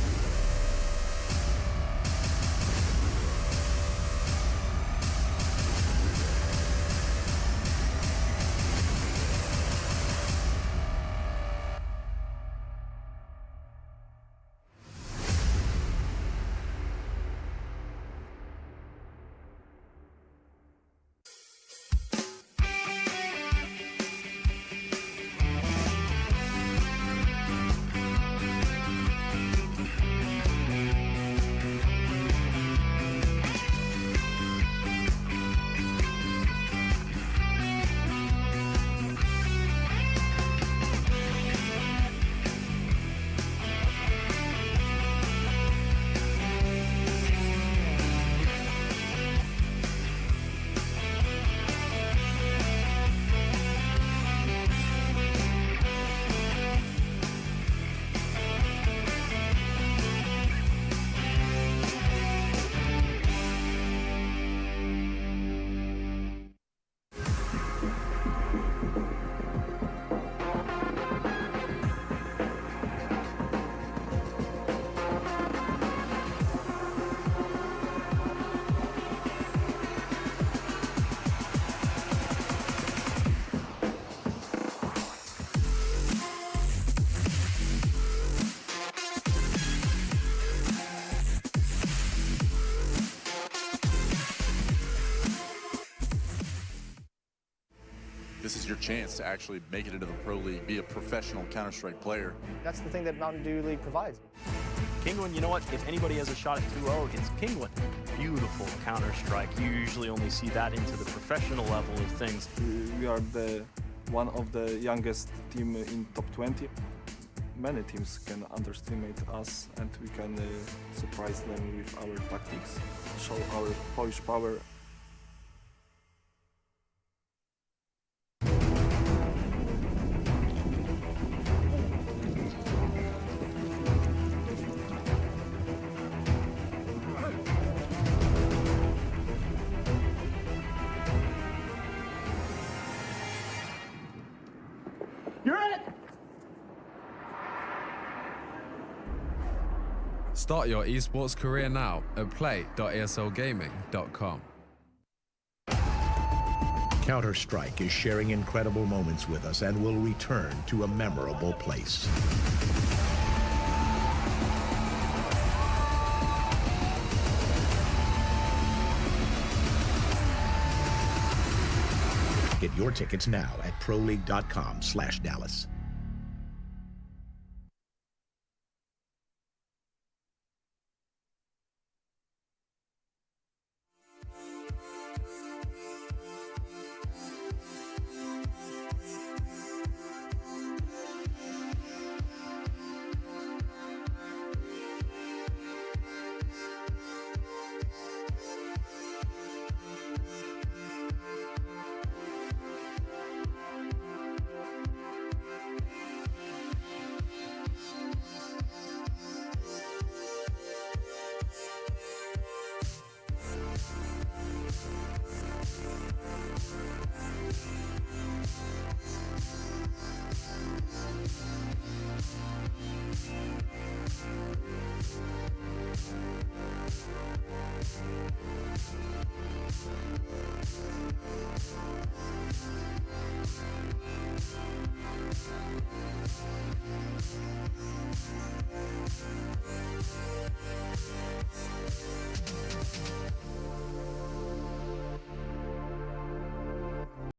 This is your chance to actually make it into the Pro League, be a professional Counter-Strike player. That's the thing that Mountain Dew League provides. Penguin, you know what? If anybody has a shot at 2-0, it's Penguin. Beautiful Counter-Strike. You usually only see that into the professional level of things. We are one of the youngest team in top 20. Many teams can underestimate us and we can surprise them with our tactics, show our Polish power. Start your esports career now at play.eslgaming.com. Counter-Strike is sharing incredible moments with us and will return to a memorable place. Get your tickets now at proleague.com/Dallas.